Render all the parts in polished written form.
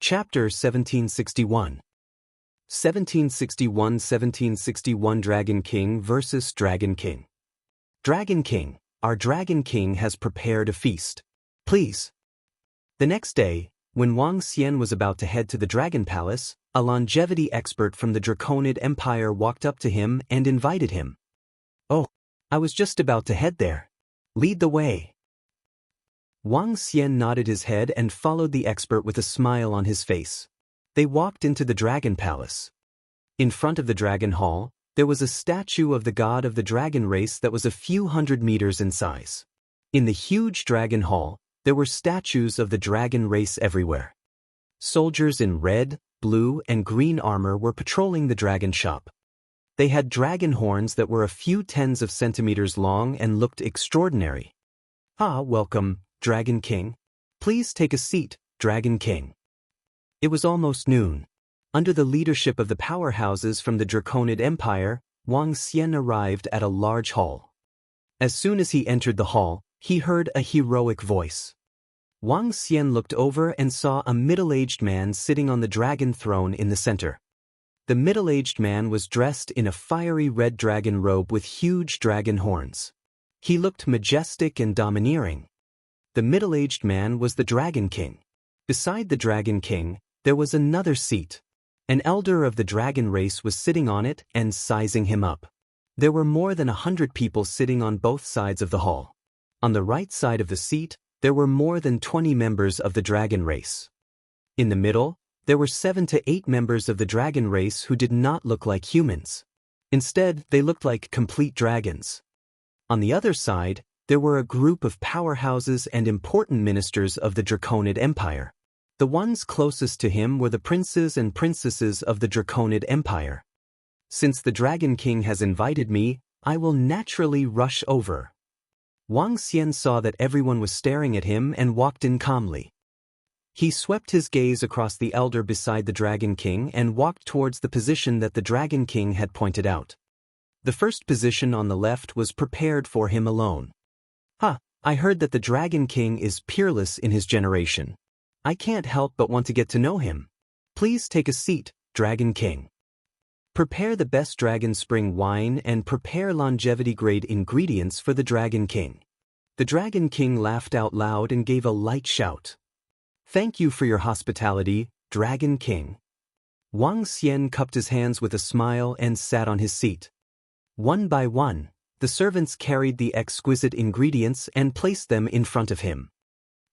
Chapter 1761. 1761 Dragon King vs. Dragon King. Dragon King, our Dragon King has prepared a feast. Please. The next day, when Wang Xian was about to head to the Dragon Palace, a longevity expert from the Draconid Empire walked up to him and invited him. Oh, I was just about to head there. Lead the way. Wang Xian nodded his head and followed the expert with a smile on his face. They walked into the Dragon Palace. In front of the Dragon Hall, there was a statue of the god of the dragon race that was a few hundred meters in size. In the huge Dragon Hall, there were statues of the dragon race everywhere. Soldiers in red, blue, and green armor were patrolling the dragon shop. They had dragon horns that were a few tens of centimeters long and looked extraordinary. Welcome, Dragon King. Please take a seat, Dragon King. It was almost noon. Under the leadership of the powerhouses from the Draconid Empire, Wang Xian arrived at a large hall. As soon as he entered the hall, he heard a heroic voice. Wang Xian looked over and saw a middle-aged man sitting on the dragon throne in the center. The middle-aged man was dressed in a fiery red dragon robe with huge dragon horns. He looked majestic and domineering. The middle-aged man was the Dragon King. Beside the Dragon King, there was another seat. An elder of the dragon race was sitting on it and sizing him up. There were more than 100 people sitting on both sides of the hall. On the right side of the seat, there were more than 20 members of the dragon race. In the middle, there were 7 to 8 members of the dragon race who did not look like humans. Instead, they looked like complete dragons. On the other side, there were a group of powerhouses and important ministers of the Draconid Empire. The ones closest to him were the princes and princesses of the Draconid Empire. Since the Dragon King has invited me, I will naturally rush over. Wang Xian saw that everyone was staring at him and walked in calmly. He swept his gaze across the elder beside the Dragon King and walked towards the position that the Dragon King had pointed out. The first position on the left was prepared for him alone. I heard that the Dragon King is peerless in his generation. I can't help but want to get to know him. Please take a seat, Dragon King. Prepare the best dragon spring wine and prepare longevity-grade ingredients for the Dragon King. The Dragon King laughed out loud and gave a light shout. Thank you for your hospitality, Dragon King. Wang Xian cupped his hands with a smile and sat on his seat. One by one, the servants carried the exquisite ingredients and placed them in front of him.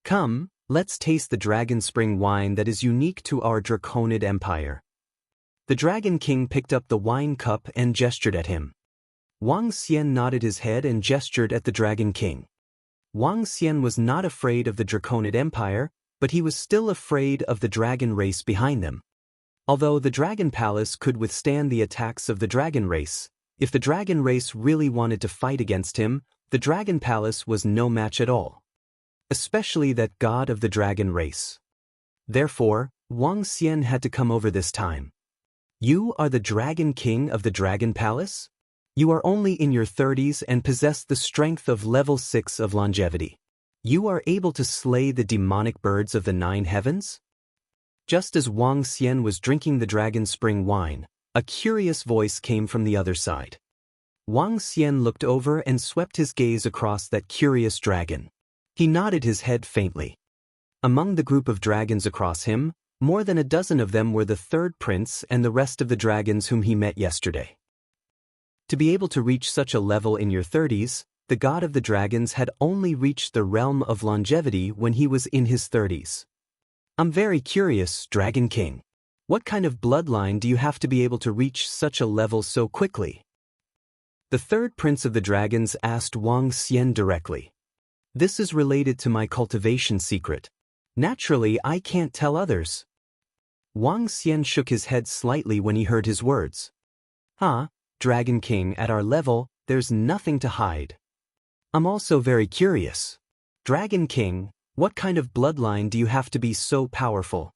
Come, let's taste the dragon spring wine that is unique to our Draconid Empire. The Dragon King picked up the wine cup and gestured at him. Wang Xian nodded his head and gestured at the Dragon King. Wang Xian was not afraid of the Draconid Empire, but he was still afraid of the dragon race behind them. Although the Dragon Palace could withstand the attacks of the dragon race, if the dragon race really wanted to fight against him, the Dragon Palace was no match at all. Especially that god of the dragon race. Therefore, Wang Xian had to come over this time. You are the Dragon King of the Dragon Palace? You are only in your 30s and possess the strength of level 6 of longevity. You are able to slay the demonic birds of the 9 heavens? Just as Wang Xian was drinking the dragon spring wine, a curious voice came from the other side. Wang Xian looked over and swept his gaze across that curious dragon. He nodded his head faintly. Among the group of dragons across him, more than a dozen of them were the third prince and the rest of the dragons whom he met yesterday. To be able to reach such a level in your 30s, the god of the dragons had only reached the realm of longevity when he was in his 30s. I'm very curious, Dragon King. What kind of bloodline do you have to be able to reach such a level so quickly? The third prince of the dragons asked Wang Xian directly. This is related to my cultivation secret. Naturally, I can't tell others. Wang Xian shook his head slightly when he heard his words. Dragon King, at our level, there's nothing to hide. I'm also very curious. Dragon King, what kind of bloodline do you have to be so powerful?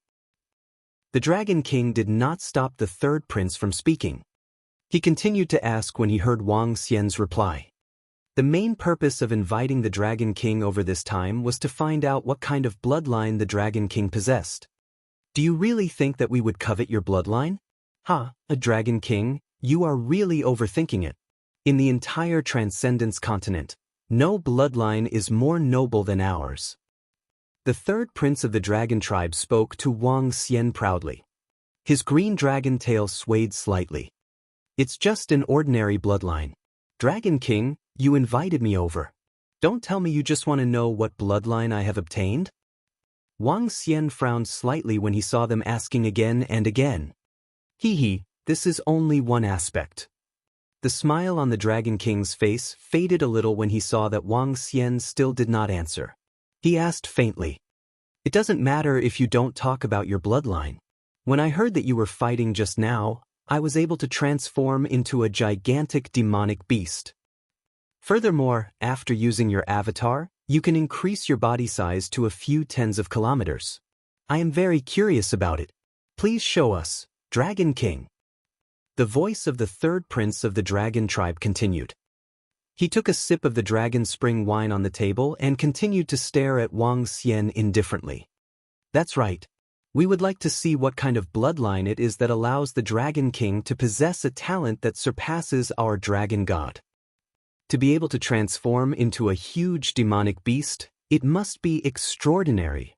The Dragon King did not stop the third prince from speaking. He continued to ask when he heard Wang Xian's reply. The main purpose of inviting the Dragon King over this time was to find out what kind of bloodline the Dragon King possessed. Do you really think that we would covet your bloodline? Ha, a Dragon King, you are really overthinking it. In the entire Transcendence continent, no bloodline is more noble than ours. The third prince of the dragon tribe spoke to Wang Xian proudly. His green dragon tail swayed slightly. It's just an ordinary bloodline. Dragon King, you invited me over. Don't tell me you just want to know what bloodline I have obtained? Wang Xian frowned slightly when he saw them asking again and again. This is only one aspect. The smile on the Dragon King's face faded a little when he saw that Wang Xian still did not answer. He asked faintly, "It doesn't matter if you don't talk about your bloodline. When I heard that you were fighting just now, I was able to transform into a gigantic demonic beast. Furthermore, after using your avatar, you can increase your body size to a few tens of kilometers. I am very curious about it. Please show us, Dragon King." The voice of the third prince of the dragon tribe continued. He took a sip of the dragon spring wine on the table and continued to stare at Wang Xian indifferently. "That's right. We would like to see what kind of bloodline it is that allows the Dragon King to possess a talent that surpasses our dragon god. To be able to transform into a huge demonic beast, it must be extraordinary."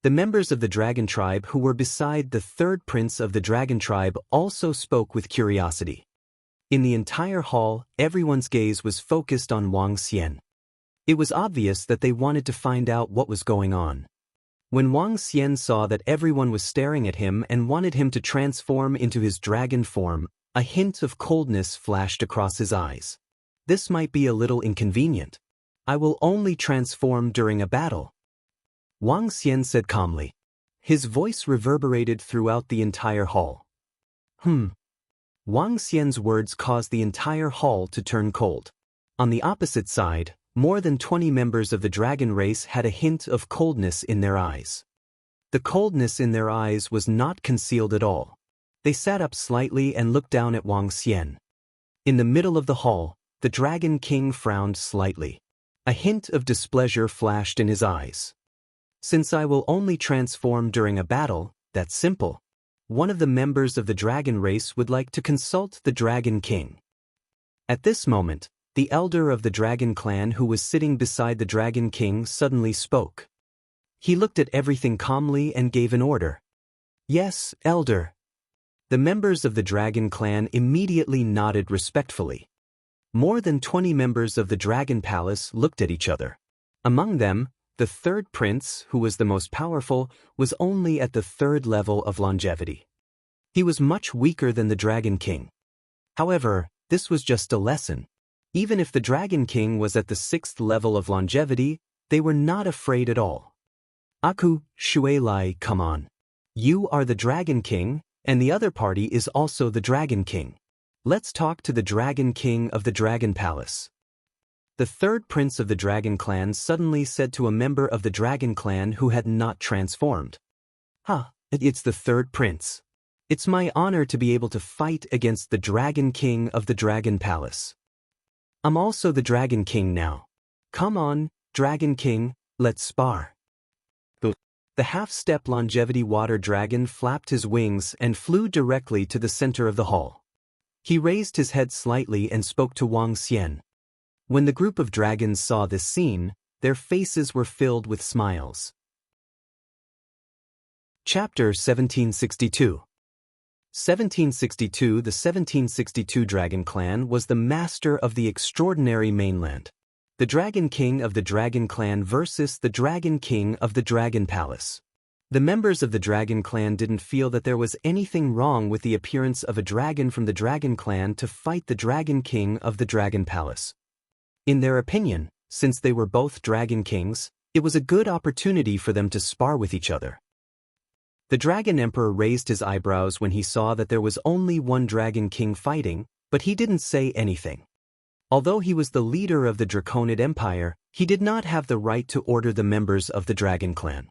The members of the dragon tribe who were beside the third prince of the dragon tribe also spoke with curiosity. In the entire hall, everyone's gaze was focused on Wang Xian. It was obvious that they wanted to find out what was going on. When Wang Xian saw that everyone was staring at him and wanted him to transform into his dragon form, a hint of coldness flashed across his eyes. "This might be a little inconvenient. I will only transform during a battle," Wang Xian said calmly. His voice reverberated throughout the entire hall. Wang Xian's words caused the entire hall to turn cold. On the opposite side, more than 20 members of the dragon race had a hint of coldness in their eyes. The coldness in their eyes was not concealed at all. They sat up slightly and looked down at Wang Xian. In the middle of the hall, the Dragon King frowned slightly. A hint of displeasure flashed in his eyes. "Since I will only transform during a battle, that's simple. One of the members of the dragon race would like to consult the Dragon King." At this moment, the elder of the dragon clan who was sitting beside the Dragon King suddenly spoke. He looked at everything calmly and gave an order. "Yes, elder." The members of the dragon clan immediately nodded respectfully. More than 20 members of the Dragon Palace looked at each other. Among them, the third prince, who was the most powerful, was only at the 3rd level of longevity. He was much weaker than the Dragon King. However, this was just a lesson. Even if the Dragon King was at the 6th level of longevity, they were not afraid at all. "Aku, Shuelai, come on. You are the Dragon King, and the other party is also the Dragon King. Let's talk to the Dragon King of the Dragon Palace." The third prince of the Dragon Clan suddenly said to a member of the Dragon Clan who had not transformed. It's the third prince. It's my honor to be able to fight against the Dragon King of the Dragon Palace. I'm also the Dragon King now. Come on, Dragon King, let's spar." The half-step longevity water dragon flapped his wings and flew directly to the center of the hall. He raised his head slightly and spoke to Wang Xian. When the group of dragons saw this scene, their faces were filled with smiles. Chapter 1762. 1762. The 1762 Dragon Clan was the master of the extraordinary mainland. The Dragon King of the Dragon Clan versus the Dragon King of the Dragon Palace. The members of the Dragon Clan didn't feel that there was anything wrong with the appearance of a dragon from the Dragon Clan to fight the Dragon King of the Dragon Palace. In their opinion, since they were both Dragon Kings, it was a good opportunity for them to spar with each other. The Dragon Emperor raised his eyebrows when he saw that there was only one Dragon King fighting, but he didn't say anything. Although he was the leader of the Draconid Empire, he did not have the right to order the members of the Dragon Clan.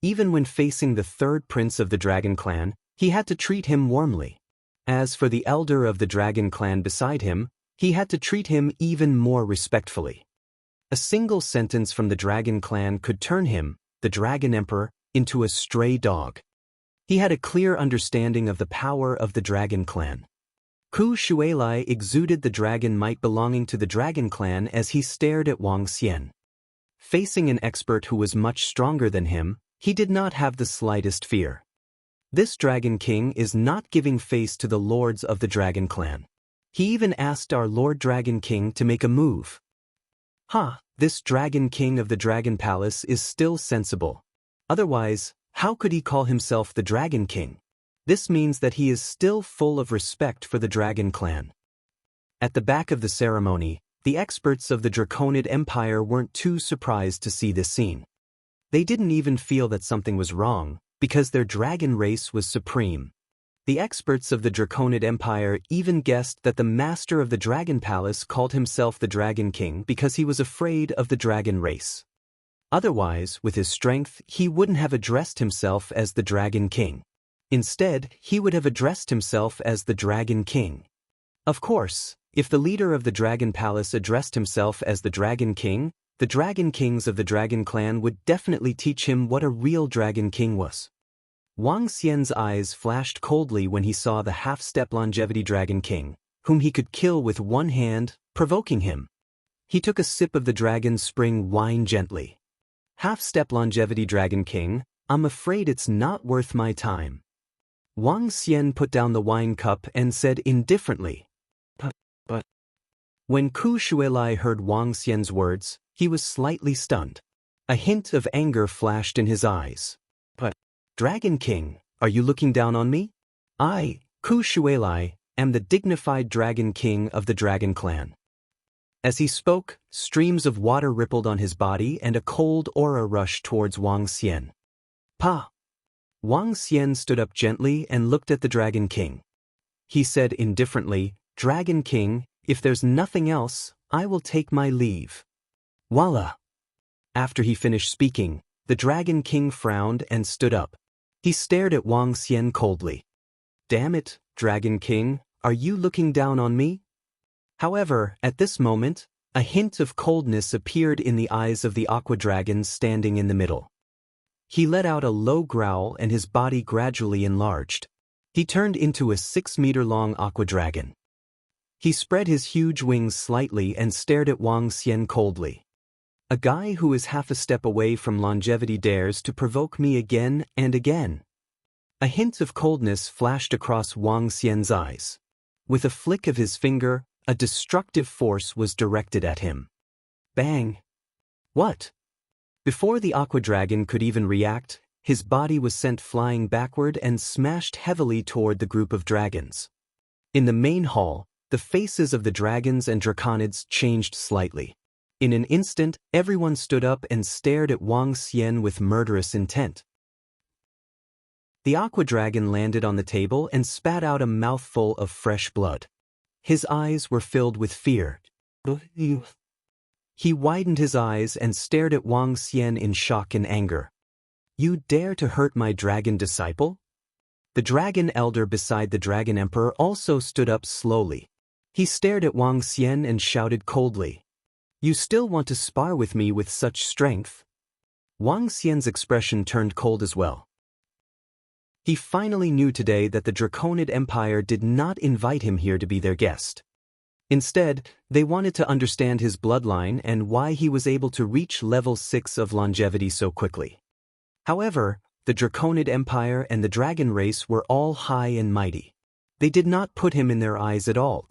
Even when facing the third prince of the Dragon Clan, he had to treat him warmly. As for the elder of the Dragon Clan beside him, he had to treat him even more respectfully. A single sentence from the Dragon Clan could turn him, the Dragon Emperor, into a stray dog. He had a clear understanding of the power of the Dragon Clan. Ku Shuelai exuded the dragon might belonging to the Dragon Clan as he stared at Wang Xian. Facing an expert who was much stronger than him, he did not have the slightest fear. This Dragon King is not giving face to the lords of the Dragon Clan. He even asked our Lord Dragon King to make a move. This Dragon King of the Dragon Palace is still sensible. Otherwise, how could he call himself the Dragon King? This means that he is still full of respect for the Dragon Clan. At the back of the ceremony, the experts of the Draconid Empire weren't too surprised to see this scene. They didn't even feel that something was wrong, because their dragon race was supreme. The experts of the Draconid Empire even guessed that the master of the Dragon Palace called himself the Dragon King because he was afraid of the dragon race. Otherwise, with his strength, he wouldn't have addressed himself as the Dragon King. Instead, he would have addressed himself as the Dragon King. Of course, if the leader of the Dragon Palace addressed himself as the Dragon King, the Dragon Kings of the Dragon Clan would definitely teach him what a real Dragon King was. Wang Xian's eyes flashed coldly when he saw the half-step longevity Dragon King, whom he could kill with one hand, provoking him. He took a sip of the dragon's spring wine gently. Half-step longevity Dragon King, I'm afraid it's not worth my time. Wang Xian put down the wine cup and said indifferently. But. When Ku Shuelai heard Wang Xian's words, he was slightly stunned. A hint of anger flashed in his eyes. But, Dragon King, are you looking down on me? I, Ku Shuelai, am the dignified Dragon King of the Dragon Clan. As he spoke, streams of water rippled on his body and a cold aura rushed towards Wang Xian. Pa! Wang Xian stood up gently and looked at the Dragon King. He said indifferently, Dragon King, if there's nothing else, I will take my leave. Voila! After he finished speaking, the Dragon King frowned and stood up. He stared at Wang Xian coldly. Damn it, Dragon King, are you looking down on me? However, at this moment, a hint of coldness appeared in the eyes of the aqua dragon standing in the middle. He let out a low growl and his body gradually enlarged. He turned into a 6-meter-long aqua dragon. He spread his huge wings slightly and stared at Wang Xian coldly. A guy who is half a step away from longevity dares to provoke me again and again. A hint of coldness flashed across Wang Xian's eyes. With a flick of his finger, a destructive force was directed at him. Bang! What? Before the aqua dragon could even react, his body was sent flying backward and smashed heavily toward the group of dragons. In the main hall, the faces of the dragons and draconids changed slightly. In an instant, everyone stood up and stared at Wang Xian with murderous intent. The aqua dragon landed on the table and spat out a mouthful of fresh blood. His eyes were filled with fear. He widened his eyes and stared at Wang Xian in shock and anger. You dare to hurt my dragon disciple? The dragon elder beside the dragon emperor also stood up slowly. He stared at Wang Xian and shouted coldly. You still want to spar with me with such strength? Wang Xian's expression turned cold as well. He finally knew today that the Draconid Empire did not invite him here to be their guest. Instead, they wanted to understand his bloodline and why he was able to reach level 6 of longevity so quickly. However, the Draconid Empire and the dragon race were all high and mighty. They did not put him in their eyes at all.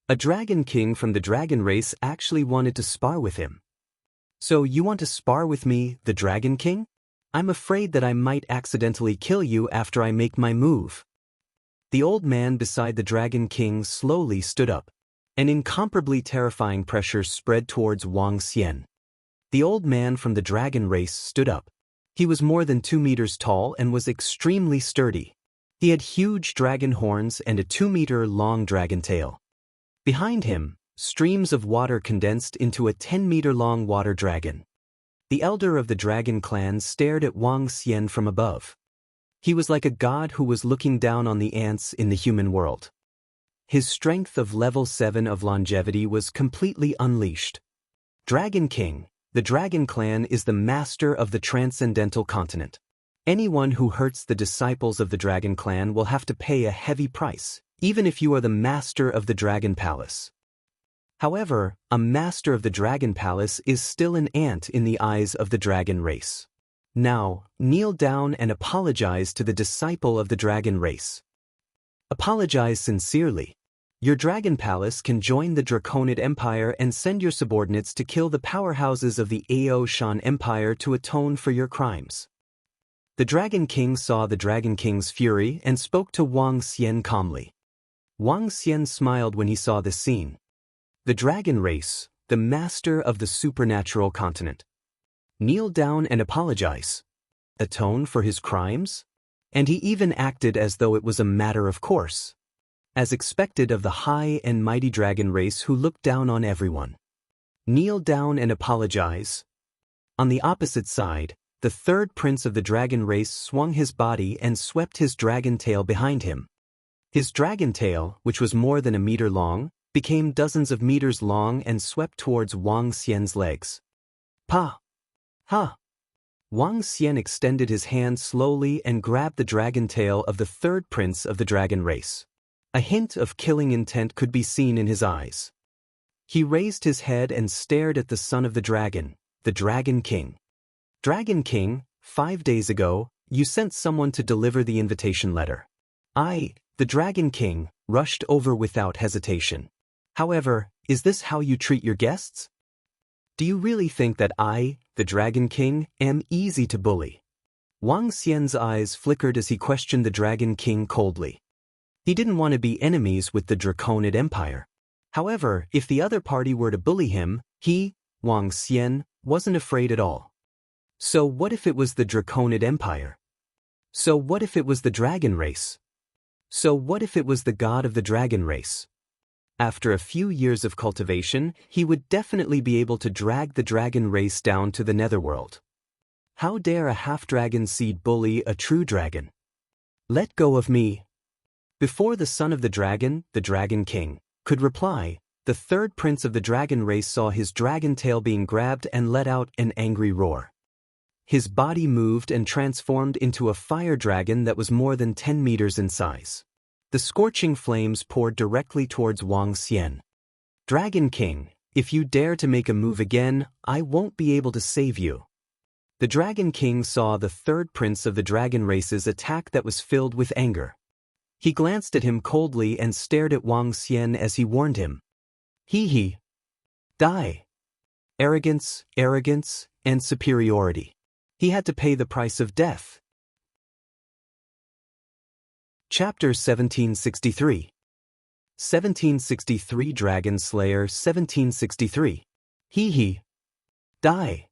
A dragon king from the dragon race actually wanted to spar with him. So you want to spar with me, the Dragon King? I'm afraid that I might accidentally kill you after I make my move. The old man beside the Dragon King slowly stood up. An incomparably terrifying pressure spread towards Wang Xian. The old man from the dragon race stood up. He was more than 2 meters tall and was extremely sturdy. He had huge dragon horns and a 2-meter-long dragon tail. Behind him, streams of water condensed into a 10-meter-long water dragon. The elder of the dragon clan stared at Wang Xian from above. He was like a god who was looking down on the ants in the human world. His strength of level 7 of longevity was completely unleashed. Dragon King, the dragon clan is the master of the transcendental continent. Anyone who hurts the disciples of the Dragon Clan will have to pay a heavy price, even if you are the master of the Dragon Palace. However, a master of the Dragon Palace is still an ant in the eyes of the dragon race. Now, kneel down and apologize to the disciple of the dragon race. Apologize sincerely. Your Dragon Palace can join the Draconid Empire and send your subordinates to kill the powerhouses of the Ao Shan Empire to atone for your crimes. The Dragon King saw the Dragon King's fury and spoke to Wang Xian calmly. Wang Xian smiled when he saw this scene. The dragon race, the master of the supernatural continent. Kneel down and apologize. Atone for his crimes? And he even acted as though it was a matter of course, as expected of the high and mighty dragon race who looked down on everyone. Kneel down and apologize. On the opposite side, the third prince of the dragon race swung his body and swept his dragon tail behind him. His dragon tail, which was more than a meter long, became dozens of meters long and swept towards Wang Xian's legs. Pa! Ha! Wang Xian extended his hand slowly and grabbed the dragon tail of the third prince of the dragon race. A hint of killing intent could be seen in his eyes. He raised his head and stared at the son of the Dragon King. Dragon King, 5 days ago, you sent someone to deliver the invitation letter. I, the Dragon King, rushed over without hesitation. However, is this how you treat your guests? Do you really think that I, the Dragon King, am easy to bully? Wang Xian's eyes flickered as he questioned the Dragon King coldly. He didn't want to be enemies with the Draconid Empire. However, if the other party were to bully him, he, Wang Xian, wasn't afraid at all. So what if it was the Draconid Empire? So what if it was the dragon race? So what if it was the god of the dragon race? After a few years of cultivation, he would definitely be able to drag the dragon race down to the netherworld. How dare a half-dragon seed bully a true dragon? Let go of me. Before the son of the Dragon King, could reply, the third prince of the dragon race saw his dragon tail being grabbed and let out an angry roar. His body moved and transformed into a fire dragon that was more than 10 meters in size. The scorching flames poured directly towards Wang Xian. Dragon King, if you dare to make a move again, I won't be able to save you. The Dragon King saw the third prince of the dragon race's attack that was filled with anger. He glanced at him coldly and stared at Wang Xian as he warned him. He. Die. Arrogance, and superiority. He had to pay the price of death. Chapter 1763. 1763 Dragon Slayer 1763. He. Die.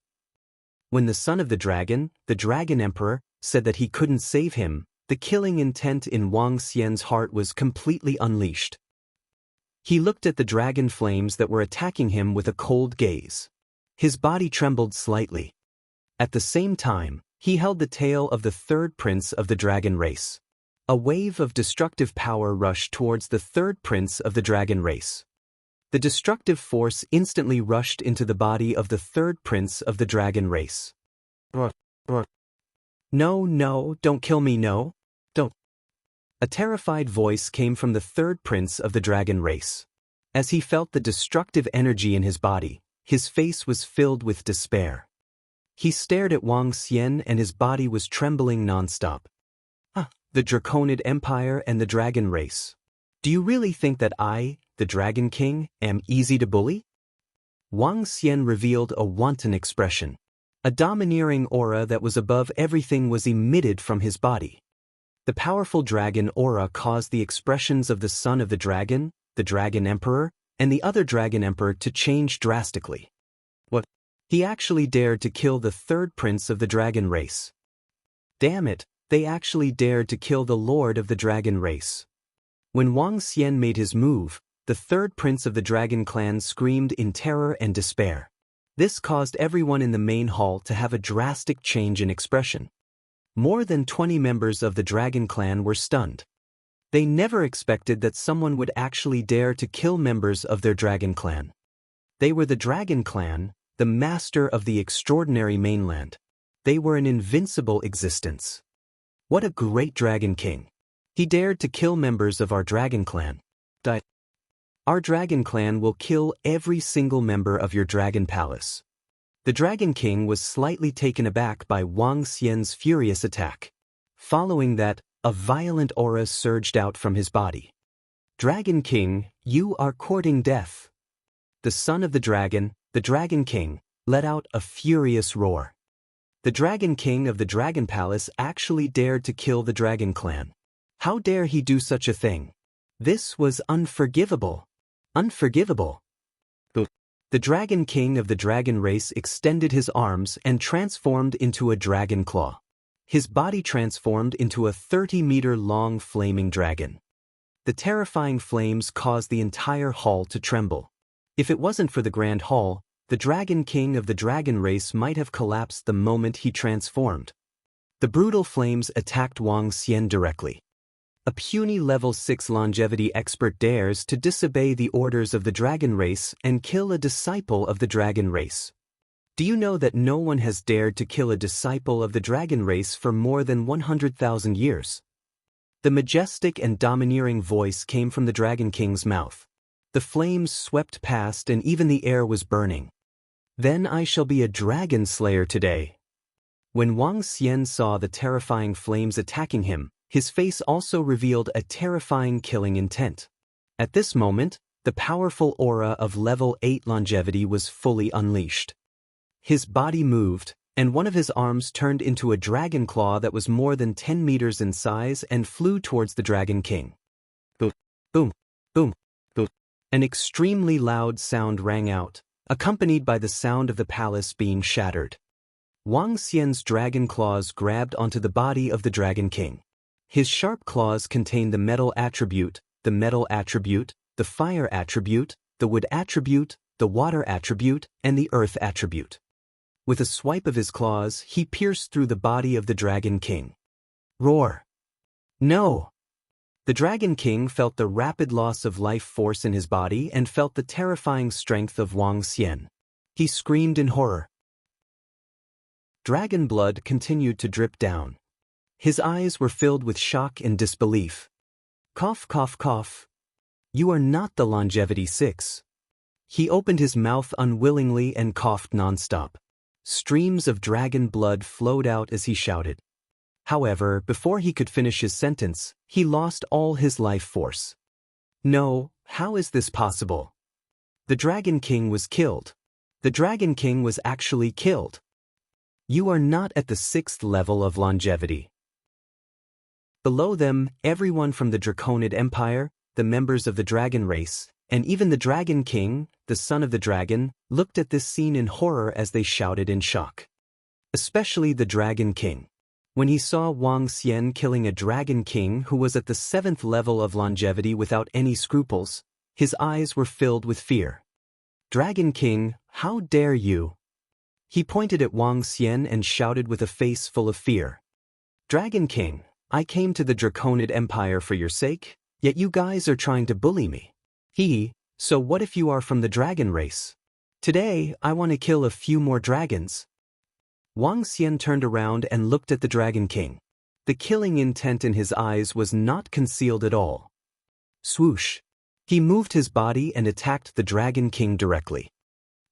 When the son of the Dragon Emperor, said that he couldn't save him, the killing intent in Wang Xian's heart was completely unleashed. He looked at the dragon flames that were attacking him with a cold gaze. His body trembled slightly. At the same time, he held the tail of the third prince of the dragon race. A wave of destructive power rushed towards the third prince of the dragon race. The destructive force instantly rushed into the body of the third prince of the dragon race. No, don't kill me, no. Don't. A terrified voice came from the third prince of the dragon race. As he felt the destructive energy in his body, his face was filled with despair. He stared at Wang Xian and his body was trembling non-stop. The Draconid Empire and the dragon race. Do you really think that I, the Dragon King, am easy to bully? Wang Xian revealed a wanton expression. A domineering aura that was above everything was emitted from his body. The powerful dragon aura caused the expressions of the son of the Dragon Emperor, and the other Dragon Emperor to change drastically. What? He actually dared to kill the third prince of the dragon race. Damn it, they actually dared to kill the lord of the dragon race. When Wang Xian made his move, the third prince of the dragon clan screamed in terror and despair. This caused everyone in the main hall to have a drastic change in expression. More than 20 members of the dragon clan were stunned. They never expected that someone would actually dare to kill members of their dragon clan. They were the dragon clan, the master of the extraordinary mainland. They were an invincible existence. What a great Dragon King! He dared to kill members of our dragon clan. Our dragon clan will kill every single member of your dragon palace. The Dragon King was slightly taken aback by Wang Xian's furious attack. Following that, a violent aura surged out from his body. Dragon King, you are courting death. The son of the Dragon King, let out a furious roar. The Dragon King of the Dragon Palace actually dared to kill the Dragon Clan. How dare he do such a thing? This was unforgivable. Unforgivable. The Dragon King of the dragon race extended his arms and transformed into a dragon claw. His body transformed into a 30-meter-long flaming dragon. The terrifying flames caused the entire hall to tremble. If it wasn't for the Grand Hall, the Dragon King of the dragon race might have collapsed the moment he transformed. The brutal flames attacked Wang Xian directly. A puny level 6 longevity expert dares to disobey the orders of the dragon race and kill a disciple of the dragon race. Do you know that no one has dared to kill a disciple of the dragon race for more than 100,000 years? The majestic and domineering voice came from the Dragon King's mouth. The flames swept past and even the air was burning. Then I shall be a dragon slayer today. When Wang Xian saw the terrifying flames attacking him, his face also revealed a terrifying killing intent. At this moment, the powerful aura of level 8 longevity was fully unleashed. His body moved, and one of his arms turned into a dragon claw that was more than 10 meters in size and flew towards the Dragon King. Boom, boom, boom, boom. An extremely loud sound rang out, accompanied by the sound of the palace being shattered. Wang Xian's dragon claws grabbed onto the body of the Dragon King. His sharp claws contained the metal attribute, the fire attribute, the wood attribute, the water attribute, and the earth attribute. With a swipe of his claws, he pierced through the body of the Dragon King. Roar! No! The Dragon King felt the rapid loss of life force in his body and felt the terrifying strength of Wang Xian. He screamed in horror. Dragon blood continued to drip down. His eyes were filled with shock and disbelief. Cough, cough, cough. You are not the longevity 6. He opened his mouth unwillingly and coughed nonstop. Streams of dragon blood flowed out as he shouted. However, before he could finish his sentence, he lost all his life force. No, how is this possible? The Dragon King was killed. The Dragon King was actually killed. You are not at the 6th level of longevity. Below them, everyone from the Draconid Empire, the members of the dragon race, and even the Dragon King, the son of the dragon, looked at this scene in horror as they shouted in shock. Especially the Dragon King. When he saw Wang Xian killing a Dragon King who was at the 7th level of longevity without any scruples, his eyes were filled with fear. Dragon King, how dare you? He pointed at Wang Xian and shouted with a face full of fear. Dragon King, I came to the Draconid Empire for your sake, yet you guys are trying to bully me. So what if you are from the dragon race? Today, I want to kill a few more dragons. Wang Xian turned around and looked at the Dragon King. The killing intent in his eyes was not concealed at all. Swoosh! He moved his body and attacked the Dragon King directly.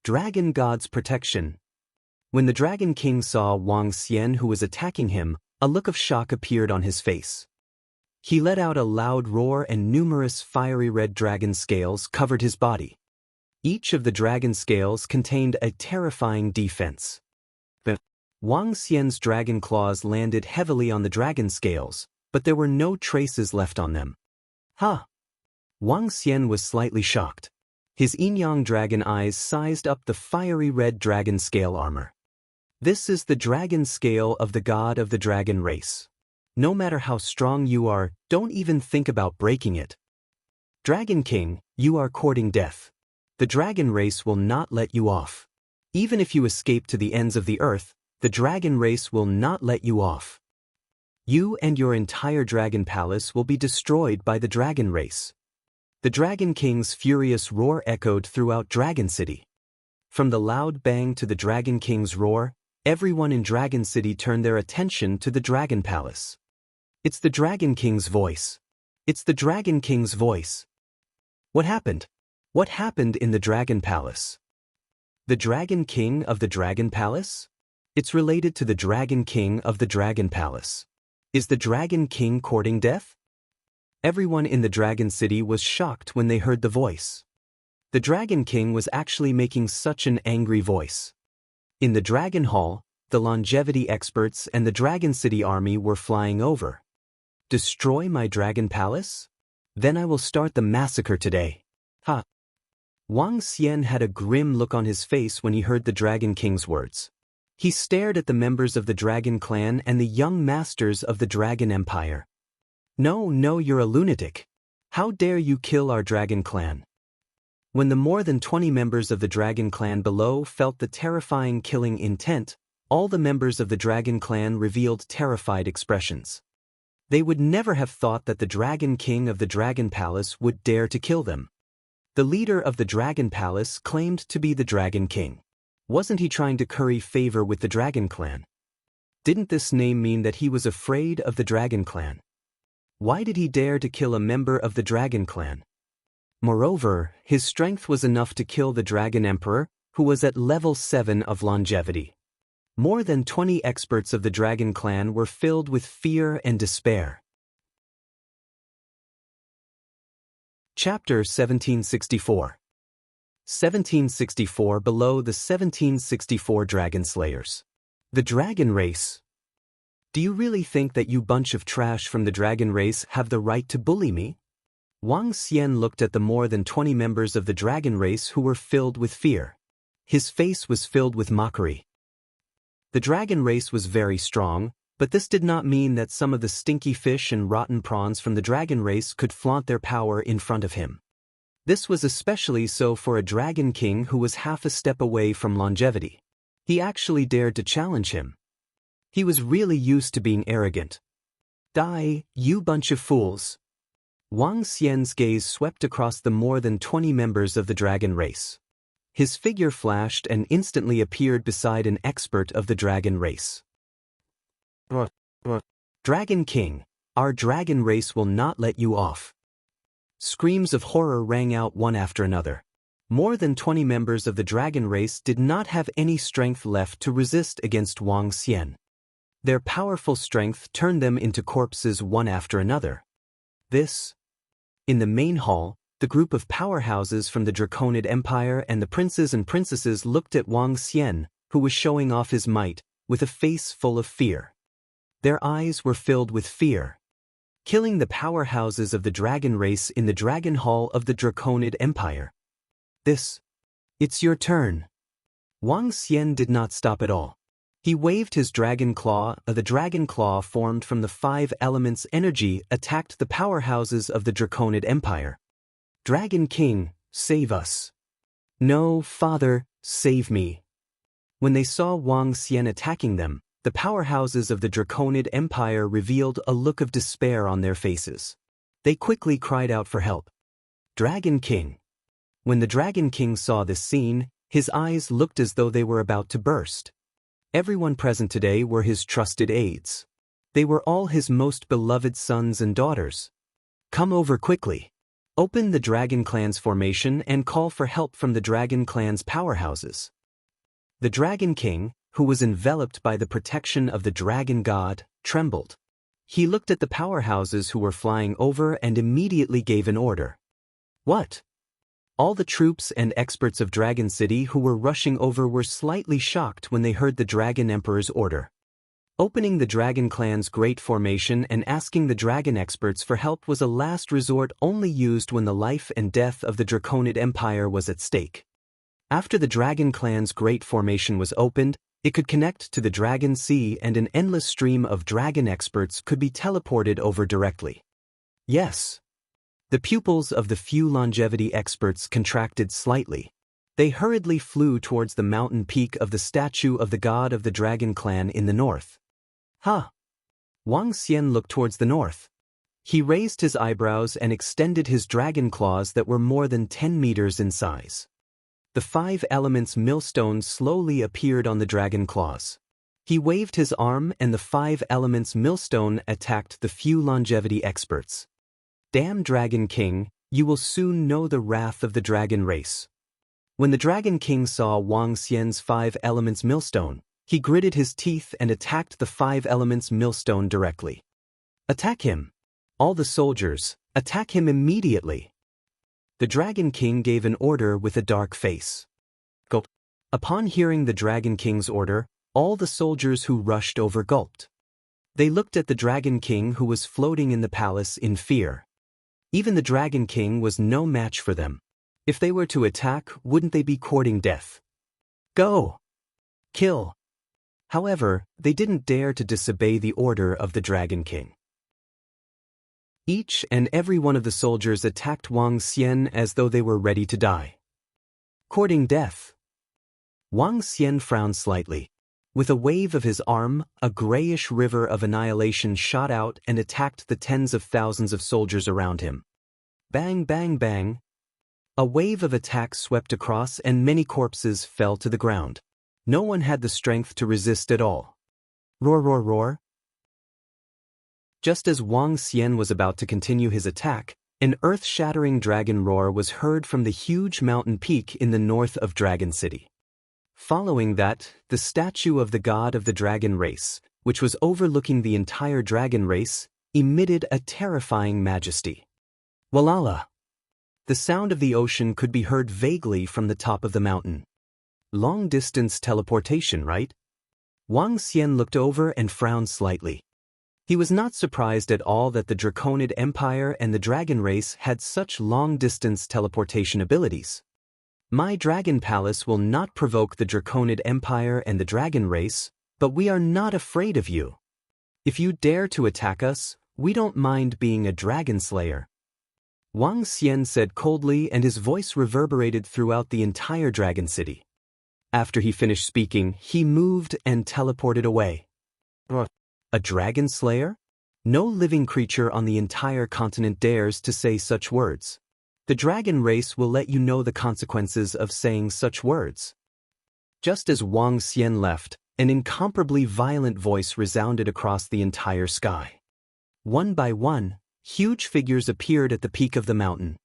Dragon God's protection. When the Dragon King saw Wang Xian who was attacking him, a look of shock appeared on his face. He let out a loud roar and numerous fiery red dragon scales covered his body. Each of the dragon scales contained a terrifying defense. Wang Xian's dragon claws landed heavily on the dragon scales, but there were no traces left on them. Ha! Wang Xian was slightly shocked. His yin-yang dragon eyes sized up the fiery red dragon scale armor. This is the dragon scale of the god of the dragon race. No matter how strong you are, don't even think about breaking it. Dragon King, you are courting death. The dragon race will not let you off. Even if you escape to the ends of the earth, the dragon race will not let you off. You and your entire dragon palace will be destroyed by the dragon race. The Dragon King's furious roar echoed throughout Dragon City. From the loud bang to the Dragon King's roar, Everyone in Dragon City turned their attention to the Dragon Palace. It's the Dragon King's voice. It's the Dragon King's voice. What happened? What happened in the Dragon Palace? The Dragon King of the Dragon Palace? It's related to the Dragon King of the Dragon Palace. Is the Dragon King courting death? Everyone in the Dragon City was shocked when they heard the voice. The Dragon King was actually making such an angry voice. In the Dragon Hall, the longevity experts and the Dragon City army were flying over. Destroy my Dragon Palace? Then I will start the massacre today. Ha! Wang Xian had a grim look on his face when he heard the Dragon King's words. He stared at the members of the Dragon Clan and the young masters of the Dragon Empire. No, you're a lunatic. How dare you kill our Dragon Clan? When the more than 20 members of the Dragon Clan below felt the terrifying killing intent, all the members of the Dragon Clan revealed terrified expressions. They would never have thought that the Dragon King of the Dragon Palace would dare to kill them. The leader of the Dragon Palace claimed to be the Dragon King. Wasn't he trying to curry favor with the Dragon Clan? Didn't this name mean that he was afraid of the Dragon Clan? Why did he dare to kill a member of the Dragon Clan? Moreover, his strength was enough to kill the Dragon Emperor, who was at level 7 of longevity. More than 20 experts of the Dragon Clan were filled with fear and despair. Chapter 1764. 1764 below the 1764 Dragon Slayers. The Dragon Race. Do you really think that you bunch of trash from the Dragon Race have the right to bully me? Wang Xian looked at the more than 20 members of the Dragon Race who were filled with fear. His face was filled with mockery. The Dragon Race was very strong, but this did not mean that some of the stinky fish and rotten prawns from the Dragon Race could flaunt their power in front of him. This was especially so for a Dragon King who was half a step away from longevity. He actually dared to challenge him. He was really used to being arrogant. Die, you bunch of fools. Wang Xian's gaze swept across the more than 20 members of the Dragon Race. His figure flashed and instantly appeared beside an expert of the Dragon Race. Dragon King, our Dragon Race will not let you off. Screams of horror rang out one after another. More than 20 members of the Dragon Race did not have any strength left to resist against Wang Xian. Their powerful strength turned them into corpses one after another. In the main hall, the group of powerhouses from the Draconid Empire and the princes and princesses looked at Wang Xian, who was showing off his might, with a face full of fear. Their eyes were filled with fear. Killing the powerhouses of the Dragon Race in the Dragon Hall of the Draconid Empire. It's your turn. Wang Xian did not stop at all. He waved his Dragon Claw. The Dragon Claw formed from the 5 elements energy attacked the powerhouses of the Draconid Empire. Dragon King, save us. No, Father, save me. When they saw Wang Xian attacking them, the powerhouses of the Draconid Empire revealed a look of despair on their faces. They quickly cried out for help. Dragon King. When the Dragon King saw this scene, his eyes looked as though they were about to burst. Everyone present today were his trusted aides. They were all his most beloved sons and daughters. Come over quickly. Open the Dragon Clan's formation and call for help from the Dragon Clan's powerhouses. The Dragon King, who was enveloped by the protection of the Dragon God, trembled. He looked at the powerhouses who were flying over and immediately gave an order. What? All the troops and experts of Dragon City who were rushing over were slightly shocked when they heard the Dragon Emperor's order. Opening the Dragon Clan's great formation and asking the Dragon experts for help was a last resort only used when the life and death of the Draconid Empire was at stake. After the Dragon Clan's great formation was opened, it could connect to the Dragon Sea and an endless stream of Dragon experts could be teleported over directly. Yes. The pupils of the few longevity experts contracted slightly. They hurriedly flew towards the mountain peak of the statue of the god of the Dragon Clan in the north. Wang Xian looked towards the north. He raised his eyebrows and extended his dragon claws that were more than 10 meters in size. The 5 elements millstones slowly appeared on the dragon claws. He waved his arm and the 5 elements millstone attacked the few longevity experts. Damn Dragon King, you will soon know the wrath of the dragon race. When the Dragon King saw Wang Xian's 5 elements millstone, he gritted his teeth and attacked the 5 elements millstone directly. Attack him! All the soldiers, attack him immediately! The Dragon King gave an order with a dark face. Gulp. Upon hearing the Dragon King's order, all the soldiers who rushed over gulped. They looked at the Dragon King who was floating in the palace in fear. Even the Dragon King was no match for them. If they were to attack, wouldn't they be courting death? Go! Kill! However, they didn't dare to disobey the order of the Dragon King. Each and every one of the soldiers attacked Wang Xian as though they were ready to die. Courting death. Wang Xian frowned slightly. With a wave of his arm, a grayish river of annihilation shot out and attacked the tens of thousands of soldiers around him. Bang, bang, bang. A wave of attacks swept across and many corpses fell to the ground. No one had the strength to resist at all. Roar, roar, roar. Just as Wang Xian was about to continue his attack, an earth-shattering dragon roar was heard from the huge mountain peak in the north of Dragon City. Following that, the statue of the god of the dragon race, which was overlooking the entire dragon race, emitted a terrifying majesty. Walala! The sound of the ocean could be heard vaguely from the top of the mountain. Long-distance teleportation, right? Wang Xian looked over and frowned slightly. He was not surprised at all that the Draconid Empire and the dragon race had such long-distance teleportation abilities. My dragon palace will not provoke the Draconid Empire and the dragon race, but we are not afraid of you. If you dare to attack us, we don't mind being a dragon slayer. Wang Xian said coldly, and his voice reverberated throughout the entire dragon city. After he finished speaking, he moved and teleported away. A dragon slayer? No living creature on the entire continent dares to say such words. The dragon race will let you know the consequences of saying such words. Just as Wang Xian left, an incomparably violent voice resounded across the entire sky. One by one, huge figures appeared at the peak of the mountain.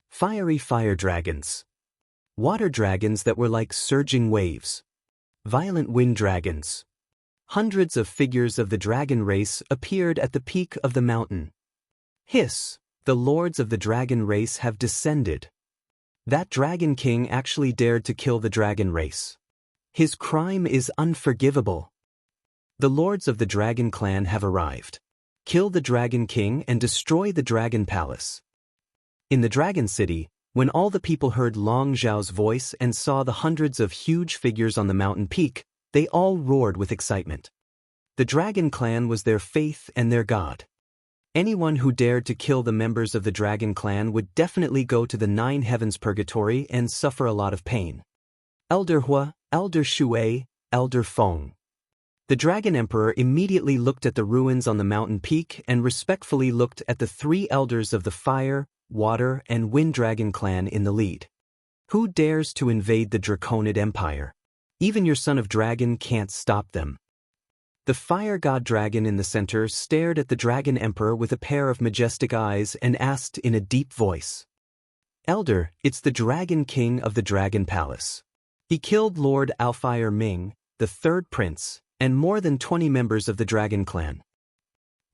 Fiery fire dragons. Water dragons that were like surging waves. Violent wind dragons. Hundreds of figures of the dragon race appeared at the peak of the mountain. Hiss! The lords of the dragon race have descended. That Dragon King actually dared to kill the dragon race. His crime is unforgivable. The lords of the dragon clan have arrived. Kill the Dragon King and destroy the dragon palace. In the dragon city, when all the people heard Long Zhao's voice and saw the hundreds of huge figures on the mountain peak, they all roared with excitement. The dragon clan was their faith and their god. Anyone who dared to kill the members of the dragon clan would definitely go to the 9 heavens purgatory and suffer a lot of pain. Elder Hua, Elder Shui, Elder Feng. The dragon emperor immediately looked at the ruins on the mountain peak and respectfully looked at the 3 elders of the fire, water, and wind dragon clan in the lead. Who dares to invade the Draconid Empire? Even your son of dragon can't stop them. The fire god dragon in the center stared at the dragon emperor with a pair of majestic eyes and asked in a deep voice. Elder, it's the Dragon King of the Dragon Palace. He killed Lord Alfire Ming, the 3rd prince, and more than 20 members of the dragon clan.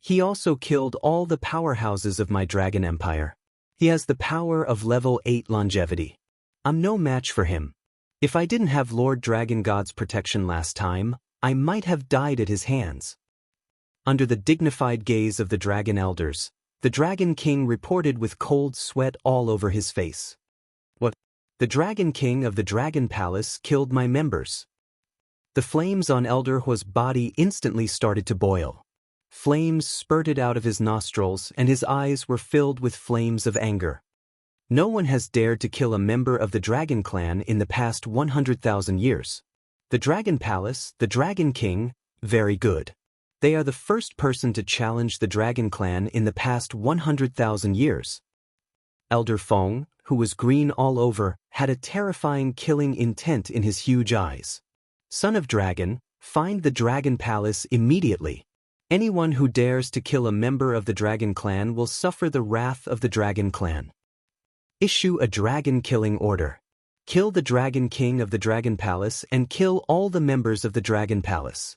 He also killed all the powerhouses of my dragon empire. He has the power of level 8 longevity. I'm no match for him. If I didn't have Lord Dragon God's protection last time, I might have died at his hands. Under the dignified gaze of the dragon elders, the Dragon King reported with cold sweat all over his face. What? The Dragon King of the Dragon Palace killed my members. The flames on Elder Hua's body instantly started to boil. Flames spurted out of his nostrils and his eyes were filled with flames of anger. No one has dared to kill a member of the Dragon Clan in the past 100,000 years. The Dragon Palace, the Dragon King, very good. They are the first person to challenge the Dragon Clan in the past 100,000 years. Elder Feng, who was green all over, had a terrifying killing intent in his huge eyes. Son of Dragon, Find the Dragon Palace immediately. Anyone who dares to kill a member of the Dragon Clan will suffer the wrath of the Dragon Clan. Issue a dragon killing order. Kill the Dragon King of the Dragon Palace and kill all the members of the Dragon Palace.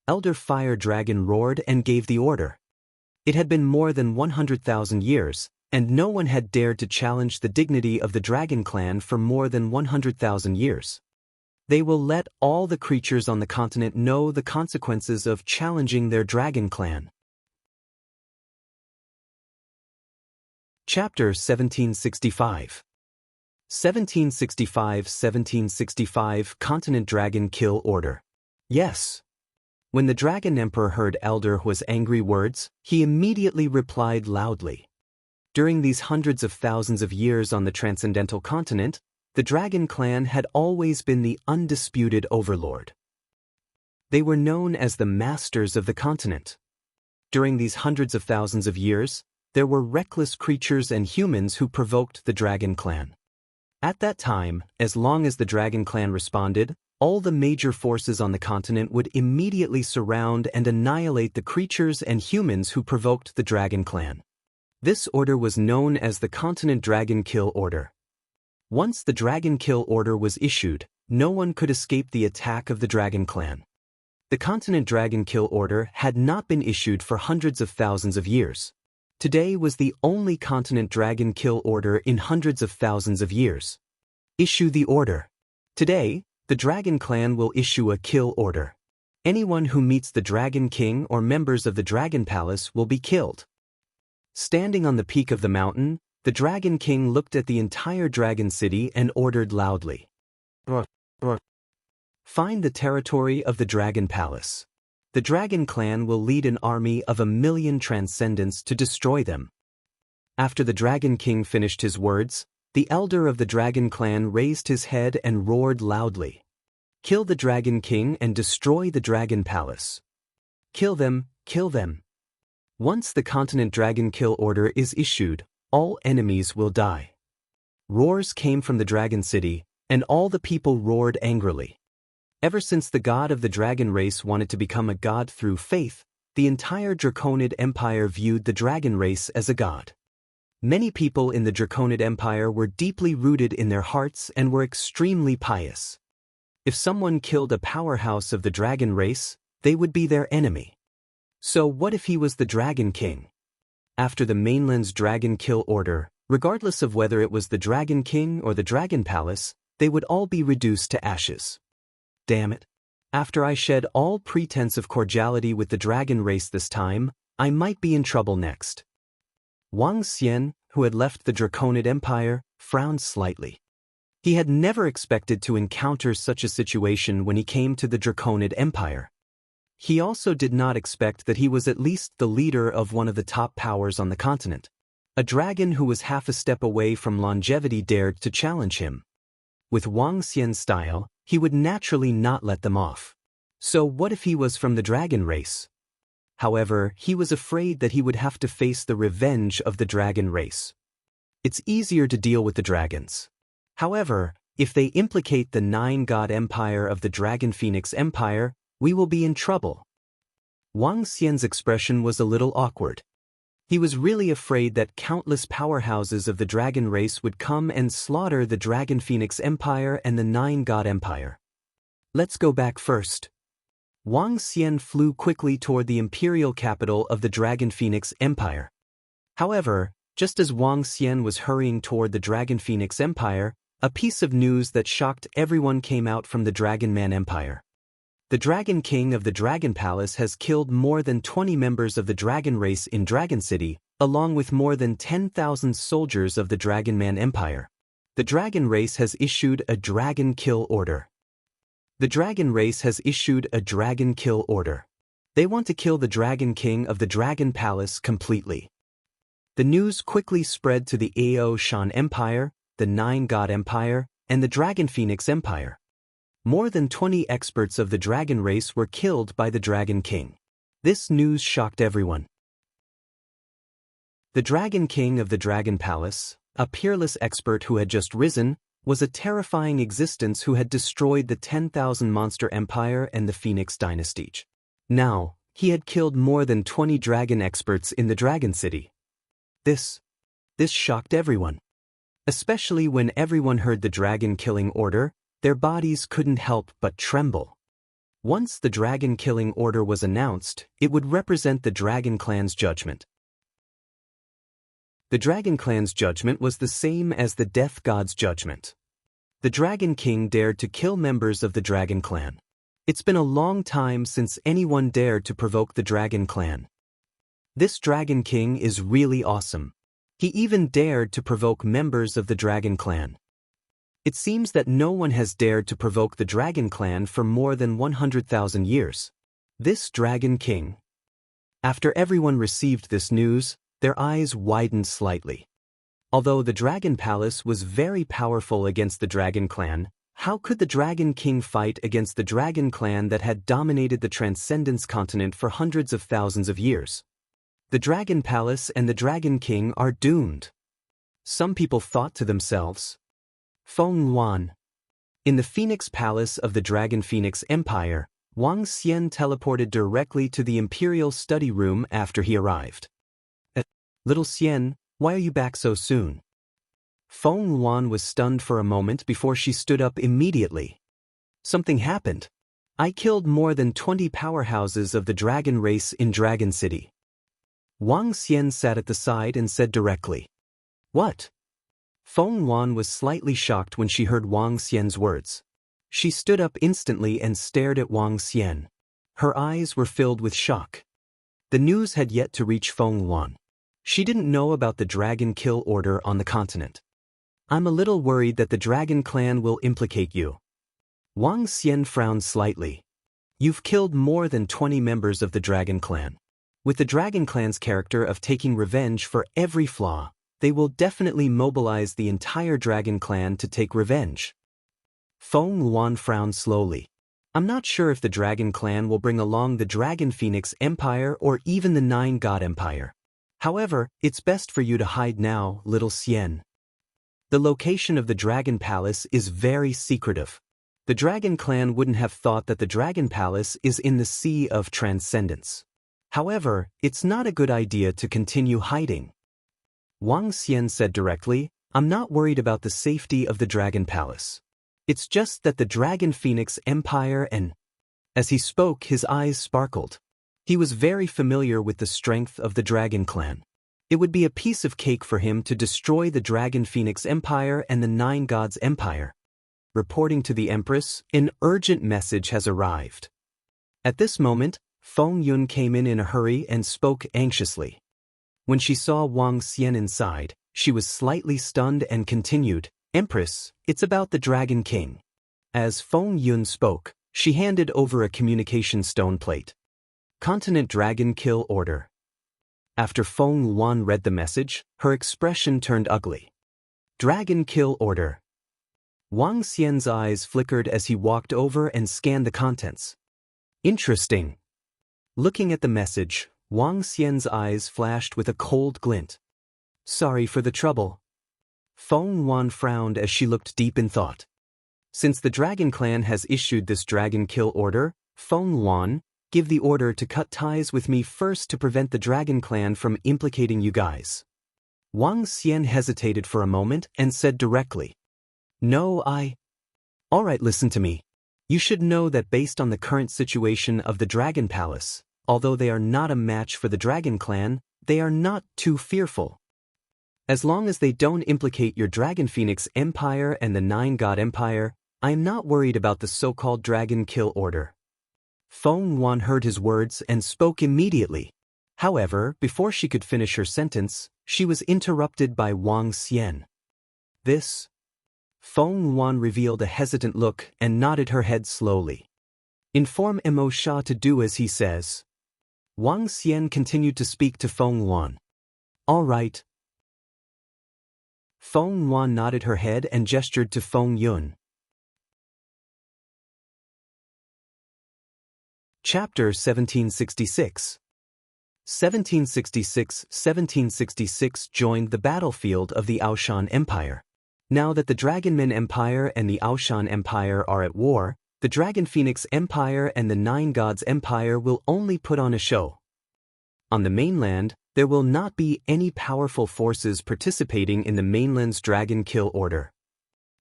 Elder Fire Dragon roared and gave the order. It had been more than 100,000 years, and no one had dared to challenge the dignity of the Dragon Clan for more than 100,000 years. They will let all the creatures on the continent know the consequences of challenging their Dragon Clan. Chapter 1765. 1765 Continent Dragon Kill Order. Yes. When the Dragon Emperor heard Elder Hua's angry words, he immediately replied loudly. During these hundreds of thousands of years on the Transcendental Continent, the Dragon Clan had always been the undisputed overlord. They were known as the masters of the continent. During these hundreds of thousands of years, there were reckless creatures and humans who provoked the Dragon Clan. At that time, as long as the Dragon Clan responded, all the major forces on the continent would immediately surround and annihilate the creatures and humans who provoked the Dragon Clan. This order was known as the Continent Dragon Kill Order. Once the Dragon Kill Order was issued, no one could escape the attack of the Dragon Clan. The Continent Dragon Kill Order had not been issued for hundreds of thousands of years. Today was the only Continent Dragon Kill Order in hundreds of thousands of years. Issue the order. Today, the Dragon Clan will issue a kill order. Anyone who meets the Dragon King or members of the Dragon Palace will be killed. Standing on the peak of the mountain, the Dragon King looked at the entire Dragon City and ordered loudly. Find the territory of the Dragon Palace. The Dragon Clan will lead an army of 1,000,000 Transcendents to destroy them. After the Dragon King finished his words, the elder of the Dragon Clan raised his head and roared loudly. Kill the Dragon King and destroy the Dragon Palace. Kill them, kill them. Once the Continent Dragon Kill Order is issued, all enemies will die. Roars came from the Dragon City, and all the people roared angrily. Ever since the god of the dragon race wanted to become a god through faith, the entire Draconid Empire viewed the dragon race as a god. Many people in the Draconid Empire were deeply rooted in their hearts and were extremely pious. If someone killed a powerhouse of the dragon race, they would be their enemy. So what if he was the Dragon King? After the mainland's Dragon Kill Order, regardless of whether it was the Dragon King or the Dragon Palace, they would all be reduced to ashes. Damn it. After I shed all pretense of cordiality with the dragon race this time, I might be in trouble next. Wang Xian, who had left the Draconid Empire, frowned slightly. He had never expected to encounter such a situation when he came to the Draconid Empire. He also did not expect that he was at least the leader of one of the top powers on the continent. A dragon who was half a step away from longevity dared to challenge him. With Wang Xian's style, he would naturally not let them off. So what if he was from the dragon race? However, he was afraid that he would have to face the revenge of the dragon race. It's easier to deal with the dragons. However, if they implicate the 9-god empire of the Dragon Phoenix Empire, we will be in trouble. Wang Xian's expression was a little awkward. He was really afraid that countless powerhouses of the dragon race would come and slaughter the Dragon Phoenix Empire and the 9-god empire. Let's go back first. Wang Xian flew quickly toward the imperial capital of the Dragon Phoenix Empire. However, just as Wang Xian was hurrying toward the Dragon Phoenix Empire, a piece of news that shocked everyone came out from the Dragon Man Empire. The Dragon King of the Dragon Palace has killed more than 20 members of the dragon race in Dragon City, along with more than 10,000 soldiers of the Dragon Man Empire. The dragon race has issued a dragon kill order. The dragon race has issued a dragon kill order. They want to kill the Dragon King of the Dragon Palace completely. The news quickly spread to the Ao Shan Empire, the 9-god Empire, and the Dragon Phoenix Empire. More than 20 experts of the dragon race were killed by the Dragon King. This news shocked everyone. The Dragon King of the Dragon Palace, a peerless expert who had just risen, was a terrifying existence who had destroyed the 10,000 monster empire and the Phoenix dynasty. Now, he had killed more than 20 dragon experts in the Dragon City. This shocked everyone. Especially when everyone heard the dragon killing order, their bodies couldn't help but tremble. Once the dragon killing order was announced, it would represent the Dragon Clan's judgment. The Dragon Clan's judgment was the same as the Death God's judgment. The Dragon King dared to kill members of the Dragon Clan. It's been a long time since anyone dared to provoke the Dragon Clan. This Dragon King is really awesome. He even dared to provoke members of the Dragon Clan. It seems that no one has dared to provoke the Dragon Clan for more than 100,000 years. This Dragon King. After everyone received this news, their eyes widened slightly. Although the Dragon Palace was very powerful against the Dragon Clan, how could the Dragon King fight against the Dragon Clan that had dominated the Transcendence continent for hundreds of thousands of years? The Dragon Palace and the Dragon King are doomed. Some people thought to themselves. Feng Yuan. In the Phoenix Palace of the Dragon Phoenix Empire, Wang Xian teleported directly to the Imperial Study Room after he arrived. Little Xian, why are you back so soon? Feng Yuan was stunned for a moment before she stood up immediately. Something happened. I killed more than 20 powerhouses of the dragon race in Dragon City. Wang Xian sat at the side and said directly. What? Feng Yuan was slightly shocked when she heard Wang Xian's words. She stood up instantly and stared at Wang Xian. Her eyes were filled with shock. The news had yet to reach Feng Yuan. She didn't know about the dragon kill order on the continent. I'm a little worried that the Dragon Clan will implicate you. Wang Xian frowned slightly. You've killed more than 20 members of the Dragon Clan. With the Dragon Clan's character of taking revenge for every flaw, they will definitely mobilize the entire Dragon Clan to take revenge. Feng Yuan frowned slowly. I'm not sure if the Dragon Clan will bring along the Dragon Phoenix Empire or even the Nine God Empire. However, it's best for you to hide now, little Xian. The location of the Dragon Palace is very secretive. The Dragon Clan wouldn't have thought that the Dragon Palace is in the Sea of Transcendence. However, it's not a good idea to continue hiding. Wang Xian said directly, I'm not worried about the safety of the Dragon Palace. It's just that the Dragon Phoenix Empire and... As he spoke, his eyes sparkled. He was very familiar with the strength of the Dragon Clan. It would be a piece of cake for him to destroy the Dragon Phoenix Empire and the Nine Gods Empire. Reporting to the Empress, an urgent message has arrived. At this moment, Feng Yun came in a hurry and spoke anxiously. When she saw Wang Xian inside, she was slightly stunned and continued, Empress, it's about the Dragon King. As Feng Yun spoke, she handed over a communication stone plate. Continent Dragon Kill Order. After Feng Yuan read the message, her expression turned ugly. Dragon Kill Order. Wang Xian's eyes flickered as he walked over and scanned the contents. Interesting. Looking at the message, Wang Xian's eyes flashed with a cold glint. Sorry for the trouble. Feng Yuan frowned as she looked deep in thought. Since the Dragon Clan has issued this Dragon Kill Order, Feng Yuan, give the order to cut ties with me first to prevent the Dragon Clan from implicating you guys. Wang Xian hesitated for a moment and said directly. No, Alright, listen to me. You should know that based on the current situation of the Dragon Palace, although they are not a match for the Dragon Clan, they are not too fearful. As long as they don't implicate your Dragon Phoenix Empire and the Nine God Empire, I am not worried about the so-called Dragon Kill Order. Feng Yuan heard his words and spoke immediately. However, before she could finish her sentence, she was interrupted by Wang Xian. This? Feng Yuan revealed a hesitant look and nodded her head slowly. Inform Mo Sha to do as he says. Wang Xian continued to speak to Feng Yuan. All right. Feng Yuan nodded her head and gestured to Feng Yun. Chapter 1766. 1766 joined the battlefield of the Aoshan Empire. Now that the Dragonman Empire and the Aoshan Empire are at war, the Dragon Phoenix Empire and the Nine Gods Empire will only put on a show. On the mainland, there will not be any powerful forces participating in the mainland's Dragon Kill Order.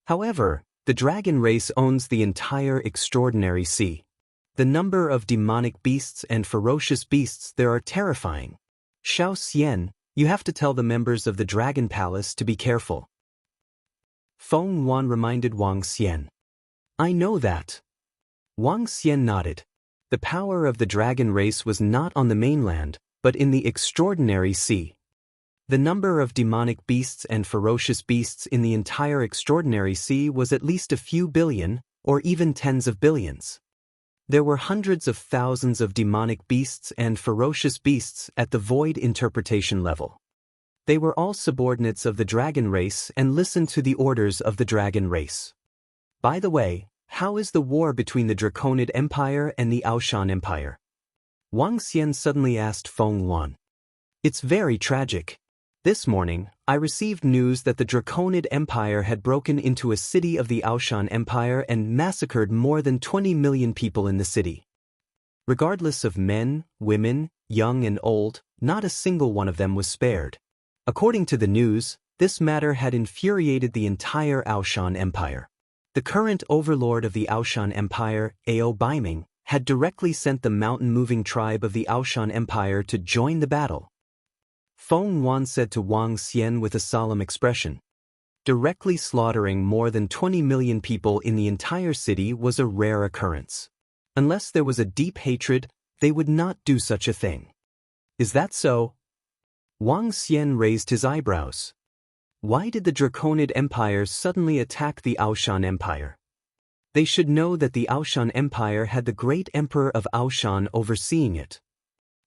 However, the dragon race owns the entire extraordinary sea. The number of demonic beasts and ferocious beasts there are terrifying. Xiao Xian, you have to tell the members of the Dragon Palace to be careful. Feng Wan reminded Wang Xian. I know that. Wang Xian nodded. The power of the dragon race was not on the mainland, but in the extraordinary sea. The number of demonic beasts and ferocious beasts in the entire extraordinary sea was at least a few billion, or even tens of billions. There were hundreds of thousands of demonic beasts and ferocious beasts at the void interpretation level. They were all subordinates of the dragon race and listened to the orders of the dragon race. By the way, how is the war between the Draconid Empire and the Aoshan Empire? Wang Xian suddenly asked Feng Wan. It's very tragic. This morning, I received news that the Draconid Empire had broken into a city of the Aoshan Empire and massacred more than 20 million people in the city. Regardless of men, women, young and old, not a single one of them was spared. According to the news, this matter had infuriated the entire Aoshan Empire. The current overlord of the Aoshan Empire, Ao Baiming, had directly sent the mountain-moving tribe of the Aoshan Empire to join the battle. Feng Wan said to Wang Xian with a solemn expression. Directly slaughtering more than 20 million people in the entire city was a rare occurrence. Unless there was a deep hatred, they would not do such a thing. Is that so? Wang Xian raised his eyebrows. Why did the Draconid Empire suddenly attack the Aoshan Empire? They should know that the Aoshan Empire had the great Emperor of Aoshan overseeing it.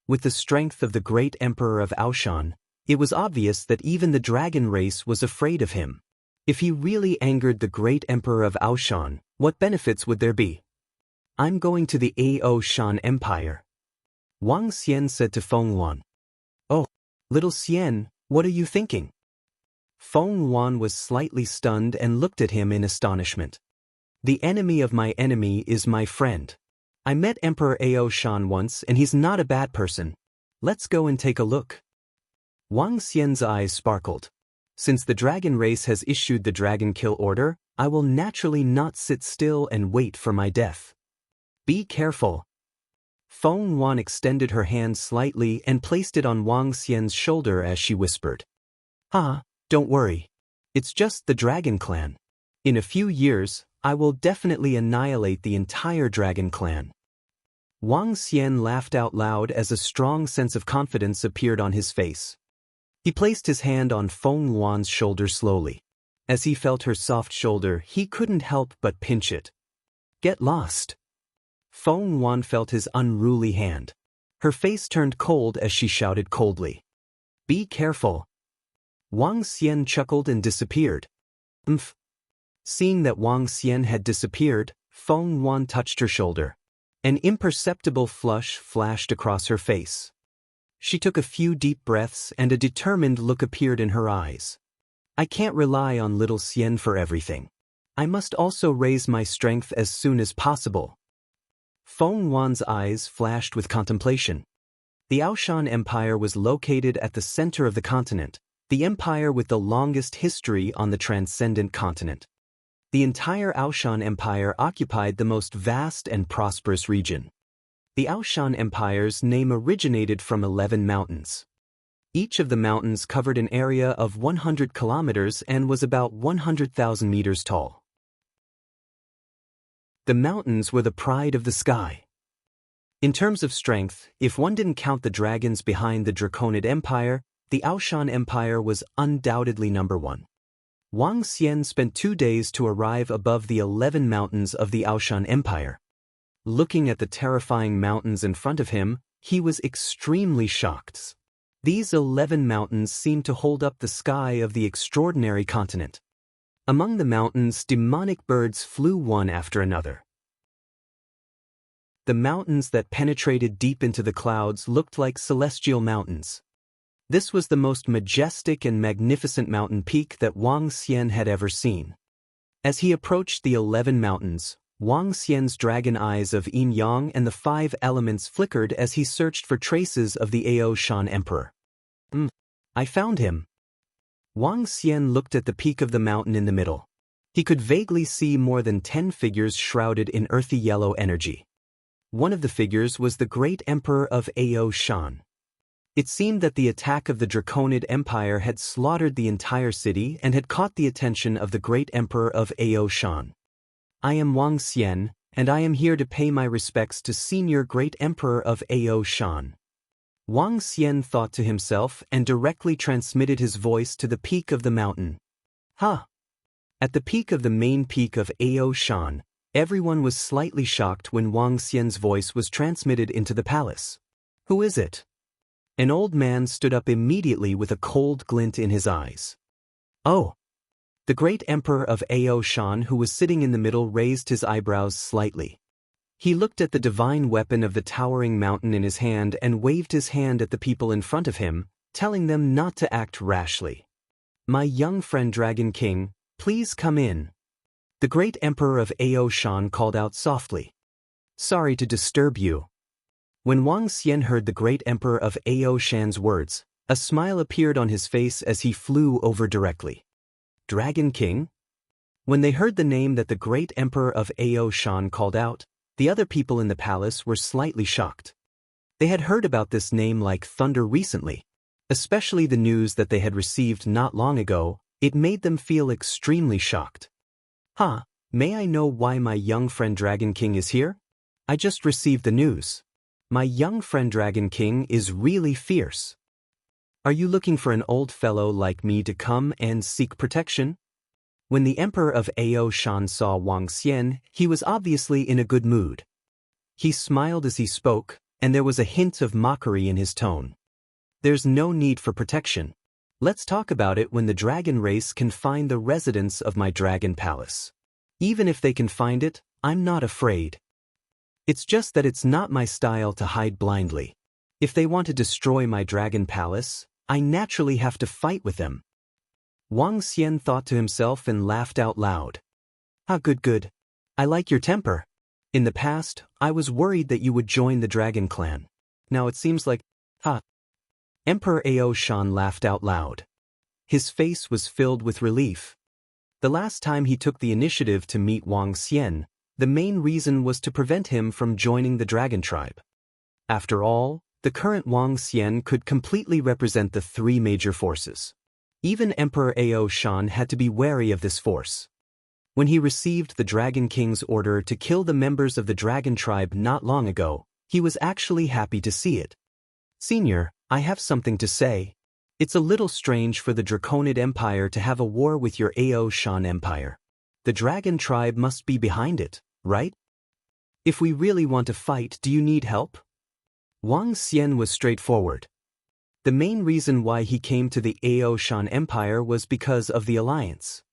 With the strength of the great Emperor of Aoshan, it was obvious that even the dragon race was afraid of him. If he really angered the great Emperor of Aoshan, what benefits would there be? I'm going to the Aoshan Empire. Wang Xian said to Feng Wan. Oh, little Xian, what are you thinking? Feng Wan was slightly stunned and looked at him in astonishment. The enemy of my enemy is my friend. I met Emperor Aoshan once and he's not a bad person. Let's go and take a look. Wang Xian's eyes sparkled. Since the dragon race has issued the dragon kill order, I will naturally not sit still and wait for my death. Be careful. Feng Wan extended her hand slightly and placed it on Wang Xian's shoulder as she whispered. Don't worry. It's just the dragon clan. In a few years, I will definitely annihilate the entire dragon clan. Wang Xian laughed out loud as a strong sense of confidence appeared on his face. He placed his hand on Feng Wan's shoulder slowly. As he felt her soft shoulder, he couldn't help but pinch it. Get lost. Feng Wan felt his unruly hand. Her face turned cold as she shouted coldly. Be careful. Wang Xian chuckled and disappeared. Seeing that Wang Xian had disappeared, Feng Wan touched her shoulder. An imperceptible flush flashed across her face. She took a few deep breaths and a determined look appeared in her eyes. I can't rely on little Xian for everything. I must also raise my strength as soon as possible. Feng Wan's eyes flashed with contemplation. The Aoshan Empire was located at the center of the continent, the empire with the longest history on the transcendent continent. The entire Aoshan Empire occupied the most vast and prosperous region. The Aoshan Empire's name originated from 11 mountains. Each of the mountains covered an area of 100 kilometers and was about 100,000 meters tall. The mountains were the pride of the sky. In terms of strength, if one didn't count the dragons behind the Draconid Empire, the Aoshan Empire was undoubtedly number one. Wang Xian spent 2 days to arrive above the 11 mountains of the Aoshan Empire. Looking at the terrifying mountains in front of him, he was extremely shocked. These 11 mountains seemed to hold up the sky of the extraordinary continent. Among the mountains, demonic birds flew one after another. The mountains that penetrated deep into the clouds looked like celestial mountains. This was the most majestic and magnificent mountain peak that Wang Xian had ever seen. As he approached the 11 mountains, Wang Xian's dragon eyes of yin yang and the 5 elements flickered as he searched for traces of the Ao Shan Emperor. I found him. Wang Xian looked at the peak of the mountain in the middle. He could vaguely see more than 10 figures shrouded in earthy yellow energy. One of the figures was the great emperor of Ao Shan. It seemed that the attack of the Draconid Empire had slaughtered the entire city and had caught the attention of the great emperor of Ao Shan. I am Wang Xian, and I am here to pay my respects to Senior Great Emperor of Ao Shan. Wang Xian thought to himself and directly transmitted his voice to the peak of the mountain. At the peak of the main peak of Ao Shan, everyone was slightly shocked when Wang Xian's voice was transmitted into the palace. Who is it? An old man stood up immediately with a cold glint in his eyes. Oh! The great emperor of Ao Shan, who was sitting in the middle, raised his eyebrows slightly. He looked at the divine weapon of the towering mountain in his hand and waved his hand at the people in front of him, telling them not to act rashly. My young friend Dragon King, please come in. The great emperor of Ao Shan called out softly. Sorry to disturb you. When Wang Xian heard the great emperor of Ao Shan's words, a smile appeared on his face as he flew over directly. Dragon King? When they heard the name that the great emperor of Ao Shan called out, the other people in the palace were slightly shocked. They had heard about this name like thunder recently, especially the news that they had received not long ago. It made them feel extremely shocked. May I know why my young friend Dragon King is here? I just received the news. My young friend Dragon King is really fierce. Are you looking for an old fellow like me to come and seek protection? When the emperor of Ao Shan saw Wang Xian, he was obviously in a good mood. He smiled as he spoke, and there was a hint of mockery in his tone. There's no need for protection. Let's talk about it when the dragon race can find the residence of my dragon palace. Even if they can find it, I'm not afraid. It's just that it's not my style to hide blindly. If they want to destroy my dragon palace, I naturally have to fight with them. Wang Xian thought to himself and laughed out loud. Good. I like your temper. In the past, I was worried that you would join the dragon clan. Now it seems like, Emperor Ao Shan laughed out loud. His face was filled with relief. The last time he took the initiative to meet Wang Xian, the main reason was to prevent him from joining the dragon tribe. After all, the current Wang Xian could completely represent the 3 major forces. Even Emperor Ao Shan had to be wary of this force. When he received the Dragon King's order to kill the members of the dragon tribe not long ago, he was actually happy to see it. Senior, I have something to say. It's a little strange for the Draconid Empire to have a war with your Ao Shan Empire. The dragon tribe must be behind it, right? If we really want to fight, do you need help? Wang Xian was straightforward. The main reason why he came to the Ao Shan Empire was because of the alliance.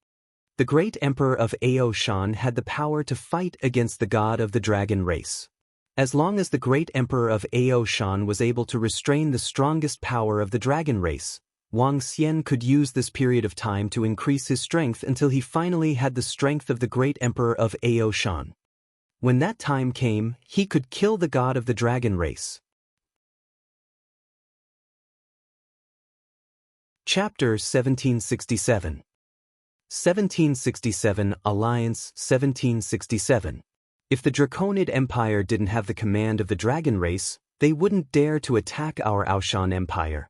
The great emperor of Ao Shan had the power to fight against the god of the dragon race. As long as the great emperor of Ao Shan was able to restrain the strongest power of the dragon race, Wang Xian could use this period of time to increase his strength until he finally had the strength of the great emperor of Ao Shan. When that time came, he could kill the god of the dragon race. Chapter 1767. 1767 Alliance 1767. If the Draconid Empire didn't have the command of the dragon race, they wouldn't dare to attack our Ao Shan Empire.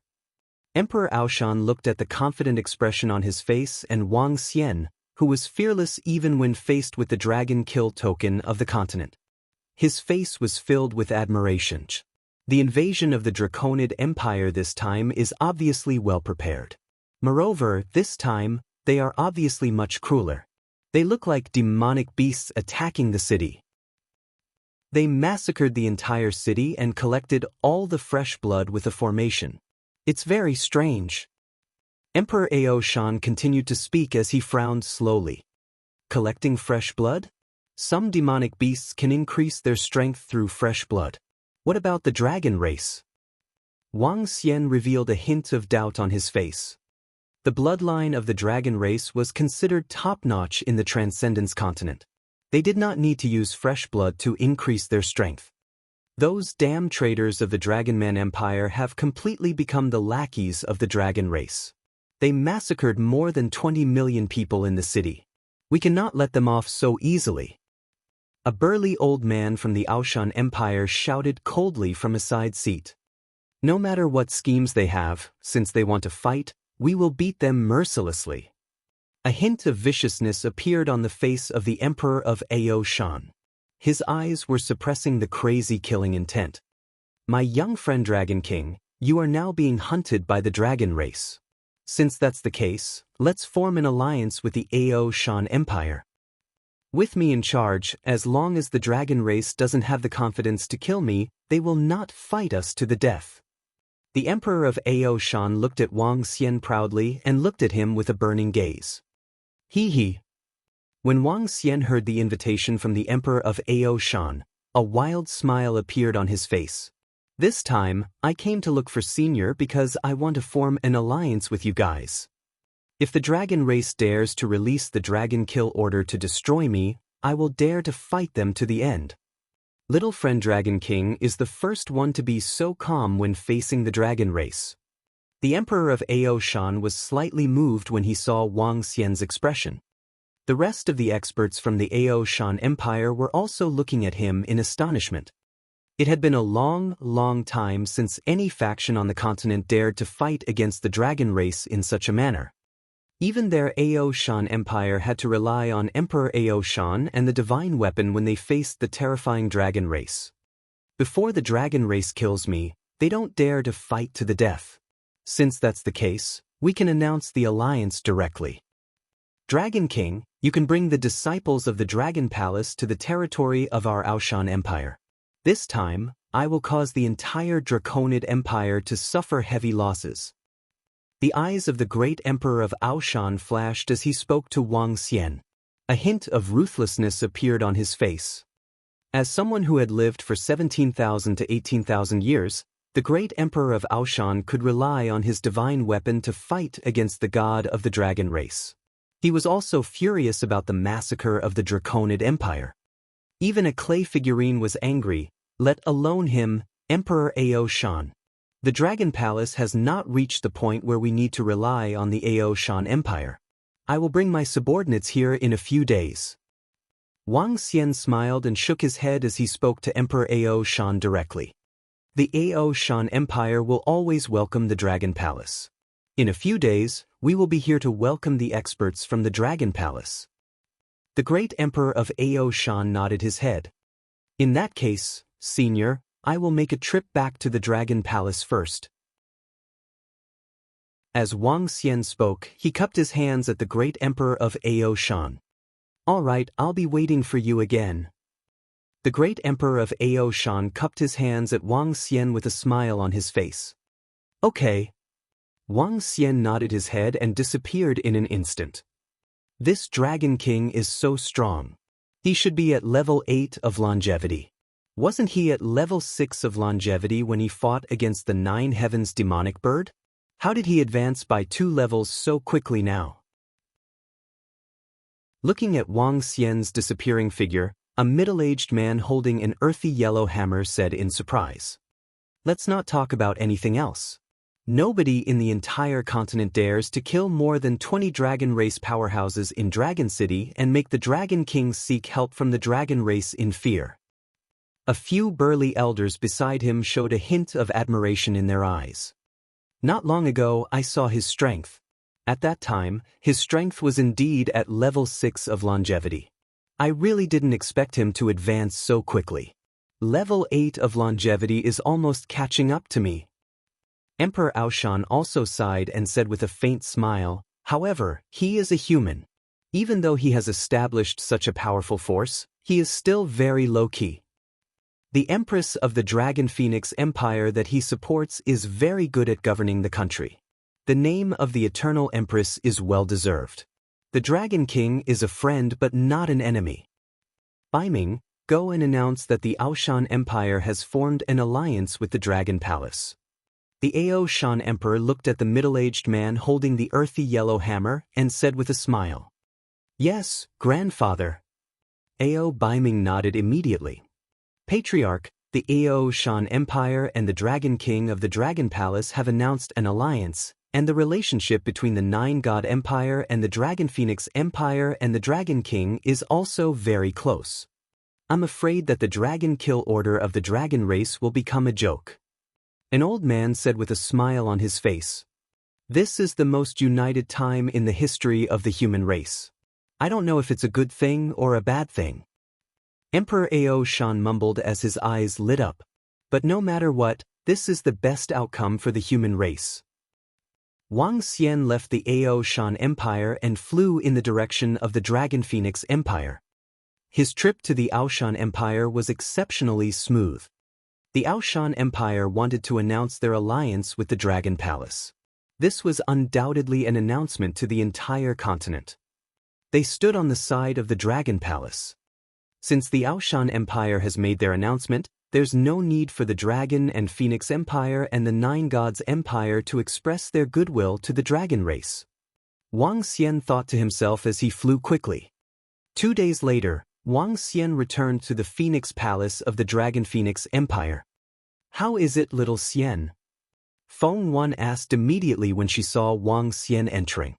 Emperor Ao Shan looked at the confident expression on his face and Wang Xian, who was fearless even when faced with the dragon kill token of the continent. His face was filled with admiration. The invasion of the Draconid Empire this time is obviously well prepared. Moreover, this time, they are obviously much crueler. They look like demonic beasts attacking the city. They massacred the entire city and collected all the fresh blood with a formation. It's very strange. Emperor Ao Shan continued to speak as he frowned slowly. Collecting fresh blood? Some demonic beasts can increase their strength through fresh blood. What about the dragon race? Wang Xian revealed a hint of doubt on his face. The bloodline of the dragon race was considered top-notch in the Transcendence continent. They did not need to use fresh blood to increase their strength. Those damn traitors of the Dragonman Empire have completely become the lackeys of the dragon race. They massacred more than 20 million people in the city. We cannot let them off so easily. A burly old man from the Aoshan Empire shouted coldly from a side seat. No matter what schemes they have, since they want to fight, we will beat them mercilessly. A hint of viciousness appeared on the face of the Emperor of Aoshan. His eyes were suppressing the crazy killing intent. My young friend Dragon King, you are now being hunted by the dragon race. Since that's the case, let's form an alliance with the Aoshan Empire. With me in charge, as long as the dragon race doesn't have the confidence to kill me, they will not fight us to the death. The Emperor of Aoshan looked at Wang Xian proudly and looked at him with a burning gaze. He. When Wang Xian heard the invitation from the Emperor of Aoshan, a wild smile appeared on his face. This time, I came to look for Senior because I want to form an alliance with you guys. If the dragon race dares to release the dragon kill order to destroy me, I will dare to fight them to the end. Little friend Dragon King is the first one to be so calm when facing the dragon race. The Emperor of Aoshan was slightly moved when he saw Wang Xian's expression. The rest of the experts from the Aoshan Empire were also looking at him in astonishment. It had been a long time since any faction on the continent dared to fight against the dragon race in such a manner. Even their Aoshan Empire had to rely on Emperor Aoshan and the divine weapon when they faced the terrifying dragon race. Before the dragon race kills me, they don't dare to fight to the death. Since that's the case, we can announce the alliance directly. Dragon King, you can bring the disciples of the Dragon Palace to the territory of our Aoshan Empire. This time, I will cause the entire Draconid Empire to suffer heavy losses. The eyes of the great Emperor of Aoshan flashed as he spoke to Wang Xian. A hint of ruthlessness appeared on his face. As someone who had lived for 17,000 to 18,000 years, the great Emperor of Aoshan could rely on his divine weapon to fight against the god of the dragon race. He was also furious about the massacre of the Draconid Empire. Even a clay figurine was angry, let alone him, Emperor Aoshan. The Dragon Palace has not reached the point where we need to rely on the Aoshan Empire. I will bring my subordinates here in a few days. Wang Xian smiled and shook his head as he spoke to Emperor Aoshan directly. The Aoshan Empire will always welcome the Dragon Palace. In a few days, we will be here to welcome the experts from the Dragon Palace. The great Emperor of Aoshan nodded his head. In that case, Senior, I will make a trip back to the Dragon Palace first. As Wang Xian spoke, he cupped his hands at the great Emperor of Aoshan. All right, I'll be waiting for you again. The great Emperor of Aoshan cupped his hands at Wang Xian with a smile on his face. Okay. Wang Xian nodded his head and disappeared in an instant. This Dragon King is so strong. He should be at level 8 of longevity. Wasn't he at level 6 of longevity when he fought against the 9 Heavens demonic bird? How did he advance by 2 levels so quickly now? Looking at Wang Xian's disappearing figure, a middle-aged man holding an earthy yellow hammer said in surprise. Let's not talk about anything else. Nobody in the entire continent dares to kill more than 20 dragon race powerhouses in Dragon City and make the Dragon King seek help from the dragon race in fear. A few burly elders beside him showed a hint of admiration in their eyes. Not long ago, I saw his strength. At that time, his strength was indeed at level 6 of longevity. I really didn't expect him to advance so quickly. Level 8 of longevity is almost catching up to me. Emperor Aoshan also sighed and said with a faint smile, however, he is a human. Even though he has established such a powerful force, he is still very low-key. The Empress of the Dragon Phoenix Empire that he supports is very good at governing the country. The name of the Eternal Empress is well-deserved. The Dragon King is a friend but not an enemy. Baiming, go and announce that the Aoshan Empire has formed an alliance with the Dragon Palace. The Ao Shan Emperor looked at the middle-aged man holding the earthy yellow hammer and said with a smile, "Yes, grandfather." Ao Baiming nodded immediately. Patriarch, the Ao Shan Empire and the Dragon King of the Dragon Palace have announced an alliance, and the relationship between the Nine God Empire and the Dragon Phoenix Empire and the Dragon King is also very close. I'm afraid that the Dragon Kill Order of the Dragon race will become a joke. An old man said with a smile on his face. This is the most united time in the history of the human race. I don't know if it's a good thing or a bad thing. Emperor Ao Shan mumbled as his eyes lit up. But no matter what, this is the best outcome for the human race. Wang Xian left the Ao Shan Empire and flew in the direction of the Dragon Phoenix Empire. His trip to the Aoshan Empire was exceptionally smooth. The Aoshan Empire wanted to announce their alliance with the Dragon Palace. This was undoubtedly an announcement to the entire continent. They stood on the side of the Dragon Palace. Since the Aoshan Empire has made their announcement, there's no need for the Dragon and Phoenix Empire and the Nine Gods Empire to express their goodwill to the Dragon race. Wang Xian thought to himself as he flew quickly. 2 days later, Wang Xian returned to the Phoenix Palace of the Dragon Phoenix Empire. "How is it, little Xian?" Feng Wan asked immediately when she saw Wang Xian entering.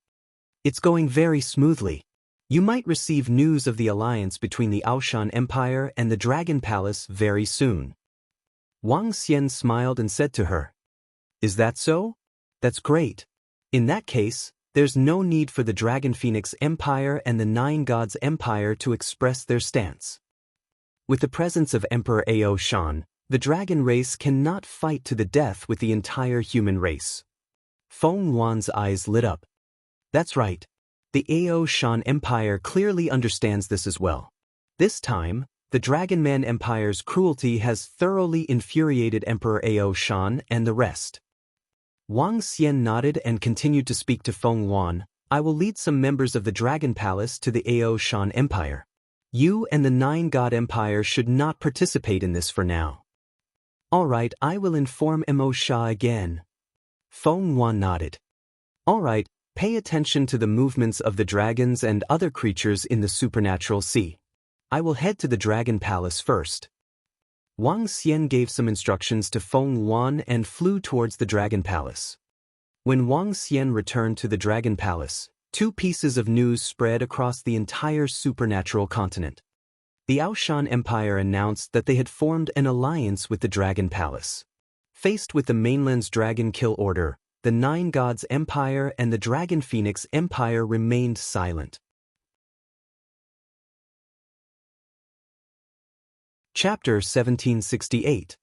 "It's going very smoothly. You might receive news of the alliance between the Aoshan Empire and the Dragon Palace very soon." Wang Xian smiled and said to her, "Is that so? That's great. In that case, there's no need for the Dragon Phoenix Empire and the Nine Gods Empire to express their stance. With the presence of Emperor Ao Shan, the Dragon race cannot fight to the death with the entire human race." Feng Wan's eyes lit up. That's right. The Ao Shan Empire clearly understands this as well. This time, the Dragon Man Empire's cruelty has thoroughly infuriated Emperor Ao Shan and the rest. Wang Xian nodded and continued to speak to Feng Wan. "I will lead some members of the Dragon Palace to the Ao Shan Empire. You and the Nine God Empire should not participate in this for now." "All right, I will inform Mo Sha again." Feng Wan nodded. "All right, pay attention to the movements of the dragons and other creatures in the supernatural sea. I will head to the Dragon Palace first." Wang Xian gave some instructions to Feng Wan and flew towards the Dragon Palace. When Wang Xian returned to the Dragon Palace, 2 pieces of news spread across the entire supernatural continent. The Aoshan Empire announced that they had formed an alliance with the Dragon Palace. Faced with the mainland's Dragon Kill Order, the Nine Gods Empire and the Dragon Phoenix Empire remained silent. Chapter 1768.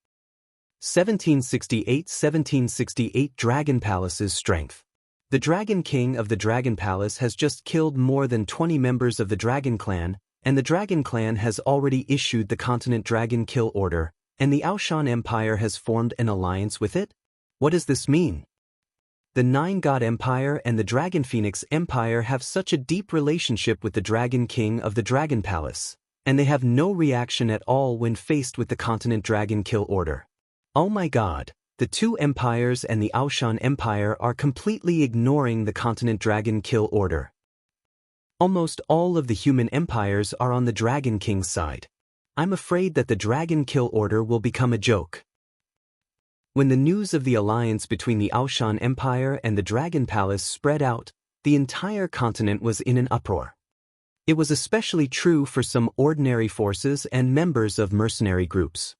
1768 Dragon Palace's Strength. The Dragon King of the Dragon Palace has just killed more than 20 members of the Dragon Clan, and the Dragon Clan has already issued the Continent Dragon Kill Order, and the Aoshan Empire has formed an alliance with it? What does this mean? The Nine God Empire and the Dragon Phoenix Empire have such a deep relationship with the Dragon King of the Dragon Palace, and they have no reaction at all when faced with the Continent Dragon Kill Order. Oh my god, the 2 empires and the Aoshan Empire are completely ignoring the Continent Dragon Kill Order. Almost all of the human empires are on the Dragon King's side. I'm afraid that the Dragon Kill Order will become a joke. When the news of the alliance between the Aoshan Empire and the Dragon Palace spread out, the entire continent was in an uproar. It was especially true for some ordinary forces and members of mercenary groups.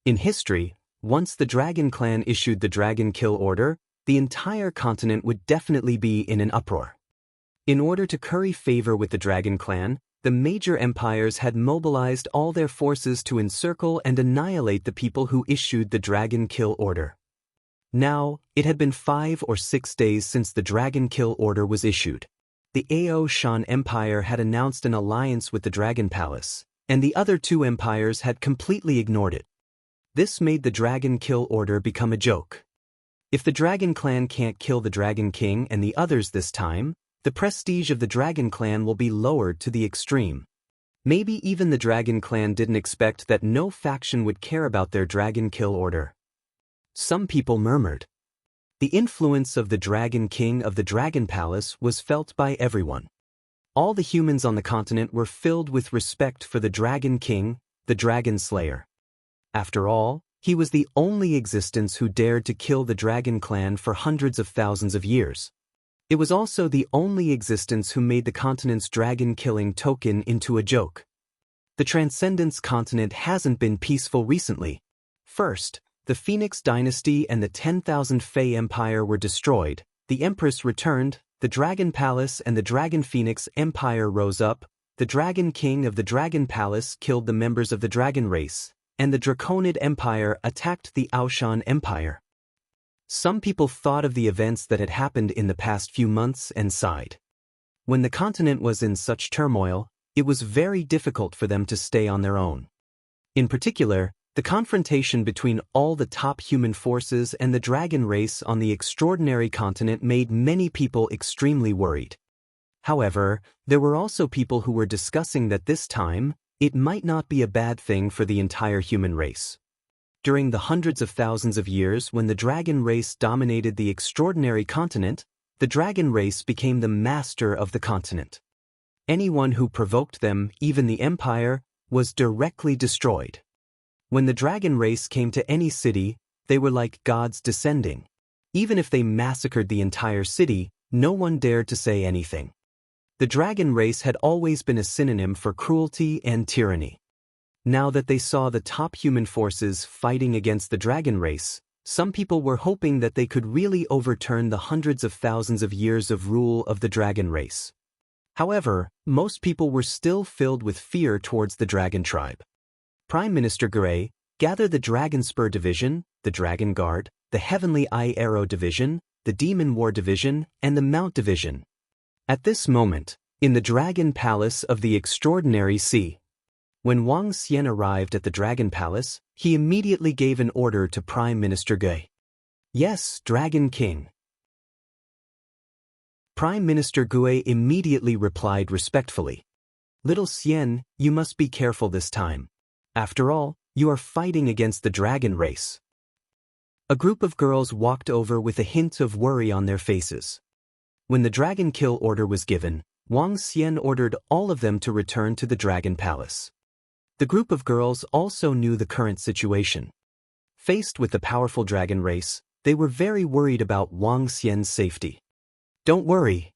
In history, once the Dragon Clan issued the Dragon Kill Order, the entire continent would definitely be in an uproar. In order to curry favor with the Dragon Clan, the major empires had mobilized all their forces to encircle and annihilate the people who issued the Dragon Kill Order. Now, it had been 5 or 6 days since the Dragon Kill Order was issued. The Ao Shan Empire had announced an alliance with the Dragon Palace, and the other 2 empires had completely ignored it. This made the Dragon Kill Order become a joke. If the Dragon Clan can't kill the Dragon King and the others this time, the prestige of the Dragon Clan will be lowered to the extreme. Maybe even the Dragon Clan didn't expect that no faction would care about their Dragon Kill Order. Some people murmured, The influence of the Dragon King of the Dragon Palace was felt by everyone. All the humans on the continent were filled with respect for the Dragon King, the Dragon Slayer. After all, he was the only existence who dared to kill the Dragon Clan for hundreds of thousands of years. It was also the only existence who made the continent's dragon-killing token into a joke. The Transcendence continent hasn't been peaceful recently. First, the Phoenix Dynasty and the 10,000 Fey Empire were destroyed, the Empress returned, the Dragon Palace and the Dragon Phoenix Empire rose up, the Dragon King of the Dragon Palace killed the members of the Dragon race, and the Draconid Empire attacked the Aoshan Empire. Some people thought of the events that had happened in the past few months and sighed. When the continent was in such turmoil, it was very difficult for them to stay on their own. In particular, the confrontation between all the top human forces and the dragon race on the extraordinary continent made many people extremely worried. However, there were also people who were discussing that this time, it might not be a bad thing for the entire human race. During the hundreds of thousands of years when the dragon race dominated the extraordinary continent, the dragon race became the master of the continent. Anyone who provoked them, even the empire, was directly destroyed. When the dragon race came to any city, they were like gods descending. Even if they massacred the entire city, no one dared to say anything. The dragon race had always been a synonym for cruelty and tyranny. Now that they saw the top human forces fighting against the dragon race, some people were hoping that they could really overturn the hundreds of thousands of years of rule of the dragon race. However, most people were still filled with fear towards the dragon tribe. Prime Minister Gray gathered the Dragon Spur Division, the Dragon Guard, the Heavenly Eye Arrow Division, the Demon War Division, and the Mount Division. At this moment, in the Dragon Palace of the Extraordinary Sea, when Wang Xian arrived at the Dragon Palace, he immediately gave an order to Prime Minister Gui. "Yes, Dragon King." Prime Minister Gui immediately replied respectfully. "Little Xian, you must be careful this time. After all, you are fighting against the dragon race." A group of girls walked over with a hint of worry on their faces. When the dragon kill order was given, Wang Xian ordered all of them to return to the Dragon Palace. The group of girls also knew the current situation. Faced with the powerful dragon race, they were very worried about Wang Xian's safety. "Don't worry.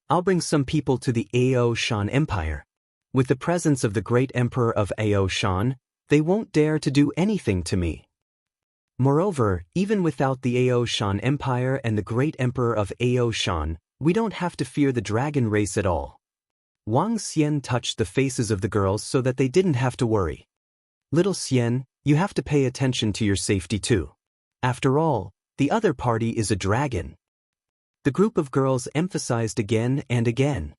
I'll bring some people to the Aoshan Empire. With the presence of the great emperor of Aoshan, they won't dare to do anything to me. Moreover, even without the Aoshan Empire and the great emperor of Aoshan, we don't have to fear the dragon race at all." Wang Xian touched the faces of the girls so that they didn't have to worry. "Little Xian, you have to pay attention to your safety too. After all, the other party is a dragon." The group of girls emphasized again and again.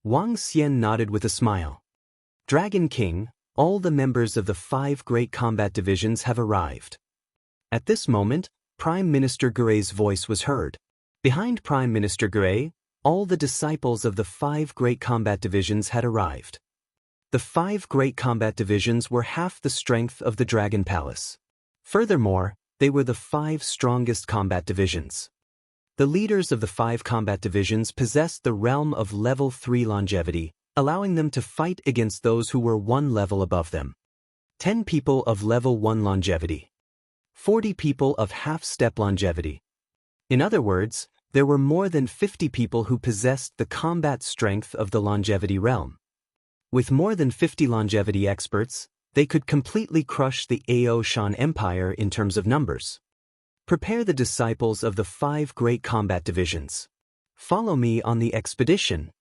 Wang Xian nodded with a smile. "Dragon King, all the members of the 5 great combat divisions have arrived." At this moment, Prime Minister Gui's voice was heard. Behind Prime Minister Gui, all the disciples of the 5 great combat divisions had arrived. The 5 great combat divisions were half the strength of the Dragon Palace. Furthermore, they were the 5 strongest combat divisions. The leaders of the 5 combat divisions possessed the realm of level 3 longevity, allowing them to fight against those who were 1 level above them. 10 people of level 1 longevity. 40 people of half-step longevity. In other words, there were more than 50 people who possessed the combat strength of the longevity realm. With more than 50 longevity experts, they could completely crush the Aoshan Empire in terms of numbers. Prepare the disciples of the 5 great combat divisions. Follow me on the expedition.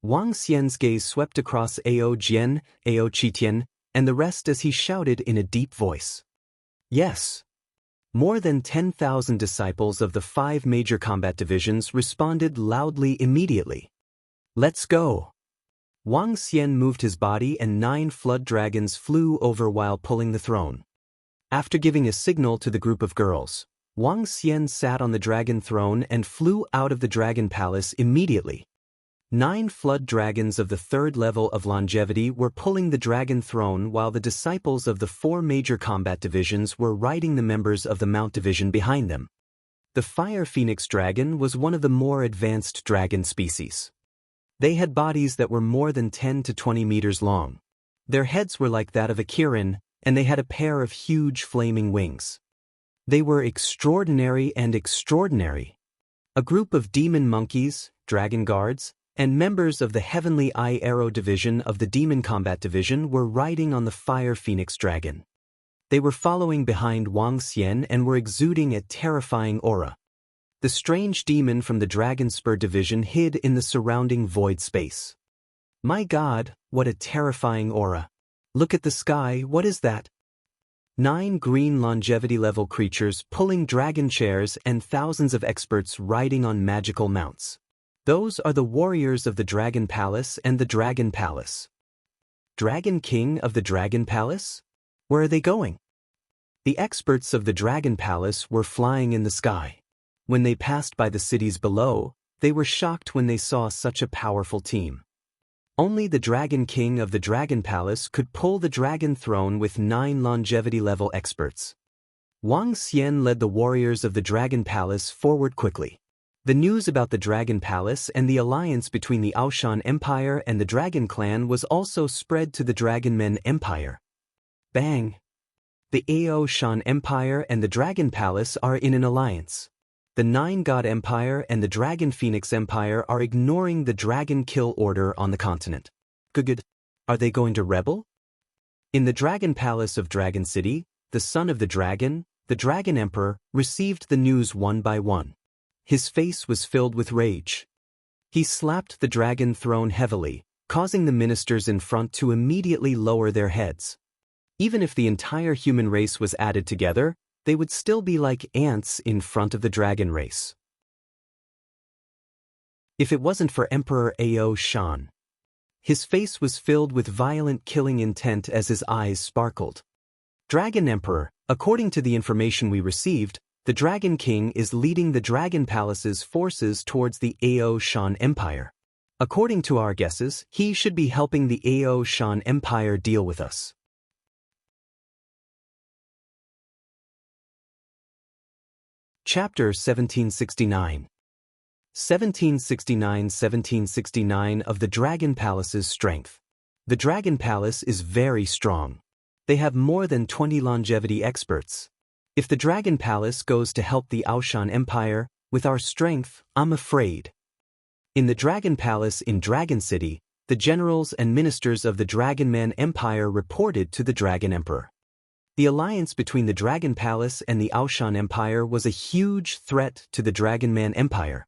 Wang Xian's gaze swept across Ao Jian, Ao Qitian, and the rest as he shouted in a deep voice. "Yes." More than 10,000 disciples of the 5 major combat divisions responded loudly immediately. "Let's go." Wang Xian moved his body and 9 flood dragons flew over while pulling the throne. After giving a signal to the group of girls, Wang Xian sat on the dragon throne and flew out of the dragon palace immediately. 9 flood dragons of the 3rd level of longevity were pulling the dragon throne, while the disciples of the 4 major combat divisions were riding the members of the Mount division behind them. The fire phoenix dragon was one of the more advanced dragon species. They had bodies that were more than 10 to 20 meters long. Their heads were like that of a Kirin, and they had a pair of huge flaming wings. They were extraordinary and extraordinary. A group of demon monkeys, dragon guards, and members of the Heavenly Eye Arrow division of the Demon Combat division were riding on the Fire Phoenix dragon. They were following behind Wang Xian and were exuding a terrifying aura. The strange demon from the Dragon Spur division hid in the surrounding void space. My God, what a terrifying aura. Look at the sky, what is that? 9 green longevity level creatures pulling dragon chairs and thousands of experts riding on magical mounts. Those are the warriors of the Dragon Palace and the Dragon Palace. Dragon King of the Dragon Palace? Where are they going? The experts of the Dragon Palace were flying in the sky. When they passed by the cities below, they were shocked when they saw such a powerful team. Only the Dragon King of the Dragon Palace could pull the dragon throne with 9 longevity level experts. Wang Xian led the warriors of the Dragon Palace forward quickly. The news about the Dragon Palace and the alliance between the Aoshan Empire and the Dragon Clan was also spread to the Dragon Men Empire. Bang! The Aoshan Empire and the Dragon Palace are in an alliance. The 9 God Empire and the Dragon Phoenix Empire are ignoring the Dragon Kill Order on the continent. Good. Are they going to rebel? In the Dragon Palace of Dragon City, the son of the Dragon Emperor, received the news one by one. His face was filled with rage. He slapped the dragon throne heavily, causing the ministers in front to immediately lower their heads. Even if the entire human race was added together, they would still be like ants in front of the dragon race. If it wasn't for Emperor Ao Shan. His face was filled with violent killing intent as his eyes sparkled. Dragon Emperor, according to the information we received, the Dragon King is leading the Dragon Palace's forces towards the Aoshan Empire. According to our guesses, he should be helping the Aoshan Empire deal with us. Chapter 1769. 1769 of the Dragon Palace's strength. The Dragon Palace is very strong. They have more than 20 longevity experts. If the Dragon Palace goes to help the Aoshan Empire, with our strength, I'm afraid. In the Dragon Palace in Dragon City, the generals and ministers of the Dragon Man Empire reported to the Dragon Emperor. The alliance between the Dragon Palace and the Aoshan Empire was a huge threat to the Dragon Man Empire.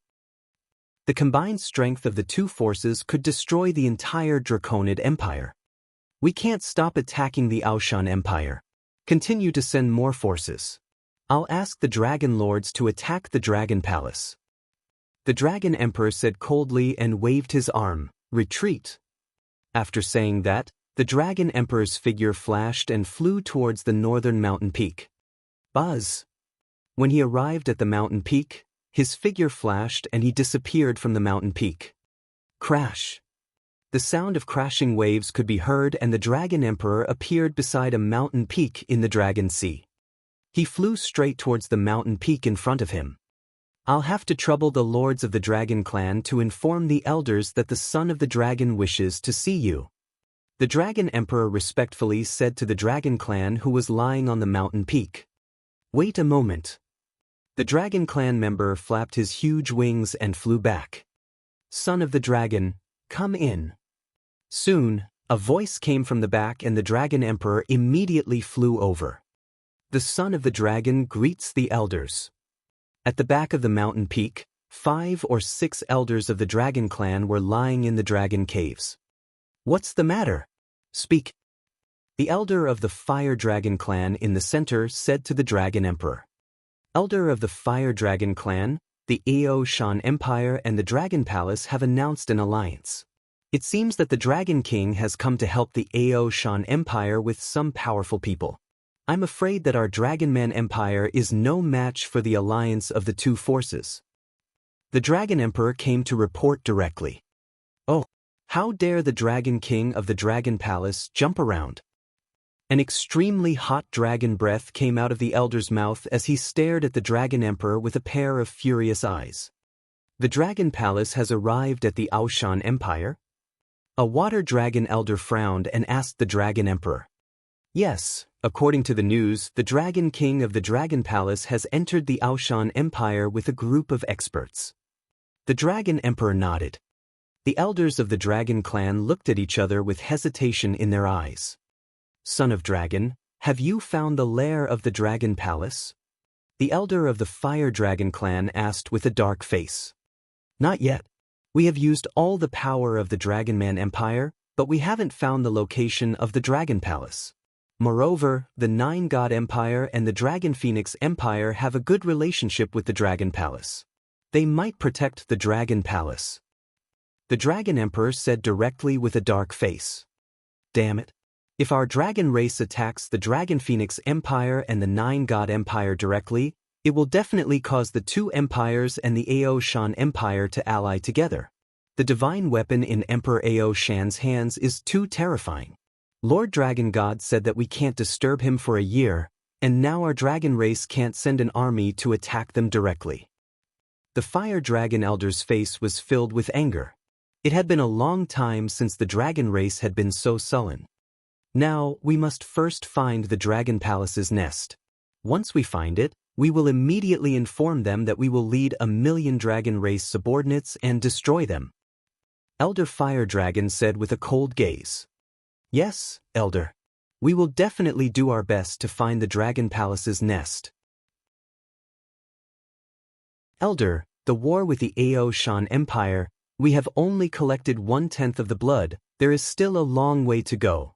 The combined strength of the two forces could destroy the entire Draconid Empire. We can't stop attacking the Aoshan Empire. Continue to send more forces. I'll ask the Dragon Lords to attack the Dragon Palace. The Dragon Emperor said coldly and waved his arm. Retreat. After saying that, the Dragon Emperor's figure flashed and flew towards the northern mountain peak. Buzz. When he arrived at the mountain peak, his figure flashed and he disappeared from the mountain peak. Crash. The sound of crashing waves could be heard and the Dragon Emperor appeared beside a mountain peak in the Dragon Sea. He flew straight towards the mountain peak in front of him. I'll have to trouble the lords of the Dragon Clan to inform the elders that the son of the dragon wishes to see you. The Dragon Emperor respectfully said to the Dragon Clan who was lying on the mountain peak. Wait a moment. The Dragon Clan member flapped his huge wings and flew back. Son of the dragon, come in. Soon, a voice came from the back and the Dragon Emperor immediately flew over. The son of the dragon greets the elders. At the back of the mountain peak, 5 or 6 elders of the Dragon Clan were lying in the dragon caves. What's the matter? Speak. The elder of the Fire Dragon Clan in the center said to the Dragon Emperor. Elder of the Fire Dragon Clan, the Aoshan Empire and the Dragon Palace have announced an alliance. It seems that the Dragon King has come to help the Aoshan Empire with some powerful people. I'm afraid that our Dragon Man Empire is no match for the alliance of the two forces. The Dragon Emperor came to report directly. Oh, how dare the Dragon King of the Dragon Palace jump around? An extremely hot dragon breath came out of the elder's mouth as he stared at the Dragon Emperor with a pair of furious eyes. The Dragon Palace has arrived at the Aoshan Empire? A water dragon elder frowned and asked the Dragon Emperor. Yes, according to the news, the Dragon King of the Dragon Palace has entered the Aoshan Empire with a group of experts. The Dragon Emperor nodded. The elders of the Dragon clan looked at each other with hesitation in their eyes. Son of Dragon, have you found the lair of the Dragon Palace? The elder of the Fire Dragon clan asked with a dark face. Not yet. We have used all the power of the Dragonman Empire, but we haven't found the location of the Dragon Palace. Moreover, the Nine God Empire and the Dragon Phoenix Empire have a good relationship with the Dragon Palace. They might protect the Dragon Palace. The Dragon Emperor said directly with a dark face. Damn it. If our dragon race attacks the Dragon Phoenix Empire and the Nine God Empire directly, it will definitely cause the two empires and the Aoshan Empire to ally together. The divine weapon in Emperor Aoshan's hands is too terrifying. Lord Dragon God said that we can't disturb him for a year, and now our dragon race can't send an army to attack them directly. The Fire Dragon Elder's face was filled with anger. It had been a long time since the dragon race had been so sullen. Now, we must first find the Dragon Palace's nest. Once we find it, we will immediately inform them that we will lead 1,000,000 dragon race subordinates and destroy them. Elder Fire Dragon said with a cold gaze. Yes, Elder. We will definitely do our best to find the Dragon Palace's nest. Elder, the war with the Aoshan Empire, we have only collected 1/10 of the blood, there is still a long way to go.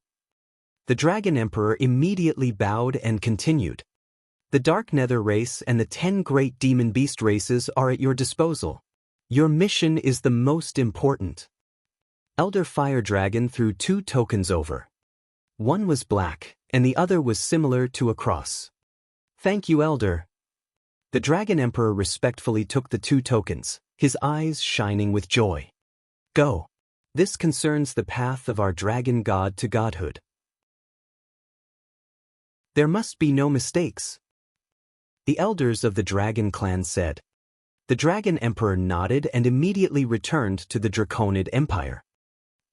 The Dragon Emperor immediately bowed and continued. The Dark Nether race and the 10 great demon beast races are at your disposal. Your mission is the most important. Elder Fire Dragon threw 2 tokens over. One was black, and the other was similar to a cross. Thank you, Elder. The Dragon Emperor respectfully took the 2 tokens, his eyes shining with joy. Go. This concerns the path of our dragon god to godhood. There must be no mistakes. The elders of the Dragon clan said. The Dragon Emperor nodded and immediately returned to the Draconid Empire.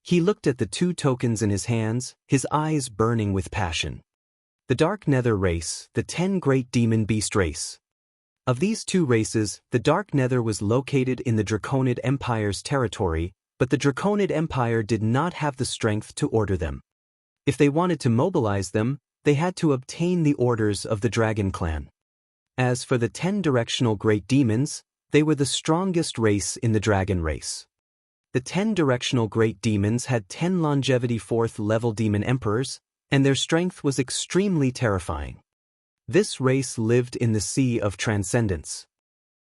He looked at the 2 tokens in his hands, his eyes burning with passion. The Dark Nether race, the 10 great demon beast race. Of these 2 races, the Dark Nether was located in the Draconid Empire's territory, but the Draconid Empire did not have the strength to order them. If they wanted to mobilize them, they had to obtain the orders of the Dragon clan. As for the 10 directional great demons, they were the strongest race in the dragon race. The 10 directional great demons had 10 longevity 4th level demon emperors, and their strength was extremely terrifying. This race lived in the Sea of Transcendence.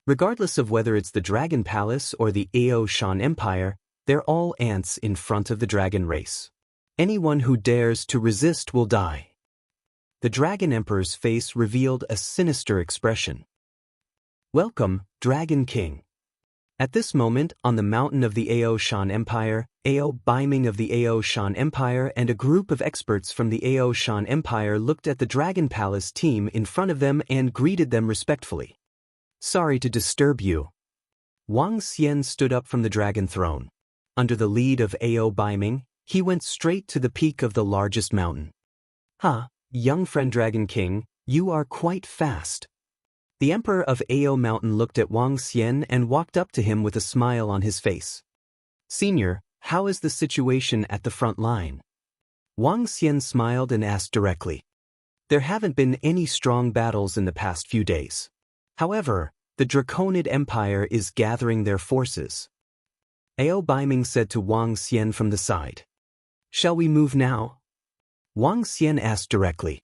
Regardless of whether it's the Dragon Palace or the Aoshan Empire, they're all ants in front of the dragon race. Anyone who dares to resist will die. The Dragon Emperor's face revealed a sinister expression. Welcome, Dragon King. At this moment, on the mountain of the Aoshan Empire, Ao Biming of the Aoshan Empire and a group of experts from the Aoshan Empire looked at the Dragon Palace team in front of them and greeted them respectfully. Sorry to disturb you. Wang Xian stood up from the dragon throne. Under the lead of Ao Biming, he went straight to the peak of the largest mountain. Young friend Dragon King, you are quite fast. The Emperor of Ao Mountain looked at Wang Xian and walked up to him with a smile on his face. Senior, how is the situation at the front line? Wang Xian smiled and asked directly. There haven't been any strong battles in the past few days. However, the Draconid Empire is gathering their forces. Ao Biming said to Wang Xian from the side. Shall we move now? Wang Xian asked directly.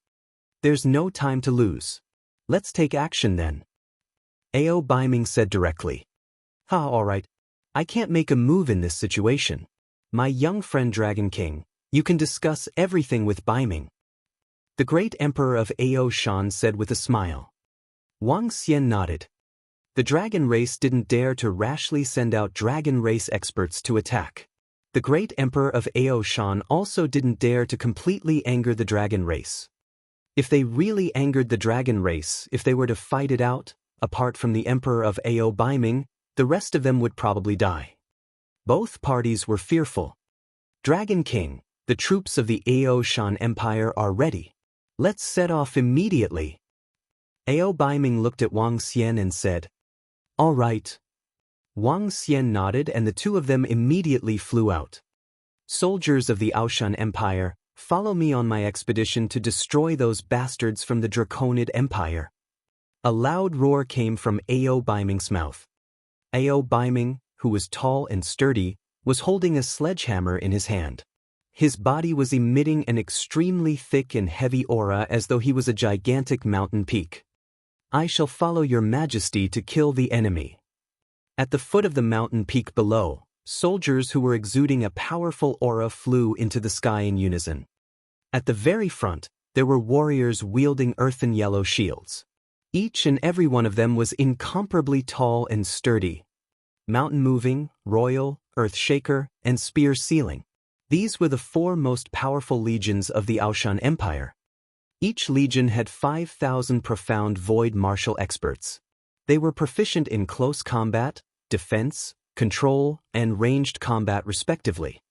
There's no time to lose. Let's take action then. Ao Biming said directly. Alright. I can't make a move in this situation. My young friend Dragon King, you can discuss everything with Biming. The great Emperor of Aoshan said with a smile. Wang Xian nodded. The dragon race didn't dare to rashly send out dragon race experts to attack. The great emperor of Ao Shan also didn't dare to completely anger the dragon race. If they really angered the dragon race, if they were to fight it out, apart from the emperor of Ao Baiming, the rest of them would probably die. Both parties were fearful. Dragon King, the troops of the Ao Shan Empire are ready. Let's set off immediately. Ao Baiming looked at Wang Xian and said, "All right." Wang Xian nodded and the two of them immediately flew out. Soldiers of the Aoshan Empire, follow me on my expedition to destroy those bastards from the Draconid Empire. A loud roar came from Ao Baiming's mouth. Ao Baiming, who was tall and sturdy, was holding a sledgehammer in his hand. His body was emitting an extremely thick and heavy aura as though he was a gigantic mountain peak. "I shall follow your majesty to kill the enemy." At the foot of the mountain peak below, soldiers who were exuding a powerful aura flew into the sky in unison. At the very front, there were warriors wielding earthen yellow shields. Each and every one of them was incomparably tall and sturdy. Mountain moving, royal, earth shaker, and spear sealing. These were the four most powerful legions of the Aoshan Empire. Each legion had 5,000 profound void martial experts. They were proficient in close combat, defense, control, and ranged combat respectively.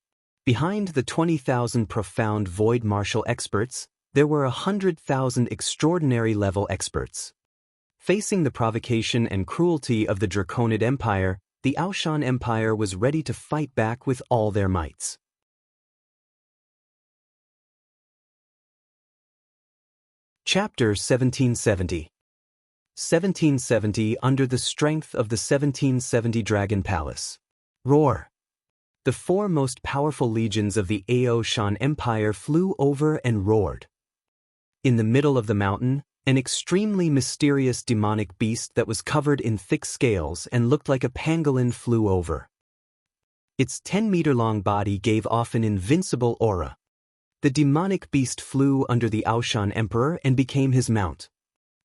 Behind the 20,000 profound void martial experts, there were 100,000 extraordinary level experts. Facing the provocation and cruelty of the Draconid Empire, the Aoshan Empire was ready to fight back with all their mights. Chapter 1770. 1770 Under the strength of the 1770 Dragon Palace. Roar! The four most powerful legions of the Ao Shan Empire flew over and roared. In the middle of the mountain, an extremely mysterious demonic beast that was covered in thick scales and looked like a pangolin flew over. Its 10-meter-long body gave off an invincible aura. The demonic beast flew under the Aoshan Emperor and became his mount.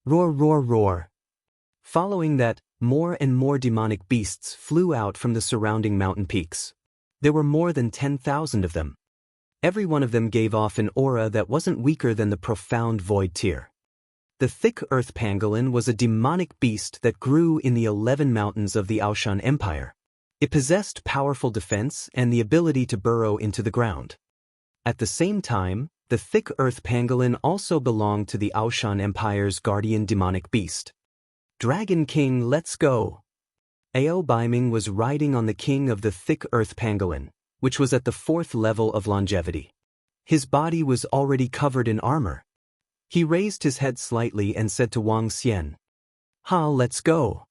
Roar, roar, roar. Following that, more and more demonic beasts flew out from the surrounding mountain peaks. There were more than 10,000 of them. Every one of them gave off an aura that wasn't weaker than the profound void tier. The thick earth pangolin was a demonic beast that grew in the 11 mountains of the Aoshan Empire. It possessed powerful defense and the ability to burrow into the ground. At the same time, the thick earth pangolin also belonged to the Aoshan Empire's guardian demonic beast. Dragon King, let's go! Ao Baiming was riding on the king of the thick earth pangolin, which was at the 4th level of longevity. His body was already covered in armor. He raised his head slightly and said to Wang Xian, "Ha, let's go!"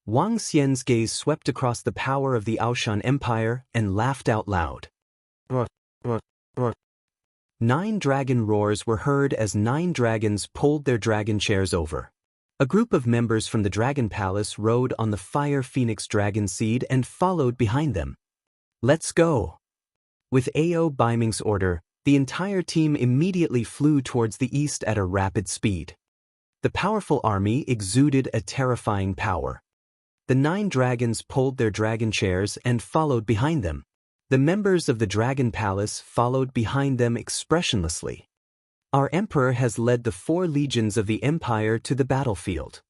Wang Xian's gaze swept across the power of the Aoshan Empire and laughed out loud. 9 dragon roars were heard as 9 dragons pulled their dragon chairs over. A group of members from the Dragon Palace rode on the Fire Phoenix Dragon Seed and followed behind them. "Let's go!" With Ao Baiming's order, the entire team immediately flew towards the east at a rapid speed. The powerful army exuded a terrifying power. The 9 dragons pulled their dragon chairs and followed behind them. The members of the Dragon Palace followed behind them expressionlessly. Our emperor has led the 4 legions of the empire to the battlefield.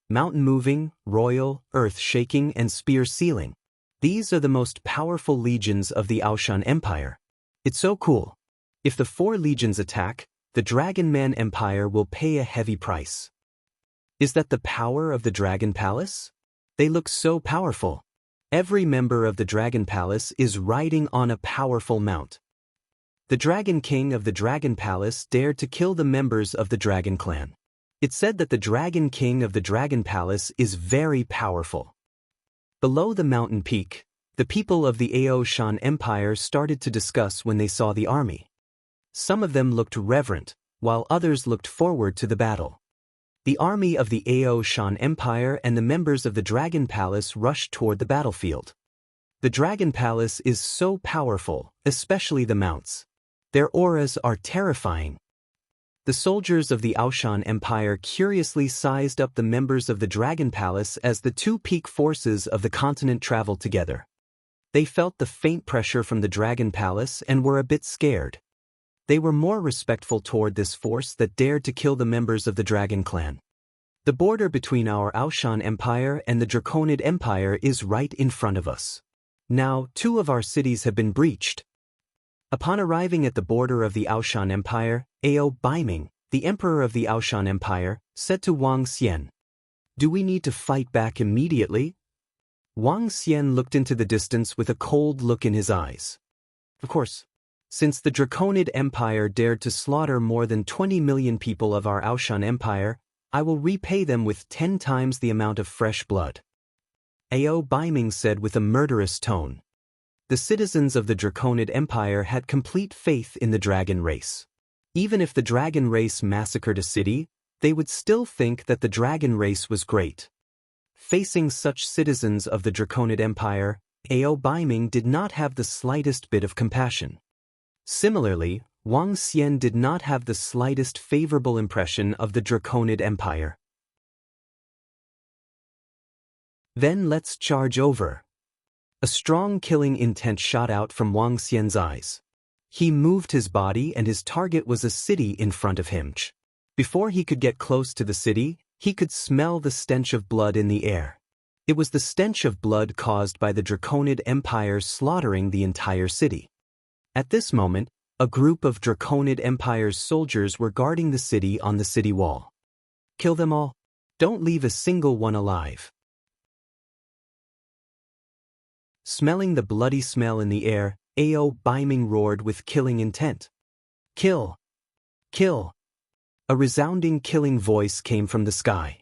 Mountain moving, royal, earth shaking, and spear sealing. These are the most powerful legions of the Aoshan Empire. It's so cool. If the 4 legions attack, the Dragon Man Empire will pay a heavy price. Is that the power of the Dragon Palace? They look so powerful. Every member of the Dragon Palace is riding on a powerful mount. The Dragon King of the Dragon Palace dared to kill the members of the Dragon Clan. It's said that the Dragon King of the Dragon Palace is very powerful. Below the mountain peak, the people of the Ao Shan Empire started to discuss when they saw the army. Some of them looked reverent, while others looked forward to the battle. The army of the Ao Shan Empire and the members of the Dragon Palace rushed toward the battlefield. The Dragon Palace is so powerful, especially the mounts. Their auras are terrifying. The soldiers of the Aoshan Empire curiously sized up the members of the Dragon Palace as the 2 peak forces of the continent traveled together. They felt the faint pressure from the Dragon Palace and were a bit scared. They were more respectful toward this force that dared to kill the members of the Dragon Clan. The border between our Aoshan Empire and the Draconid Empire is right in front of us. Now, 2 of our cities have been breached. Upon arriving at the border of the Aoshan Empire, Ao Baiming, the emperor of the Aoshan Empire, said to Wang Xian, "Do we need to fight back immediately?" Wang Xian looked into the distance with a cold look in his eyes. Of course. Since the Draconid Empire dared to slaughter more than 20 million people of our Aoshan Empire, I will repay them with 10 times the amount of fresh blood. Ao Baiming said with a murderous tone. The citizens of the Draconid Empire had complete faith in the dragon race. Even if the dragon race massacred a city, they would still think that the dragon race was great. Facing such citizens of the Draconid Empire, Ao Baiming did not have the slightest bit of compassion. Similarly, Wang Xian did not have the slightest favorable impression of the Draconid Empire. Then let's charge over. A strong killing intent shot out from Wang Xian's eyes. He moved his body and his target was a city in front of him. Before he could get close to the city, he could smell the stench of blood in the air. It was the stench of blood caused by the Draconid Empire slaughtering the entire city. At this moment, a group of Draconid Empire's soldiers were guarding the city on the city wall. Kill them all. Don't leave a single one alive. Smelling the bloody smell in the air, Ao Baiming roared with killing intent. Kill! Kill! A resounding killing voice came from the sky.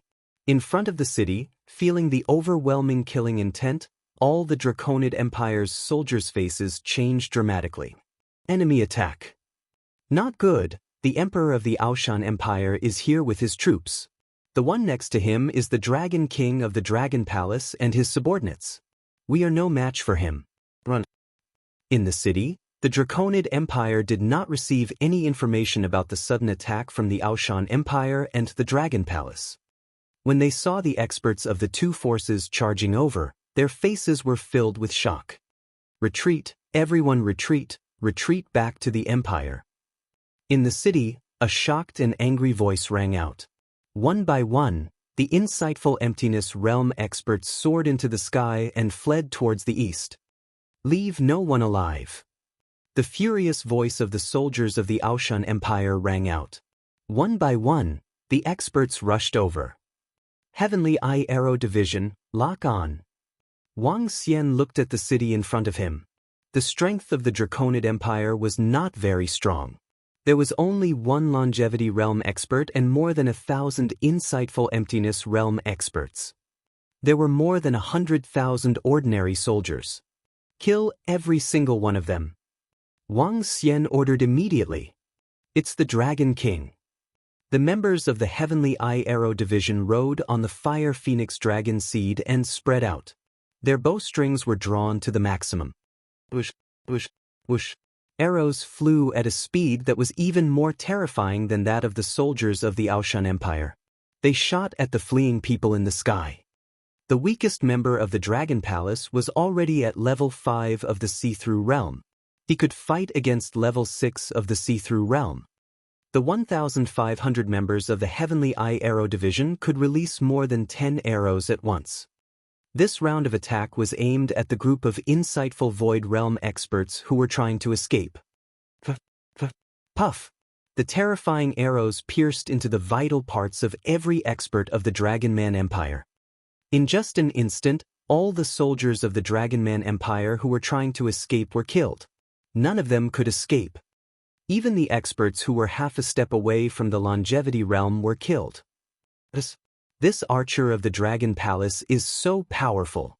In front of the city, feeling the overwhelming killing intent, all the Draconid Empire's soldiers' faces changed dramatically. Enemy attack. Not good, the Emperor of the Aoshan Empire is here with his troops. The one next to him is the Dragon King of the Dragon Palace and his subordinates. We are no match for him. Run. In the city, the Draconid Empire did not receive any information about the sudden attack from the Aoshan Empire and the Dragon Palace. When they saw the experts of the 2 forces charging over, their faces were filled with shock. Retreat, everyone retreat, retreat back to the Empire. In the city, a shocked and angry voice rang out. One by one, the insightful emptiness realm experts soared into the sky and fled towards the east. Leave no one alive. The furious voice of the soldiers of the Aoshan Empire rang out. One by one, the experts rushed over. Heavenly Eye Arrow Division, lock on. Wang Xian looked at the city in front of him. The strength of the Draconid Empire was not very strong. There was only 1 longevity realm expert and more than 1,000 insightful emptiness realm experts. There were more than 100,000 ordinary soldiers. Kill every single one of them. Wang Xian ordered immediately. It's the Dragon King. The members of the Heavenly Eye Arrow Division rode on the Fire Phoenix Dragon Seed and spread out. Their bowstrings were drawn to the maximum. Whoosh, whoosh, whoosh. Arrows flew at a speed that was even more terrifying than that of the soldiers of the Aoshan Empire. They shot at the fleeing people in the sky. The weakest member of the Dragon Palace was already at level 5 of the See-Through Realm. He could fight against level 6 of the See-Through Realm. The 1,500 members of the Heavenly Eye Arrow Division could release more than 10 arrows at once. This round of attack was aimed at the group of insightful Void Realm experts who were trying to escape. Puff! The terrifying arrows pierced into the vital parts of every expert of the Dragon Man Empire. In just an instant, all the soldiers of the Dragon Man Empire who were trying to escape were killed. None of them could escape. Even the experts who were half a step away from the Longevity Realm were killed. This archer of the Dragon Palace is so powerful.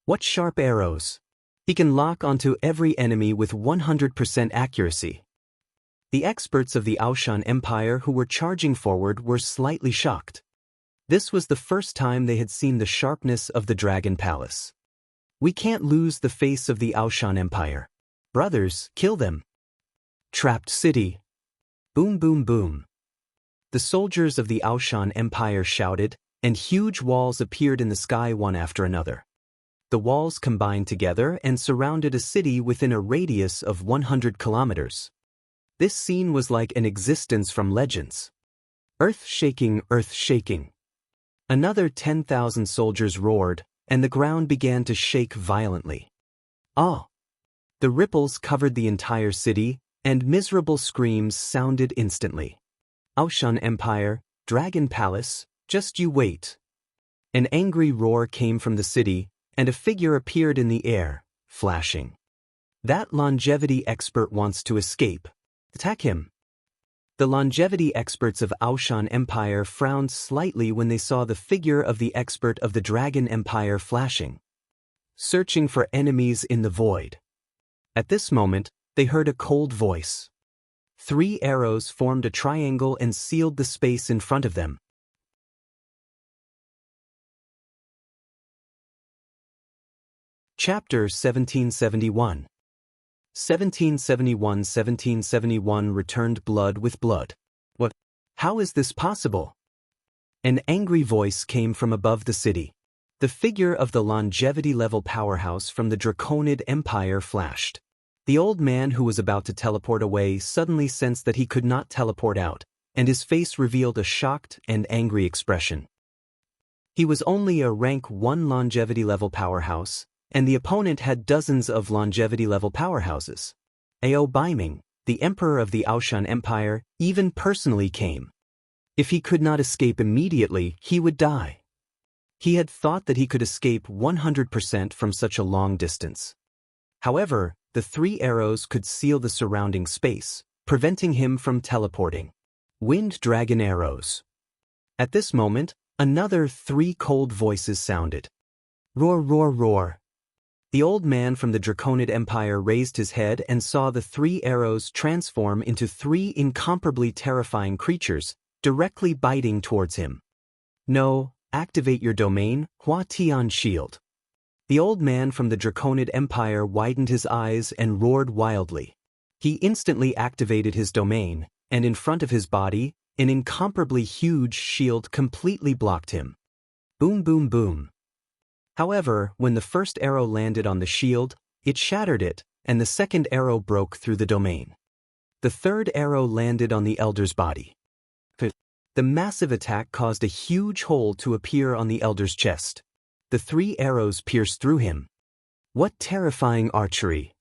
What sharp arrows! He can lock onto every enemy with 100% accuracy. The experts of the Aoshan Empire who were charging forward were slightly shocked. This was the first time they had seen the sharpness of the Dragon Palace. We can't lose the face of the Aoshan Empire. Brothers, kill them. Trapped city. Boom boom boom. The soldiers of the Aoshan Empire shouted, and huge walls appeared in the sky one after another. The walls combined together and surrounded a city within a radius of 100 kilometers. This scene was like an existence from legends. Earth shaking, earth shaking. Another 10,000 soldiers roared, and the ground began to shake violently. Ah! The ripples covered the entire city, and miserable screams sounded instantly. Aoshan Empire, Dragon Palace, just you wait. An angry roar came from the city, and a figure appeared in the air, flashing. That longevity expert wants to escape. Attack him. The longevity experts of Aoshan Empire frowned slightly when they saw the figure of the expert of the Dragon Empire flashing, searching for enemies in the void. At this moment, they heard a cold voice. 3 arrows formed a triangle and sealed the space in front of them. Chapter 1771. 1771 returned blood with blood. What? How is this possible? An angry voice came from above the city. The figure of the longevity-level powerhouse from the Draconid Empire flashed. The old man who was about to teleport away suddenly sensed that he could not teleport out, and his face revealed a shocked and angry expression. He was only a rank 1 longevity-level powerhouse, and the opponent had dozens of longevity-level powerhouses. Ao Baiming, the emperor of the Aoshan Empire, even personally came. If he could not escape immediately, he would die. He had thought that he could escape 100% from such a long distance. However, the 3 arrows could seal the surrounding space, preventing him from teleporting. Wind Dragon Arrows. At this moment, another 3 cold voices sounded. Roar, roar, roar. The old man from the Draconid Empire raised his head and saw the 3 arrows transform into 3 incomparably terrifying creatures, directly biting towards him. No, activate your domain, Hua Tian Shield. The old man from the Draconid Empire widened his eyes and roared wildly. He instantly activated his domain, and in front of his body, an incomparably huge shield completely blocked him. Boom, boom, boom. However, when the first arrow landed on the shield, it shattered it, and the second arrow broke through the domain. The third arrow landed on the elder's body. The massive attack caused a huge hole to appear on the elder's chest. The 3 arrows pierced through him. What terrifying archery!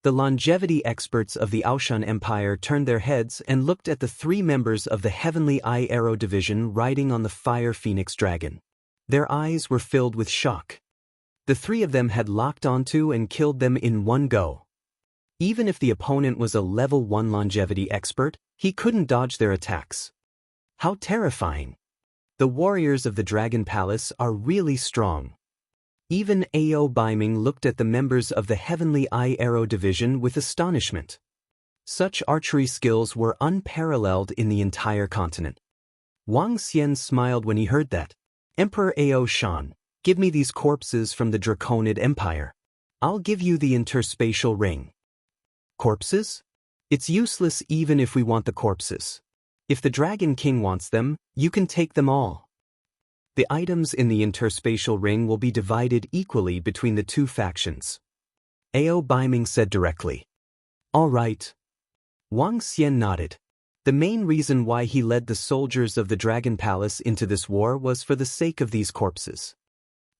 The longevity experts of the Aoshan Empire turned their heads and looked at the 3 members of the Heavenly Eye Arrow Division riding on the Fire Phoenix Dragon. Their eyes were filled with shock. The 3 of them had locked onto and killed them in one go. Even if the opponent was a level 1 longevity expert, he couldn't dodge their attacks. How terrifying! The warriors of the Dragon Palace are really strong. Even Ao Baiming looked at the members of the Heavenly Eye Arrow Division with astonishment. Such archery skills were unparalleled in the entire continent. Wang Xian smiled when he heard that. Emperor Ao Shan, give me these corpses from the Draconid Empire. I'll give you the interspatial ring. Corpses? It's useless even if we want the corpses. If the Dragon King wants them, you can take them all. The items in the interspatial ring will be divided equally between the 2 factions. Ao Baiming said directly. All right. Wang Xian nodded. The main reason why he led the soldiers of the Dragon Palace into this war was for the sake of these corpses.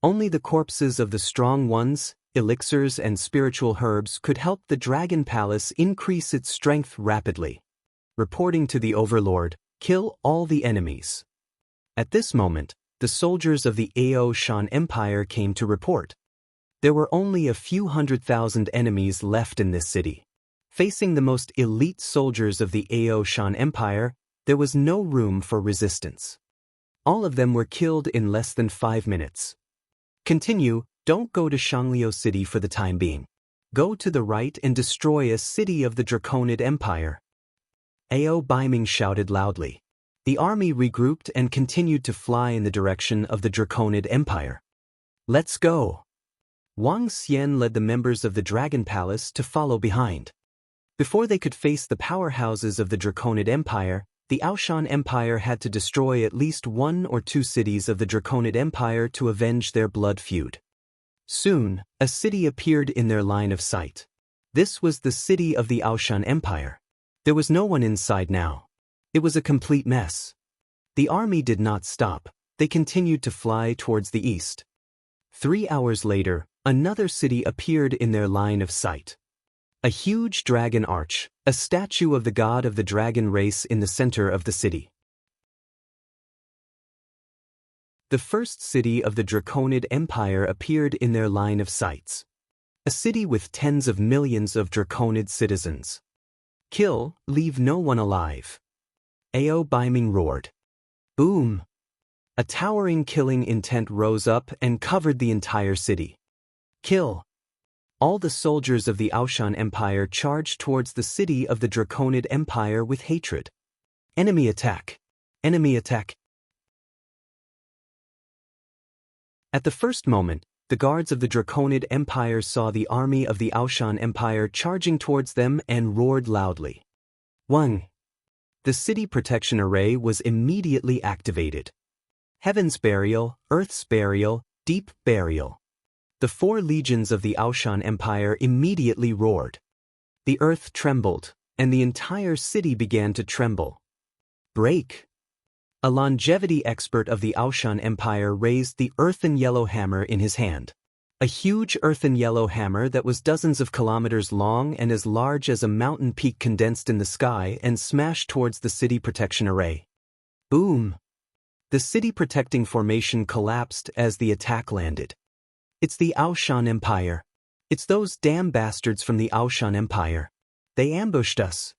Only the corpses of the strong ones, elixirs and spiritual herbs could help the Dragon Palace increase its strength rapidly. Reporting to the Overlord, kill all the enemies. At this moment, the soldiers of the Ao Shan Empire came to report. There were only a few 100,000 enemies left in this city. Facing the most elite soldiers of the Ao Shan Empire, there was no room for resistance. All of them were killed in less than 5 minutes. Continue, don't go to Shangliu City for the time being. Go to the right and destroy a city of the Draconid Empire. Ao Baiming shouted loudly. The army regrouped and continued to fly in the direction of the Draconid Empire. Let's go. Wang Xian led the members of the Dragon Palace to follow behind. Before they could face the powerhouses of the Draconid Empire, the Aoshan Empire had to destroy at least 1 or 2 cities of the Draconid Empire to avenge their blood feud. Soon, a city appeared in their line of sight. This was the city of the Aoshan Empire. There was no one inside now. It was a complete mess. The army did not stop. They continued to fly towards the east. 3 hours later, another city appeared in their line of sight. A huge dragon arch, a statue of the god of the dragon race in the center of the city. The first city of the Draconid Empire appeared in their line of sights. A city with tens of millions of Draconid citizens. Kill, leave no one alive. Ao Baiming roared. Boom! A towering killing intent rose up and covered the entire city. Kill! All the soldiers of the Aoshan Empire charged towards the city of the Draconid Empire with hatred. Enemy attack! Enemy attack! At the first moment, the guards of the Draconid Empire saw the army of the Aoshan Empire charging towards them and roared loudly. Wang! The city protection array was immediately activated. Heaven's burial, Earth's burial, deep burial. The 4 legions of the Aoshan Empire immediately roared. The earth trembled, and the entire city began to tremble. Break! A longevity expert of the Aoshan Empire raised the earthen yellow hammer in his hand. A huge earthen yellow hammer that was dozens of kilometers long and as large as a mountain peak condensed in the sky and smashed towards the city protection array. Boom! The city protecting formation collapsed as the attack landed. It's the Aoshan Empire. It's those damn bastards from the Aoshan Empire. They ambushed us.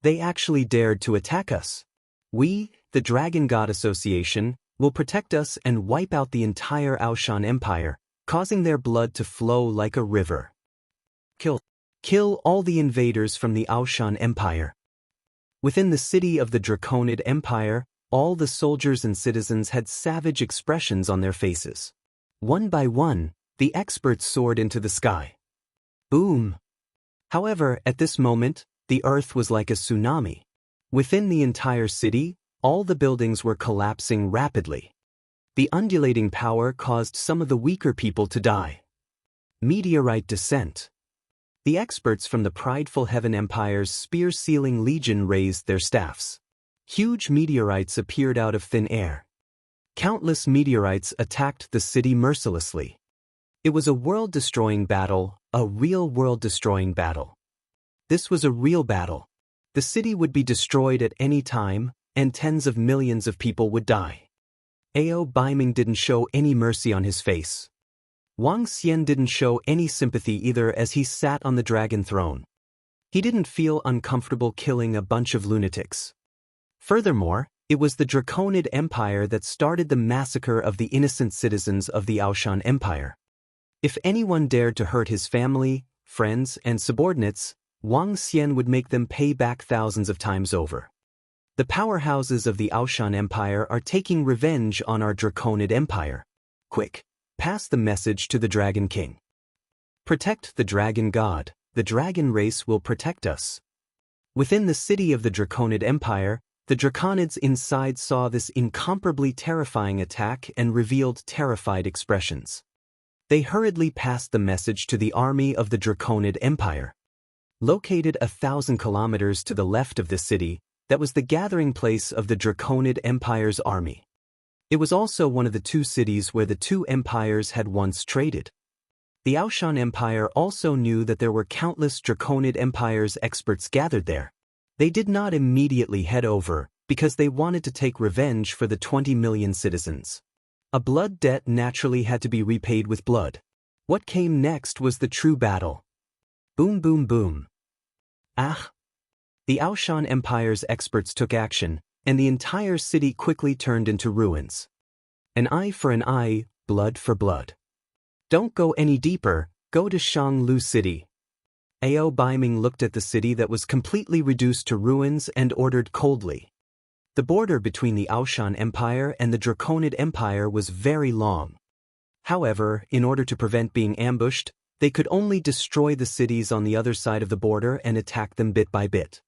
They actually dared to attack us. We, the Dragon God Association, will protect us and wipe out the entire Aoshan Empire, causing their blood to flow like a river. Kill all the invaders from the Aoshan Empire. Within the city of the Draconid Empire, all the soldiers and citizens had savage expressions on their faces. One by one, the experts soared into the sky. Boom! However, at this moment, the earth was like a tsunami. Within the entire city, all the buildings were collapsing rapidly. The undulating power caused some of the weaker people to die. Meteorite descent. The experts from the prideful Heaven Empire's spear-sealing legion raised their staffs. Huge meteorites appeared out of thin air. Countless meteorites attacked the city mercilessly. It was a world-destroying battle, a real world-destroying battle. This was a real battle. The city would be destroyed at any time, and tens of millions of people would die. Ao Baiming didn't show any mercy on his face. Wang Xian didn't show any sympathy either as he sat on the dragon throne. He didn't feel uncomfortable killing a bunch of lunatics. Furthermore, it was the Draconid Empire that started the massacre of the innocent citizens of the Aoshan Empire. If anyone dared to hurt his family, friends, and subordinates, Wang Xian would make them pay back thousands of times over. The powerhouses of the Aoshan Empire are taking revenge on our Draconid Empire. Quick, pass the message to the Dragon King. Protect the Dragon God, the dragon race will protect us. Within the city of the Draconid Empire, the Draconids inside saw this incomparably terrifying attack and revealed terrified expressions. They hurriedly passed the message to the army of the Draconid Empire. Located 1,000 kilometers to the left of the city, that was the gathering place of the Draconid Empire's army. It was also one of the 2 cities where the 2 empires had once traded. The Aoshan Empire also knew that there were countless Draconid Empire's experts gathered there. They did not immediately head over, because they wanted to take revenge for the 20 million citizens. A blood debt naturally had to be repaid with blood. What came next was the true battle. Boom boom boom. Ah! The Aoshan Empire's experts took action, and the entire city quickly turned into ruins. An eye for an eye, blood for blood. Don't go any deeper, go to Shanglu City. Ao Baiming looked at the city that was completely reduced to ruins and ordered coldly. The border between the Aoshan Empire and the Draconid Empire was very long. However, in order to prevent being ambushed, they could only destroy the cities on the other side of the border and attack them bit by bit.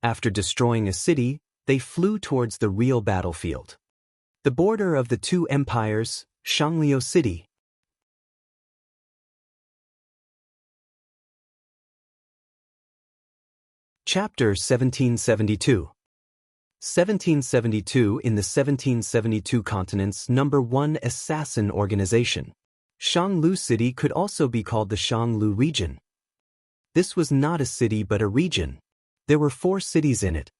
After destroying a city, they flew towards the real battlefield. The border of the 2 empires, Shangliu City. Chapter 1772. 1772 in the 1772 continent's #1 assassin organization. Shanglu City could also be called the Shanglu region. This was not a city but a region. There were 4 cities in it.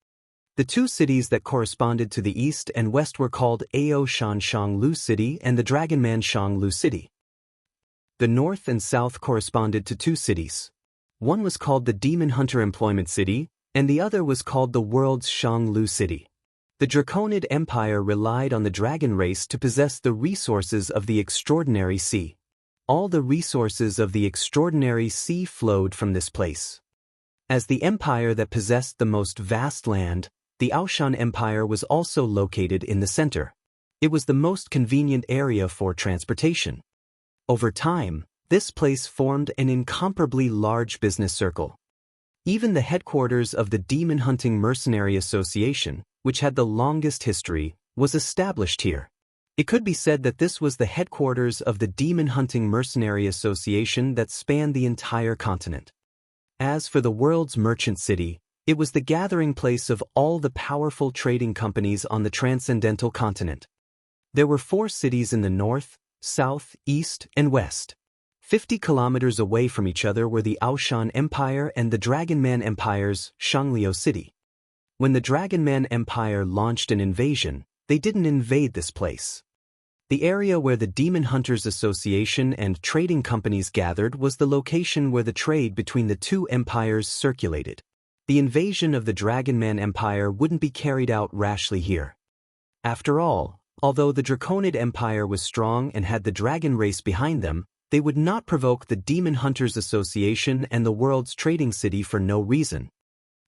The 2 cities that corresponded to the east and west were called Ao Shan Shanglu City and the Dragonman Shanglu City. The north and south corresponded to 2 cities. One was called the Demon Hunter Employment City, and the other was called the World's Shanglu City. The Draconid Empire relied on the dragon race to possess the resources of the Extraordinary Sea. All the resources of the Extraordinary Sea flowed from this place. As the empire that possessed the most vast land, the Aoshan Empire was also located in the center. It was the most convenient area for transportation. Over time, this place formed an incomparably large business circle. Even the headquarters of the Demon Hunting Mercenary Association, which had the longest history, was established here. It could be said that this was the headquarters of the Demon Hunting Mercenary Association that spanned the entire continent. As for the world's merchant city, it was the gathering place of all the powerful trading companies on the transcendental continent. There were 4 cities in the north, south, east, and west. 50 kilometers away from each other were the Aoshan Empire and the Dragonman Empire's Shangliu City. When the Dragonman Empire launched an invasion, they didn't invade this place. The area where the Demon Hunters Association and trading companies gathered was the location where the trade between the 2 empires circulated. The invasion of the Dragonman Empire wouldn't be carried out rashly here. After all, although the Draconid Empire was strong and had the dragon race behind them, they would not provoke the Demon Hunters Association and the world's trading city for no reason.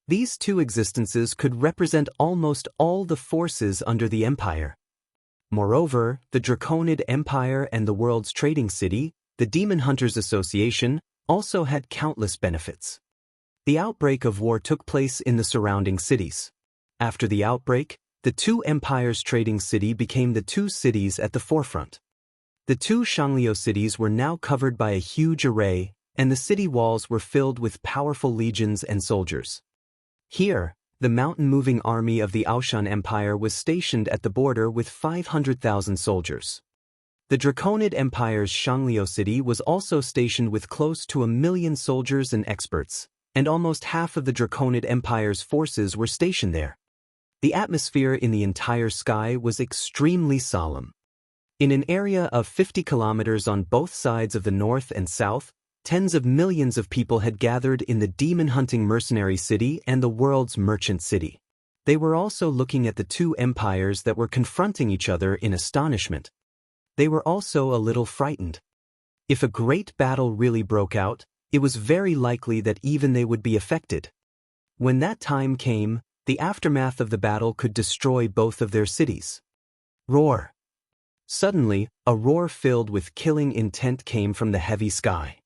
These 2 existences could represent almost all the forces under the empire. Moreover, the Draconid Empire and the world's trading city, the Demon Hunters Association, also had countless benefits. The outbreak of war took place in the surrounding cities. After the outbreak, the 2 empires' trading city became the 2 cities at the forefront. The 2 Shangliu cities were now covered by a huge array, and the city walls were filled with powerful legions and soldiers. Here, the mountain-moving army of the Aoshan Empire was stationed at the border with 500,000 soldiers. The Draconid Empire's Shangliu City was also stationed with close to 1 million soldiers and experts, and almost half of the Draconid Empire's forces were stationed there. The atmosphere in the entire sky was extremely solemn. In an area of 50 kilometers on both sides of the north and south, tens of millions of people had gathered in the Demon Hunting Mercenary City and the world's merchant city. They were also looking at the 2 empires that were confronting each other in astonishment. They were also a little frightened. If a great battle really broke out, it was very likely that even they would be affected. When that time came, the aftermath of the battle could destroy both of their cities. Roar! Suddenly, a roar filled with killing intent came from the heavy sky.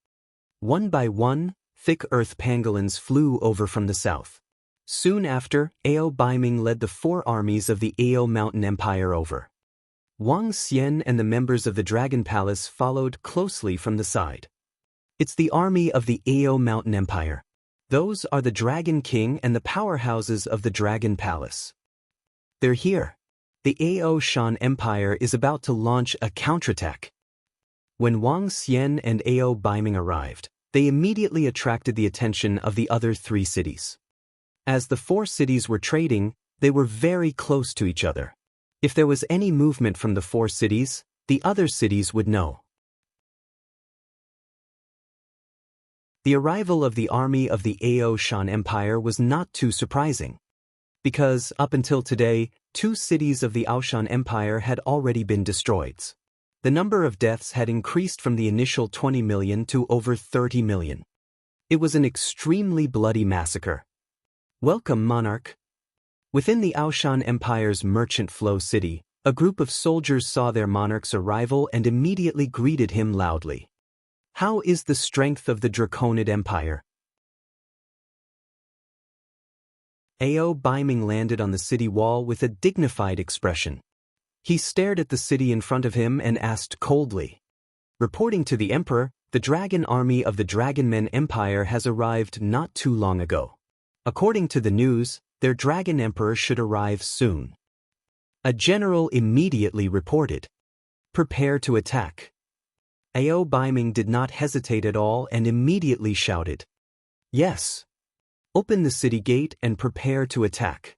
One by one, thick earth pangolins flew over from the south. Soon after, Ao Baiming led the 4 armies of the Ao Mountain Empire over. Wang Xian and the members of the Dragon Palace followed closely from the side. It's the army of the Ao Mountain Empire. Those are the Dragon King and the powerhouses of the Dragon Palace. They're here. The Ao Shan Empire is about to launch a counterattack. When Wang Xian and Ao Baiming arrived, they immediately attracted the attention of the other 3 cities. As the 4 cities were trading, they were very close to each other. If there was any movement from the 4 cities, the other cities would know. The arrival of the army of the Ao Shan Empire was not too surprising. Because, up until today, 2 cities of the Aoshan Empire had already been destroyed. The number of deaths had increased from the initial 20 million to over 30 million. It was an extremely bloody massacre. Welcome, monarch. Within the Aoshan Empire's merchant flow city, a group of soldiers saw their monarch's arrival and immediately greeted him loudly. How is the strength of the Draconid Empire? Ao Baiming landed on the city wall with a dignified expression. He stared at the city in front of him and asked coldly. Reporting to the emperor, the dragon army of the Dragonmen Empire has arrived not too long ago. According to the news, their dragon emperor should arrive soon. A general immediately reported, "Prepare to attack." Ao Baiming did not hesitate at all and immediately shouted, "Yes. Open the city gate and prepare to attack."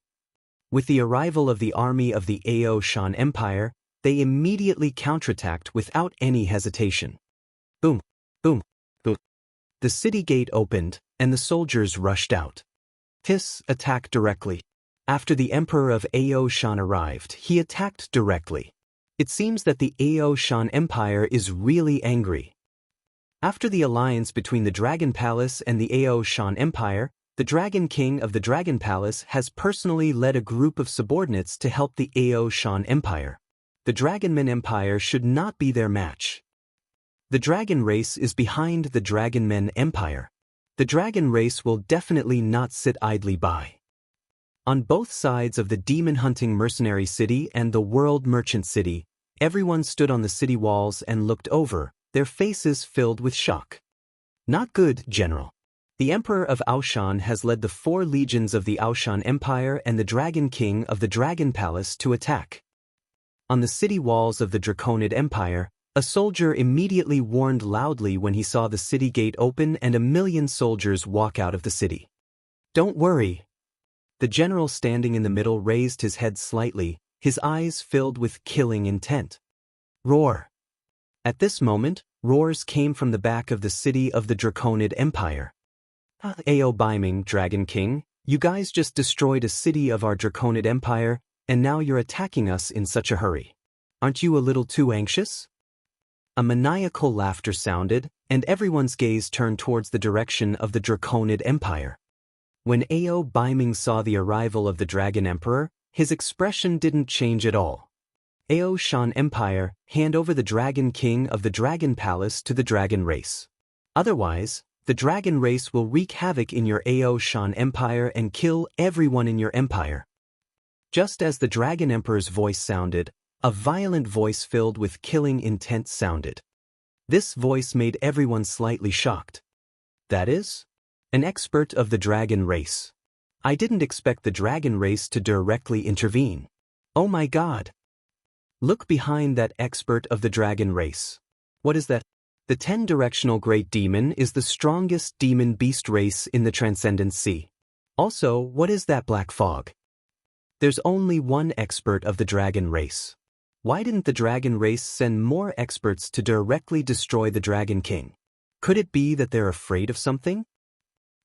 With the arrival of the army of the Ao Shan Empire, they immediately counterattacked without any hesitation. Boom, boom, boom. The city gate opened, and the soldiers rushed out. Tis attacked directly. After the emperor of Ao Shan arrived, he attacked directly. It seems that the Ao Shan Empire is really angry. After the alliance between the Dragon Palace and the Ao Shan Empire, the Dragon King of the Dragon Palace has personally led a group of subordinates to help the Ao Shan Empire. The Dragonman Empire should not be their match. The dragon race is behind the Dragonmen Empire. The dragon race will definitely not sit idly by. On both sides of the demon-hunting mercenary city and the world merchant city, everyone stood on the city walls and looked over, their faces filled with shock. Not good, General. The Emperor of Aoshan has led the 4 legions of the Aoshan Empire and the Dragon King of the Dragon Palace to attack. On the city walls of the Draconid Empire, a soldier immediately warned loudly when he saw the city gate open and 1,000,000 soldiers walk out of the city. Don't worry. The general standing in the middle raised his head slightly, his eyes filled with killing intent. Roar. At this moment, roars came from the back of the city of the Draconid Empire. Ao Baiming, Dragon King, you guys just destroyed a city of our Draconid Empire, and now you're attacking us in such a hurry. Aren't you a little too anxious? A maniacal laughter sounded, and everyone's gaze turned towards the direction of the Draconid Empire. When Ao Baiming saw the arrival of the Dragon Emperor, his expression didn't change at all. Ao Shan Empire, hand over the Dragon King of the Dragon Palace to the Dragon Race. Otherwise, the Dragon Race will wreak havoc in your Ao Shan Empire and kill everyone in your empire. Just as the Dragon Emperor's voice sounded, a violent voice filled with killing intent sounded. This voice made everyone slightly shocked. That is? An expert of the Dragon Race. I didn't expect the Dragon Race to directly intervene. Oh my God! Look behind that expert of the Dragon Race. What is that? The 10-directional Great Demon is the strongest demon beast race in the Transcendent Sea. Also, what is that black fog? There's only one expert of the Dragon Race. Why didn't the Dragon Race send more experts to directly destroy the Dragon King? Could it be that they're afraid of something?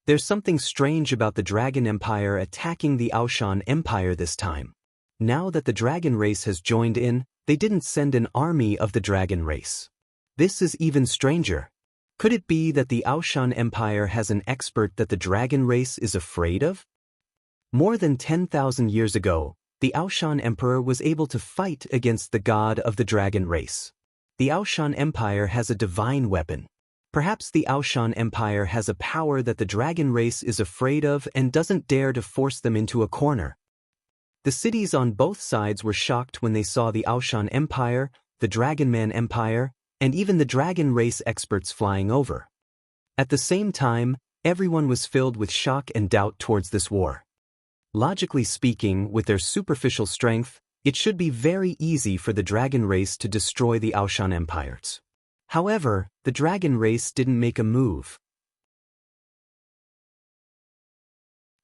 There's something strange about the Dragon Empire attacking the Aoshan Empire this time. Now that the Dragon Race has joined in, they didn't send an army of the Dragon Race. This is even stranger. Could it be that the Aoshan Empire has an expert that the Dragon Race is afraid of? More than 10,000 years ago, the Aoshan Emperor was able to fight against the god of the Dragon Race. The Aoshan Empire has a divine weapon. Perhaps the Aoshan Empire has a power that the Dragon Race is afraid of and doesn't dare to force them into a corner. The cities on both sides were shocked when they saw the Aoshan Empire, the Dragonman Empire, and even the Dragon Race experts flying over. At the same time, everyone was filled with shock and doubt towards this war. Logically speaking, with their superficial strength, it should be very easy for the Dragon Race to destroy the Aoshan Empires. However, the Dragon Race didn't make a move.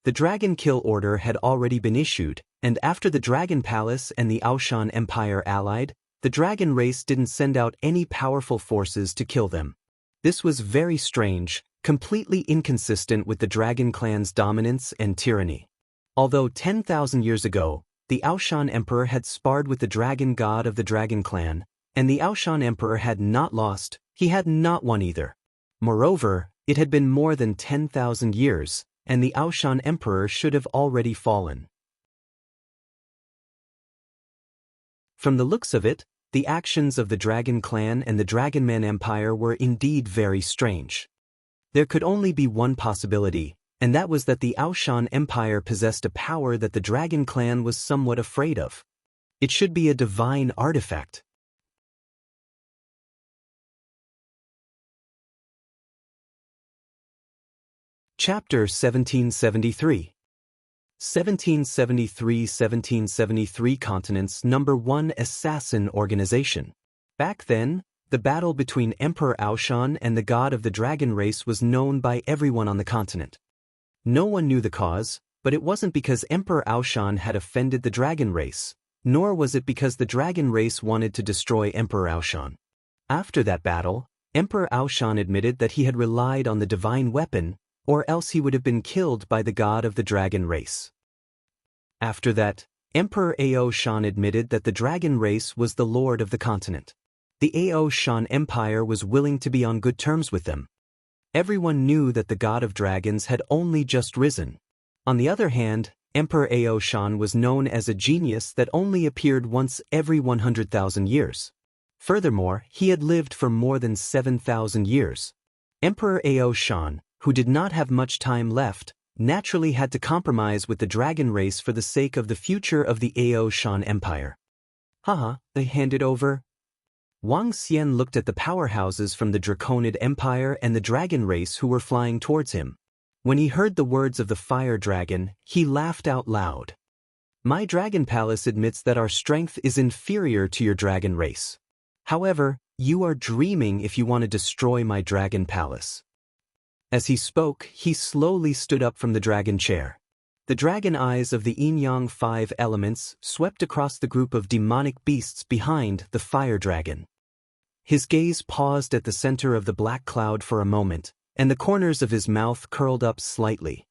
The Dragon Kill Order had already been issued, and after the Dragon Palace and the Aoshan Empire allied, the Dragon Race didn't send out any powerful forces to kill them. This was very strange, completely inconsistent with the Dragon Clan's dominance and tyranny. Although 10,000 years ago, the Aoshan Emperor had sparred with the Dragon God of the Dragon Clan, and the Aoshan Emperor had not lost, he had not won either. Moreover, it had been more than 10,000 years, and the Aoshan Emperor should have already fallen. From the looks of it, the actions of the Dragon Clan and the Dragonman Empire were indeed very strange. There could only be one possibility, and that was that the Aoshan Empire possessed a power that the Dragon Clan was somewhat afraid of. It should be a divine artifact. Chapter 1773. 1773 Continents Number 1 Assassin Organization. Back then, the battle between Emperor Aoshan and the god of the dragon race was known by everyone on the continent. No one knew the cause, but it wasn't because Emperor Aoshan had offended the dragon race, nor was it because the dragon race wanted to destroy Emperor Aoshan. After that battle, Emperor Aoshan admitted that he had relied on the divine weapon, or else he would have been killed by the god of the dragon race. After that, Emperor Aoshan admitted that the dragon race was the lord of the continent. The Aoshan Empire was willing to be on good terms with them. Everyone knew that the god of dragons had only just risen. On the other hand, Emperor Aoshan was known as a genius that only appeared once every 100,000 years. Furthermore, he had lived for more than 7,000 years. Emperor Aoshan, who did not have much time left, naturally had to compromise with the dragon race for the sake of the future of the Aoshan Empire. Haha, they handed over. Wang Xian looked at the powerhouses from the Draconid Empire and the dragon race who were flying towards him. When he heard the words of the fire dragon, he laughed out loud. My dragon palace admits that our strength is inferior to your dragon race. However, you are dreaming if you want to destroy my dragon palace. As he spoke, he slowly stood up from the dragon chair. The dragon eyes of the yin-yang 5 elements swept across the group of demonic beasts behind the fire dragon. His gaze paused at the center of the black cloud for a moment, and the corners of his mouth curled up slightly.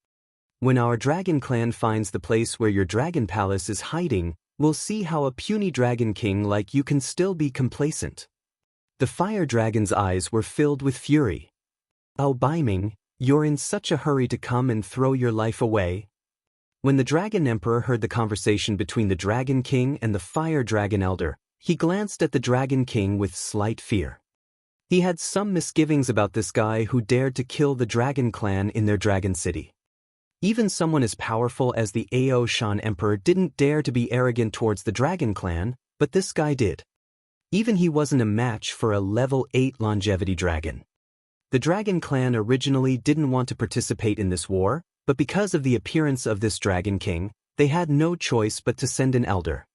When our dragon clan finds the place where your dragon palace is hiding, we'll see how a puny dragon king like you can still be complacent. The fire dragon's eyes were filled with fury. Oh Baiming, you're in such a hurry to come and throw your life away? When the dragon emperor heard the conversation between the dragon king and the fire dragon elder, he glanced at the dragon king with slight fear. He had some misgivings about this guy who dared to kill the dragon clan in their dragon city. Even someone as powerful as the Aoshan emperor didn't dare to be arrogant towards the dragon clan, but this guy did. Even he wasn't a match for a level 8 longevity dragon. The dragon clan originally didn't want to participate in this war, but because of the appearance of this dragon king, they had no choice but to send an elder.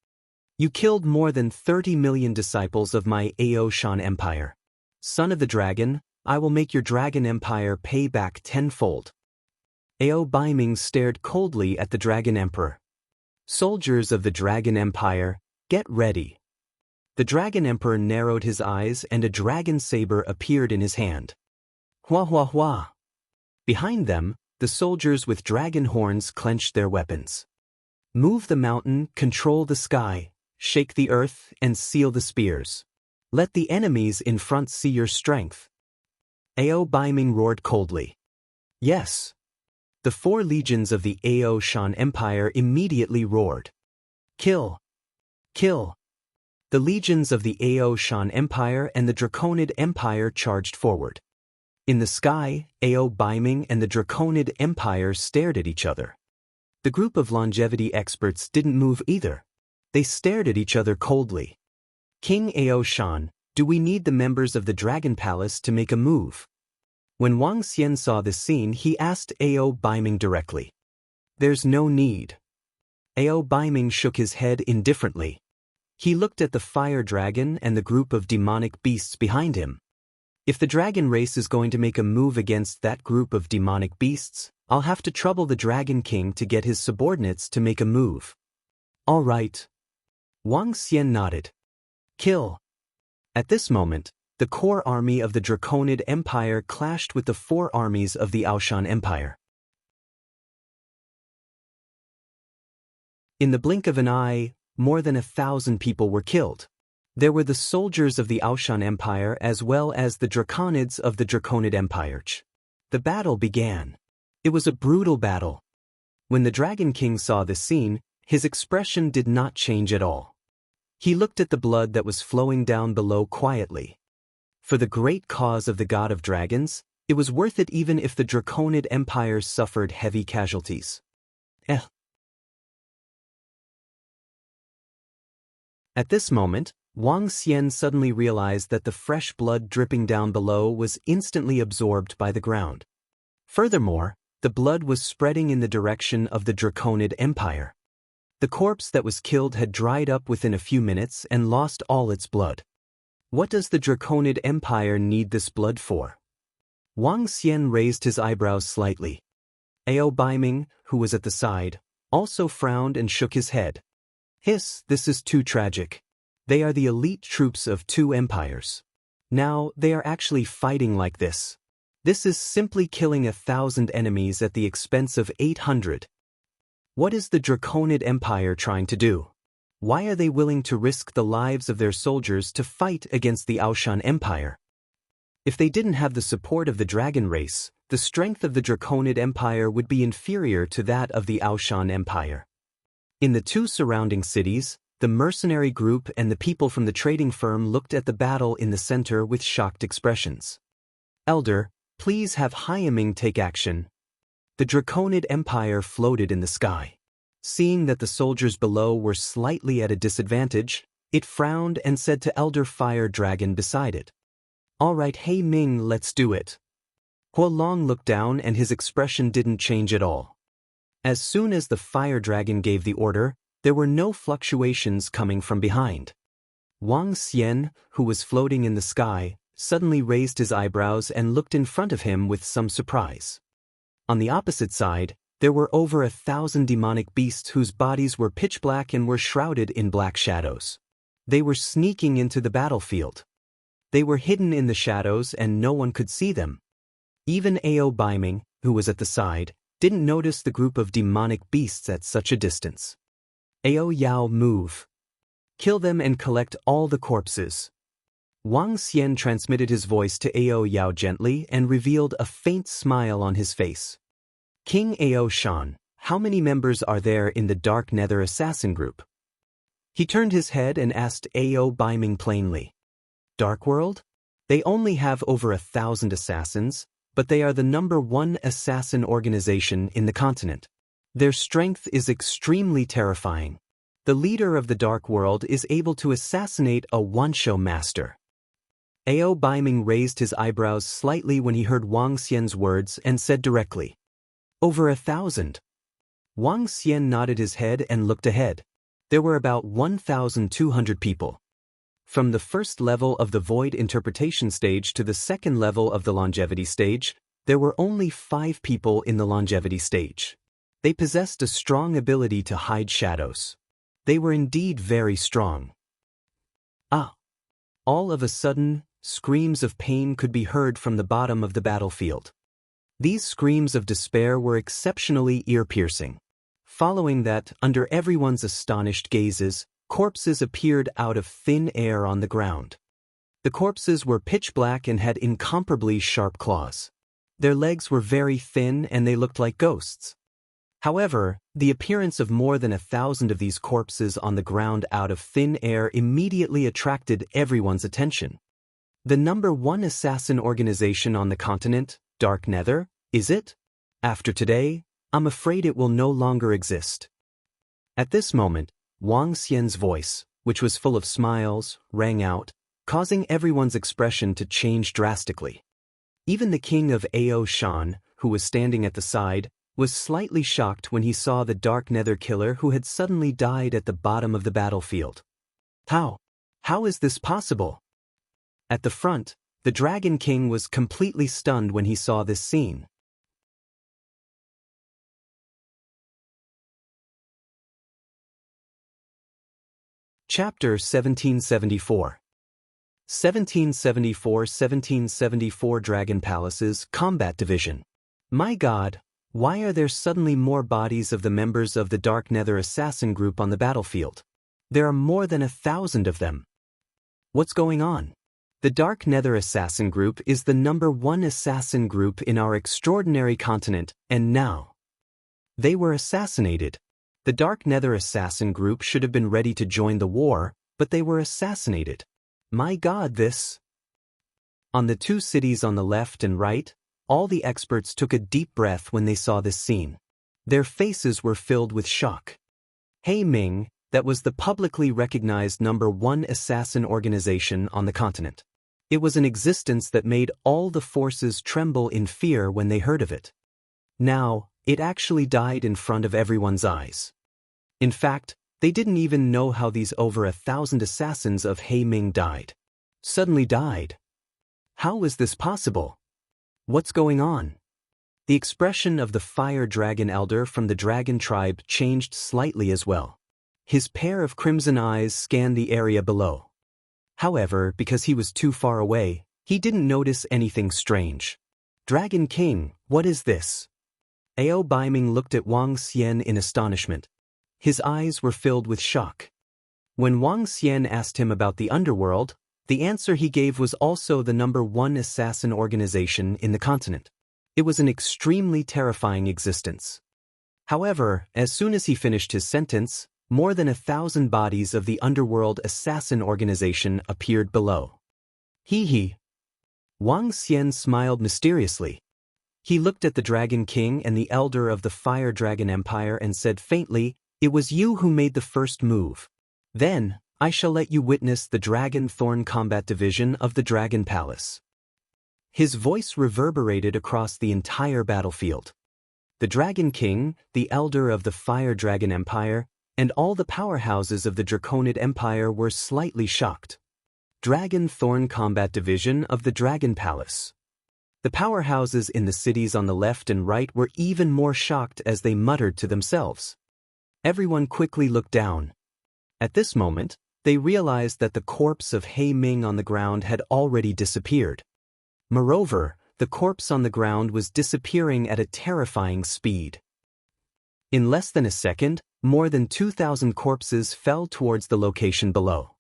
You killed more than 30 million disciples of my Aoshan Empire. Son of the dragon, I will make your dragon empire pay back tenfold. Ao Baiming stared coldly at the dragon emperor. Soldiers of the dragon empire, get ready. The dragon emperor narrowed his eyes and a dragon saber appeared in his hand. Hua hua hua. Behind them, the soldiers with dragon horns clenched their weapons. Move the mountain, control the sky, shake the earth, and seal the spears. Let the enemies in front see your strength. Ao Baiming roared coldly. Yes. The 4 legions of the Aoshan Empire immediately roared. Kill! Kill! The legions of the Aoshan Empire and the Draconid Empire charged forward. In the sky, Ao Baiming and the Draconid Empire stared at each other. The group of longevity experts didn't move either. They stared at each other coldly. King Aoshan, do we need the members of the Dragon Palace to make a move? When Wang Xian saw this scene, he asked Ao Baiming directly. There's no need. Ao Baiming shook his head indifferently. He looked at the fire dragon and the group of demonic beasts behind him. If the dragon race is going to make a move against that group of demonic beasts, I'll have to trouble the Dragon King to get his subordinates to make a move. All right. Wang Xian nodded. Kill. At this moment, the core army of the Draconid Empire clashed with the 4 armies of the Aoshan Empire. In the blink of an eye, more than 1,000 people were killed. There were the soldiers of the Aoshan Empire as well as the Draconids of the Draconid Empire. The battle began. It was a brutal battle. When the Dragon King saw this scene, his expression did not change at all. He looked at the blood that was flowing down below quietly. For the great cause of the god of dragons, it was worth it even if the Draconid Empire suffered heavy casualties. At this moment, Wang Xian suddenly realized that the fresh blood dripping down below was instantly absorbed by the ground. Furthermore, The blood was spreading in the direction of the Draconid Empire. The corpse that was killed had dried up within a few minutes and lost all its blood. What does the Draconid Empire need this blood for? Wang Xian raised his eyebrows slightly. Ao Baiming, who was at the side, also frowned and shook his head. Hiss, this is too tragic. They are the elite troops of two empires. Now, they are actually fighting like this. This is simply killing 1,000 enemies at the expense of 800. What is the Draconid Empire trying to do? Why are they willing to risk the lives of their soldiers to fight against the Aoshan Empire? If they didn't have the support of the dragon race, the strength of the Draconid Empire would be inferior to that of the Aoshan Empire. In the two surrounding cities, the mercenary group and the people from the trading firm looked at the battle in the center with shocked expressions. Elder, please have Hyaming take action. The Draconid Empire floated in the sky. Seeing that the soldiers below were slightly at a disadvantage, it frowned and said to Elder Fire Dragon beside it. All right, He Ming, let's do it. Huo Long looked down and his expression didn't change at all. As soon as the Fire Dragon gave the order, there were no fluctuations coming from behind. Wang Xian, who was floating in the sky, suddenly raised his eyebrows and looked in front of him with some surprise. On the opposite side, there were over 1,000 demonic beasts whose bodies were pitch black and were shrouded in black shadows. They were sneaking into the battlefield. They were hidden in the shadows and no one could see them. Even Ao Baiming, who was at the side, didn't notice the group of demonic beasts at such a distance. Ao Yao, move. Kill them and collect all the corpses. Wang Xian transmitted his voice to Ao Yao gently and revealed a faint smile on his face. King Ao Shan, how many members are there in the Dark Nether assassin group? He turned his head and asked Ao Baiming plainly. Dark World? They only have over 1,000 assassins, but they are the #1 assassin organization in the continent. Their strength is extremely terrifying. The leader of the Dark World is able to assassinate a one-show master. Ao Baiming raised his eyebrows slightly when he heard Wang Xian's words and said directly, over 1,000. Wang Xian nodded his head and looked ahead. There were about 1,200 people. From the first level of the Void Interpretation stage to the second level of the Longevity stage, there were only 5 people in the Longevity stage. They possessed a strong ability to hide shadows. They were indeed very strong. All of a sudden, screams of pain could be heard from the bottom of the battlefield. These screams of despair were exceptionally ear-piercing. Following that, under everyone's astonished gazes, corpses appeared out of thin air on the ground. The corpses were pitch black and had incomparably sharp claws. Their legs were very thin and they looked like ghosts. However, the appearance of more than 1,000 of these corpses on the ground out of thin air immediately attracted everyone's attention. The #1 assassin organization on the continent, Dark Nether, is it? After today, I'm afraid it will no longer exist. At this moment, Wang Xian's voice, which was full of smiles, rang out, causing everyone's expression to change drastically. Even the king of Ao Shan, who was standing at the side, was slightly shocked when he saw the Dark Nether killer who had suddenly died at the bottom of the battlefield. How? How is this possible? At the front, the Dragon King was completely stunned when he saw this scene. Chapter 1774. 1774 Dragon Palaces Combat Division. My God, why are there suddenly more bodies of the members of the Dark Nether assassin group on the battlefield? There are more than 1,000 of them. What's going on? The Dark Nether assassin group is the #1 assassin group in our extraordinary continent, and now they were assassinated. The Dark Nether assassin group should have been ready to join the war, but they were assassinated. My God, this... On the 2 cities on the left and right, all the experts took a deep breath when they saw this scene. Their faces were filled with shock. He Ming, that was the publicly recognized #1 assassin organization on the continent. It was an existence that made all the forces tremble in fear when they heard of it. Now, it actually died in front of everyone's eyes. In fact, they didn't even know how these over 1,000 assassins of He Ming died. Suddenly died. How was this possible? What's going on? The expression of the fire dragon elder from the dragon tribe changed slightly as well. His pair of crimson eyes scanned the area below. However, because he was too far away, he didn't notice anything strange. Dragon King, what is this? Ao Baiming looked at Wang Xian in astonishment. His eyes were filled with shock. When Wang Xian asked him about the underworld, the answer he gave was also the #1 assassin organization in the continent. It was an extremely terrifying existence. However, as soon as he finished his sentence, more than 1,000 bodies of the underworld assassin organization appeared below. He. Wang Xian smiled mysteriously. He looked at the Dragon King and the elder of the Fire Dragon Empire and said faintly, "It was you who made the first move. Then, I shall let you witness the Dragon Thorn Combat Division of the Dragon Palace." His voice reverberated across the entire battlefield. The Dragon King, the elder of the Fire Dragon Empire, and all the powerhouses of the Draconid Empire were slightly shocked. Dragon Thorn Combat Division of the Dragon Palace. The powerhouses in the cities on the left and right were even more shocked as they muttered to themselves. Everyone quickly looked down. At this moment, they realized that the corpse of He Ming on the ground had already disappeared. Moreover, the corpse on the ground was disappearing at a terrifying speed. In less than a second, more than 2,000 corpses fell towards the location below.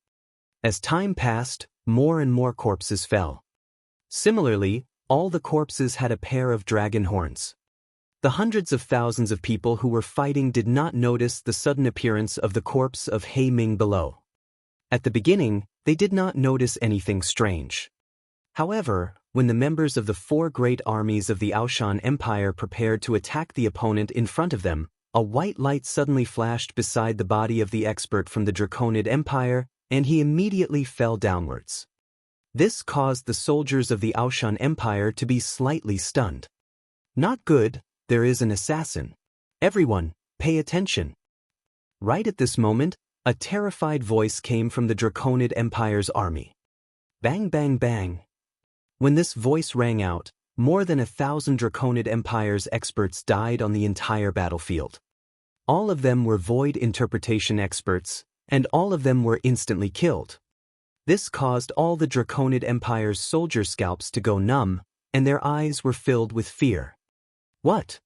As time passed, more and more corpses fell. Similarly, all the corpses had a pair of dragon horns. The hundreds of thousands of people who were fighting did not notice the sudden appearance of the corpse of He Ming below. At the beginning, they did not notice anything strange. However, when the members of the 4 great armies of the Aoshan Empire prepared to attack the opponent in front of them, a white light suddenly flashed beside the body of the expert from the Draconid Empire, and he immediately fell downwards. This caused the soldiers of the Aoshan Empire to be slightly stunned. Not good, there is an assassin. Everyone, pay attention. Right at this moment, a terrified voice came from the Draconid Empire's army. Bang bang bang. When this voice rang out, more than 1,000 Draconid Empire's experts died on the entire battlefield. All of them were void interpretation experts, and all of them were instantly killed. This caused all the Draconid Empire's soldier scalps to go numb, and their eyes were filled with fear. What?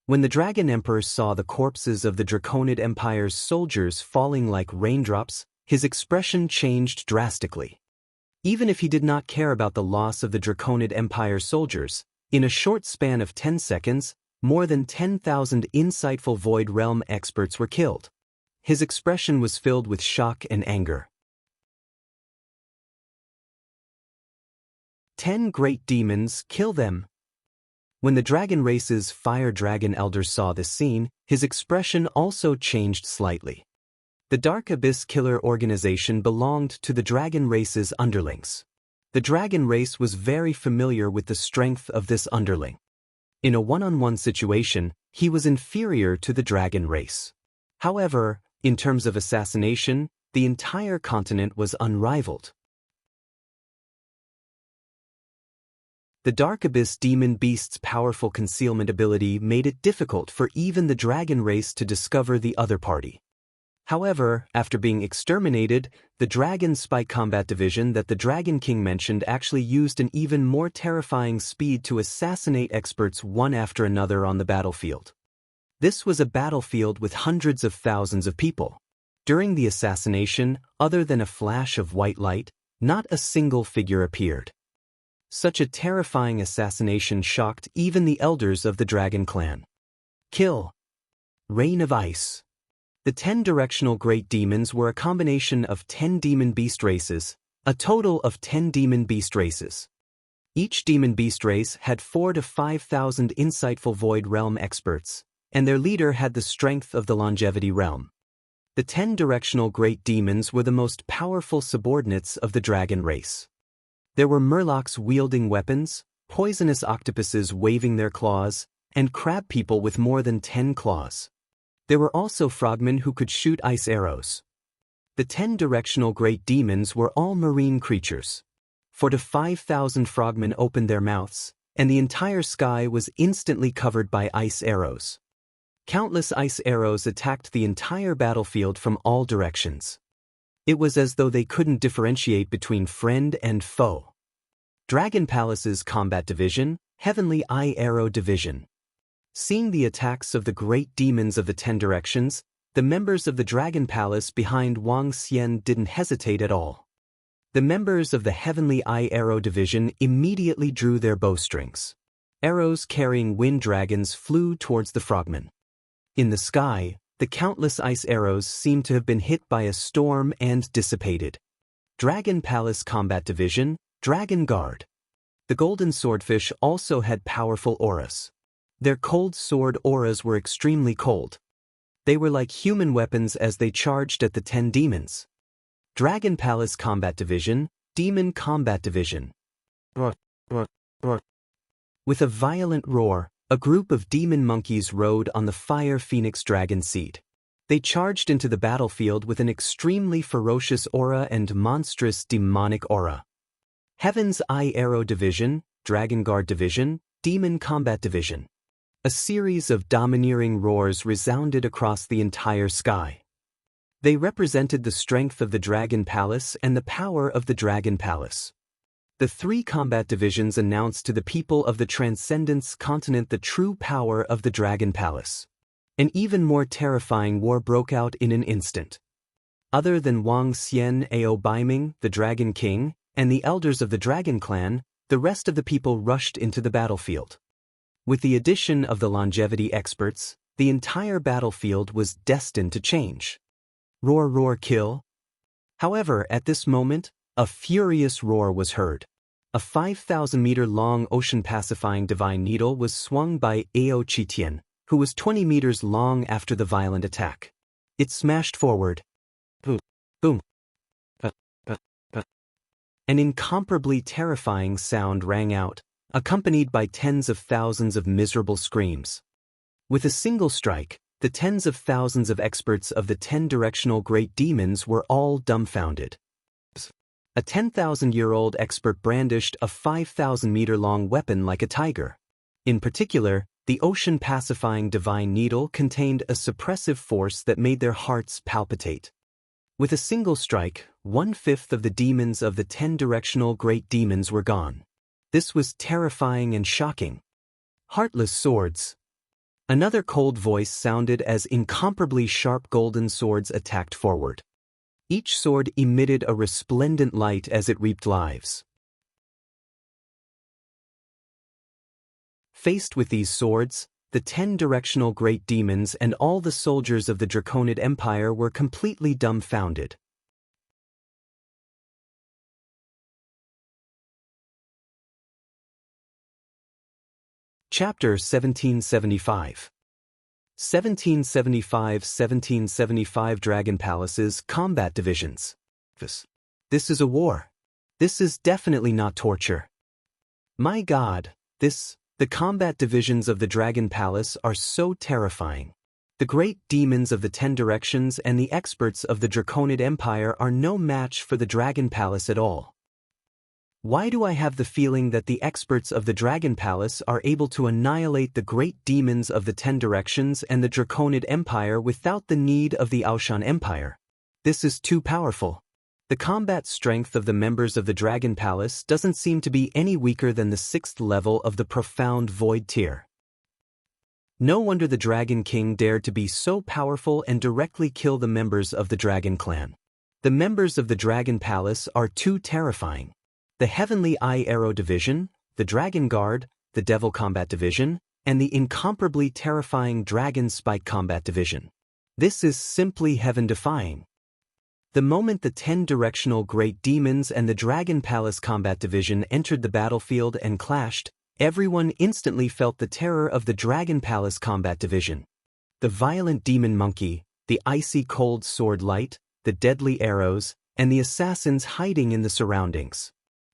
When the Dragon Emperor saw the corpses of the Draconid Empire's soldiers falling like raindrops, his expression changed drastically. Even if he did not care about the loss of the Draconid Empire soldiers, in a short span of 10 seconds, more than 10,000 insightful Void Realm experts were killed. His expression was filled with shock and anger. 10 great demons, kill them. When the dragon race's Fire Dragon Elder saw this scene, his expression also changed slightly. The Dark Abyss Killer organization belonged to the dragon race's underlings. The dragon race was very familiar with the strength of this underling. In a one-on-one situation, he was inferior to the dragon race. However, in terms of assassination, the entire continent was unrivaled. The Dark Abyss Demon Beast's powerful concealment ability made it difficult for even the dragon race to discover the other party. However, after being exterminated, the Dragon Spy Combat Division that the Dragon King mentioned actually used an even more terrifying speed to assassinate experts one after another on the battlefield. This was a battlefield with hundreds of thousands of people. During the assassination, other than a flash of white light, not a single figure appeared. Such a terrifying assassination shocked even the elders of the Dragon Clan. Kill. Rain of Ice. The 10 directional great demons were a combination of 10 demon beast races, a total of 10 demon beast races. Each demon beast race had 4,000 to 5,000 insightful Void Realm experts, and their leader had the strength of the Longevity Realm. The 10 directional great demons were the most powerful subordinates of the dragon race. There were murlocs wielding weapons, poisonous octopuses waving their claws, and crab people with more than 10 claws. There were also frogmen who could shoot ice arrows. The 10 directional great demons were all marine creatures. 4 to 5,000 frogmen opened their mouths, and the entire sky was instantly covered by ice arrows. Countless ice arrows attacked the entire battlefield from all directions. It was as though they couldn't differentiate between friend and foe. Dragon Palace's Combat Division, Heavenly Eye Arrow Division. Seeing the attacks of the great demons of the 10 directions, the members of the Dragon Palace behind Wang Xian didn't hesitate at all. The members of the Heavenly Eye Arrow Division immediately drew their bowstrings. Arrows carrying wind dragons flew towards the frogmen. In the sky, the countless ice arrows seemed to have been hit by a storm and dissipated. Dragon Palace Combat Division, Dragon Guard. The golden swordfish also had powerful auras. Their cold sword auras were extremely cold. They were like human weapons as they charged at the 10 demons. Dragon Palace Combat Division, Demon Combat Division. With a violent roar, a group of demon monkeys rode on the Fire Phoenix Dragon Seed. They charged into the battlefield with an extremely ferocious aura and monstrous demonic aura. Heaven's Eye Arrow Division, Dragon Guard Division, Demon Combat Division. A series of domineering roars resounded across the entire sky. They represented the strength of the Dragon Palace and the power of the Dragon Palace. The 3 combat divisions announced to the people of the Transcendence continent the true power of the Dragon Palace. An even more terrifying war broke out in an instant. Other than Wang Xian Ao Baiming, the Dragon King, and the elders of the Dragon Clan, the rest of the people rushed into the battlefield. With the addition of the longevity experts, the entire battlefield was destined to change. Roar, roar, kill. However, at this moment, a furious roar was heard. A 5,000-meter-long ocean-pacifying divine needle was swung by Ao Qitian, who was 20 meters long after the violent attack. It smashed forward. Boom, boom. An incomparably terrifying sound rang out, accompanied by tens of thousands of miserable screams. With a single strike, the tens of thousands of experts of the 10 directional great demons were all dumbfounded. A 10,000-year-old expert brandished a 5,000-meter-long weapon like a tiger. In particular, the ocean-pacifying divine needle contained a suppressive force that made their hearts palpitate. With a single strike, 1/5 of the demons of the 10 directional great demons were gone. This was terrifying and shocking. Heartless swords. Another cold voice sounded as incomparably sharp golden swords attacked forward. Each sword emitted a resplendent light as it reaped lives. Faced with these swords, the 10 directional great demons and all the soldiers of the Draconid Empire were completely dumbfounded. Chapter 1775. 1775 Dragon Palace's Combat Divisions. This is a war. This is definitely not torture. My God, the combat divisions of the Dragon Palace are so terrifying. The great demons of the 10 directions and the experts of the Draconid Empire are no match for the Dragon Palace at all. Why do I have the feeling that the experts of the Dragon Palace are able to annihilate the great demons of the 10 directions and the Draconid Empire without the need of the Aoshan Empire? This is too powerful. The combat strength of the members of the Dragon Palace doesn't seem to be any weaker than the 6th level of the Profound Void tier. No wonder the Dragon King dared to be so powerful and directly kill the members of the Dragon Clan. The members of the Dragon Palace are too terrifying. The Heavenly Eye Arrow Division, the Dragon Guard, the Devil Combat Division, and the incomparably terrifying Dragon Spike Combat Division. This is simply heaven-defying. The moment the 10 directional great demons and the Dragon Palace Combat Division entered the battlefield and clashed, everyone instantly felt the terror of the Dragon Palace Combat Division. The violent demon monkey, the icy cold sword light, the deadly arrows, and the assassins hiding in the surroundings.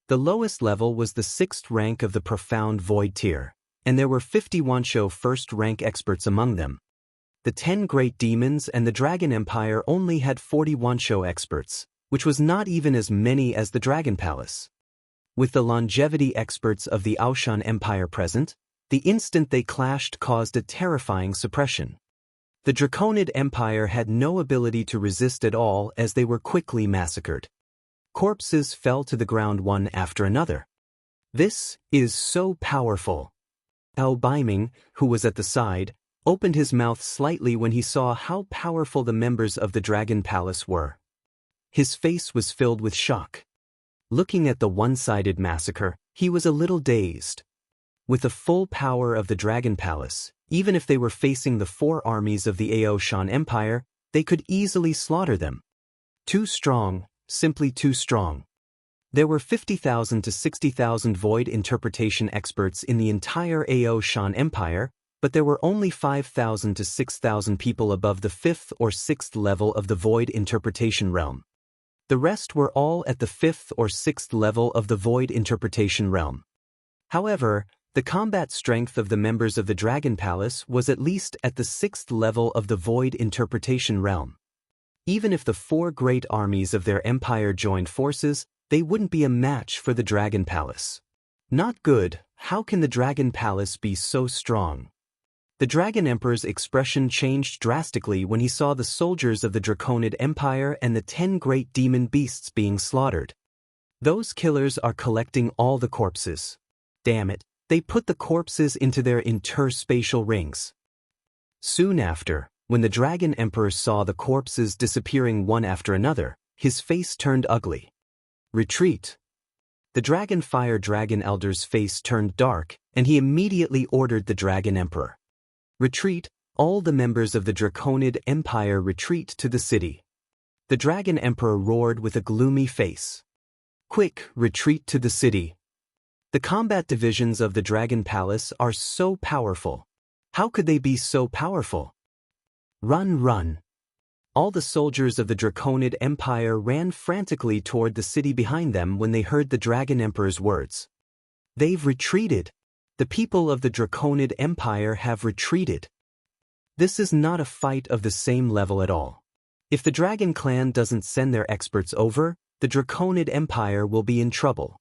The lowest level was the 6th rank of the Profound Void tier, and there were 50 Wansho first-rank experts among them. The 10 great demons and the Dragon Empire only had 40 Wansho experts, which was not even as many as the Dragon Palace. With the longevity experts of the Aoshan Empire present, the instant they clashed caused a terrifying suppression. The Draconid Empire had no ability to resist at all as they were quickly massacred. Corpses fell to the ground one after another. This is so powerful. Ao Baiming, who was at the side, opened his mouth slightly when he saw how powerful the members of the Dragon Palace were. His face was filled with shock. Looking at the one-sided massacre, he was a little dazed. With the full power of the Dragon Palace, even if they were facing the 4 armies of the Aoshan Empire, they could easily slaughter them. Too strong, simply too strong. There were 50,000 to 60,000 void interpretation experts in the entire Aoshan Empire, but there were only 5,000 to 6,000 people above the 5th or 6th level of the void interpretation realm. The rest were all at the 5th or 6th level of the void interpretation realm. However, the combat strength of the members of the Dragon Palace was at least at the 6th level of the void interpretation realm. Even if the 4 great armies of their empire joined forces, they wouldn't be a match for the Dragon Palace. Not good. How can the Dragon Palace be so strong? The Dragon Emperor's expression changed drastically when he saw the soldiers of the Draconid Empire and the 10 great demon beasts being slaughtered. Those killers are collecting all the corpses. Damn it, they put the corpses into their interspatial rings. Soon after, when the Dragon Emperor saw the corpses disappearing one after another, his face turned ugly. Retreat. The Dragon Fire Dragon Elder's face turned dark, and he immediately ordered the Dragon Emperor. Retreat, all the members of the Draconid Empire retreat to the city. The Dragon Emperor roared with a gloomy face. Quick, retreat to the city. The combat divisions of the Dragon Palace are so powerful. How could they be so powerful? Run, run. All the soldiers of the Draconid Empire ran frantically toward the city behind them when they heard the Dragon Emperor's words. They've retreated. The people of the Draconid Empire have retreated. This is not a fight of the same level at all. If the Dragon Clan doesn't send their experts over, the Draconid Empire will be in trouble.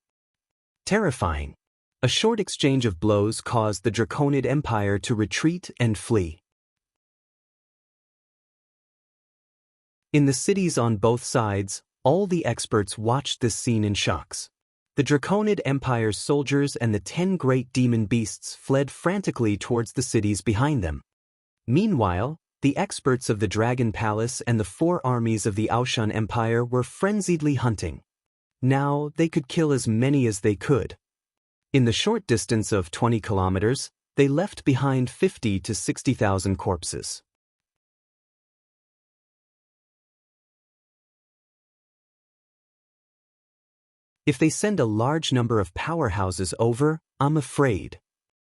Terrifying. A short exchange of blows caused the Draconid Empire to retreat and flee. In the cities on both sides, all the experts watched this scene in shocks. The Draconid Empire's soldiers and the 10 great demon beasts fled frantically towards the cities behind them. Meanwhile, the experts of the Dragon Palace and the 4 armies of the Aoshan Empire were frenziedly hunting. Now, they could kill as many as they could. In the short distance of 20 kilometers, they left behind 50 to 60,000 corpses. If they send a large number of powerhouses over, I'm afraid.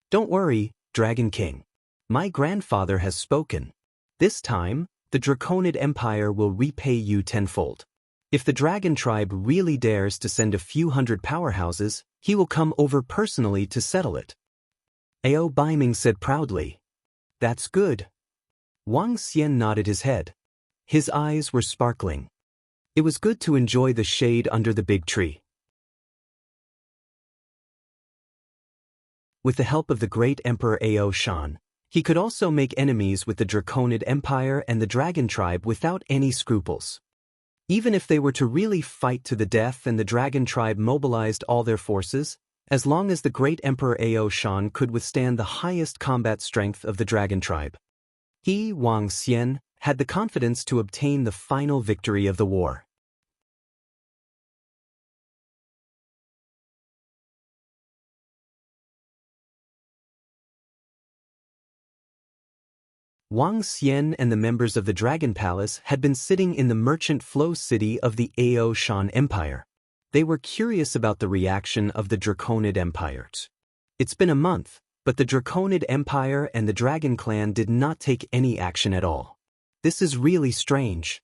Don't worry, Dragon King. My grandfather has spoken. This time, the Draconid Empire will repay you tenfold. If the Dragon Tribe really dares to send a few hundred powerhouses, he will come over personally to settle it. Ao Baiming said proudly. That's good. Wang Xian nodded his head. His eyes were sparkling. It was good to enjoy the shade under the big tree. With the help of the great Emperor Aoshan, he could also make enemies with the Draconid Empire and the Dragon Tribe without any scruples. Even if they were to really fight to the death and the Dragon Tribe mobilized all their forces, as long as the great Emperor Aoshan could withstand the highest combat strength of the Dragon Tribe. He, Wang Xian, had the confidence to obtain the final victory of the war. Wang Xian and the members of the Dragon Palace had been sitting in the merchant flow city of the Aoshan Empire. They were curious about the reaction of the Draconid Empires. It's been a month, but the Draconid Empire and the Dragon Clan did not take any action at all. This is really strange.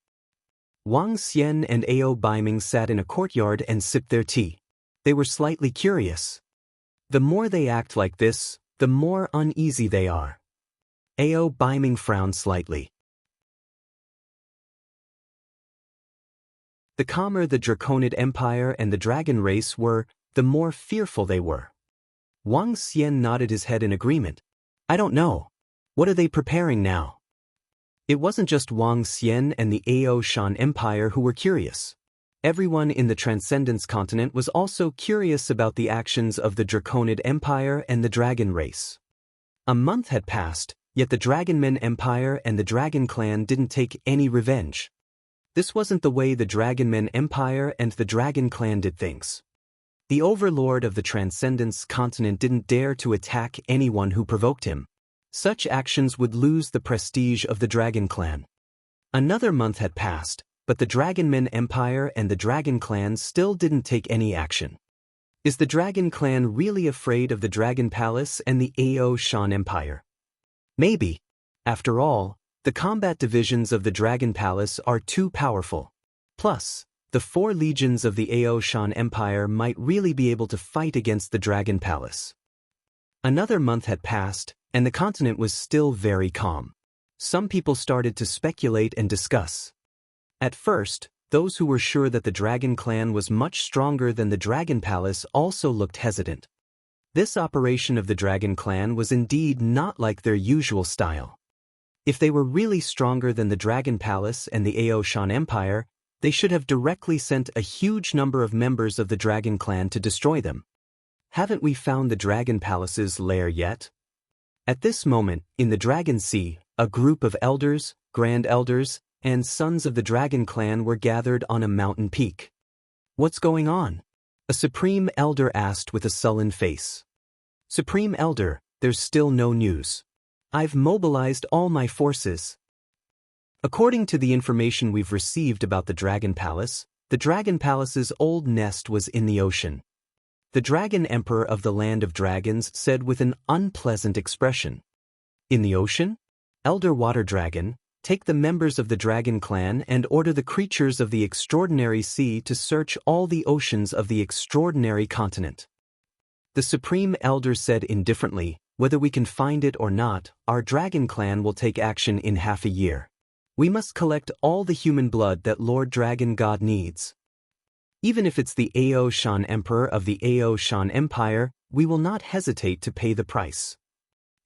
Wang Xian and Ao Baiming sat in a courtyard and sipped their tea. They were slightly curious. The more they act like this, the more uneasy they are. Ao Biming frowned slightly. The calmer the Draconid Empire and the dragon race were, the more fearful they were. Wang Xian nodded his head in agreement. I don't know. What are they preparing now? It wasn't just Wang Xian and the Ao Shan Empire who were curious. Everyone in the Transcendence continent was also curious about the actions of the Draconid Empire and the dragon race. A month had passed, yet the Dragonmen Empire and the Dragon Clan didn't take any revenge. This wasn't the way the Dragonmen Empire and the Dragon Clan did things. The overlord of the Transcendence continent didn't dare to attack anyone who provoked him. Such actions would lose the prestige of the Dragon Clan. Another month had passed, but the Dragonmen Empire and the Dragon Clan still didn't take any action. Is the Dragon Clan really afraid of the Dragon Palace and the Ao Shan Empire? Maybe. After all, the combat divisions of the Dragon Palace are too powerful. Plus, the 4 legions of the Ao Shan Empire might really be able to fight against the Dragon Palace. Another month had passed, and the continent was still very calm. Some people started to speculate and discuss. At first, those who were sure that the Dragon Clan was much stronger than the Dragon Palace also looked hesitant. This operation of the Dragon Clan was indeed not like their usual style. If they were really stronger than the Dragon Palace and the Ao Shan Empire, they should have directly sent a huge number of members of the Dragon Clan to destroy them. Haven't we found the Dragon Palace's lair yet? At this moment, in the Dragon Sea, a group of elders, grand elders, and sons of the Dragon Clan were gathered on a mountain peak. What's going on? A Supreme Elder asked with a sullen face. Supreme Elder, there's still no news. I've mobilized all my forces. According to the information we've received about the Dragon Palace, the Dragon Palace's old nest was in the ocean. The Dragon Emperor of the Land of Dragons said with an unpleasant expression. In the ocean? Elder Water Dragon, take the members of the Dragon Clan and order the creatures of the Extraordinary Sea to search all the oceans of the Extraordinary Continent. The Supreme Elder said indifferently, whether we can find it or not, our Dragon Clan will take action in half a year. We must collect all the human blood that Lord Dragon God needs. Even if it's the Ao Shan Emperor of the Ao Shan Empire, we will not hesitate to pay the price.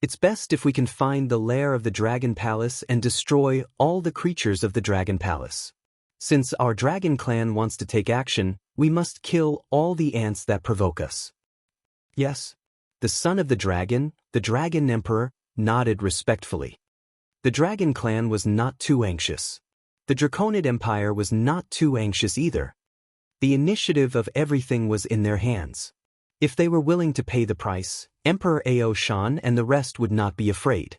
It's best if we can find the lair of the Dragon Palace and destroy all the creatures of the Dragon Palace. Since our Dragon Clan wants to take action, we must kill all the ants that provoke us. Yes. The son of the Dragon Emperor, nodded respectfully. The Dragon Clan was not too anxious. The Draconid Empire was not too anxious either. The initiative of everything was in their hands. If they were willing to pay the price, Emperor Ao Shan and the rest would not be afraid.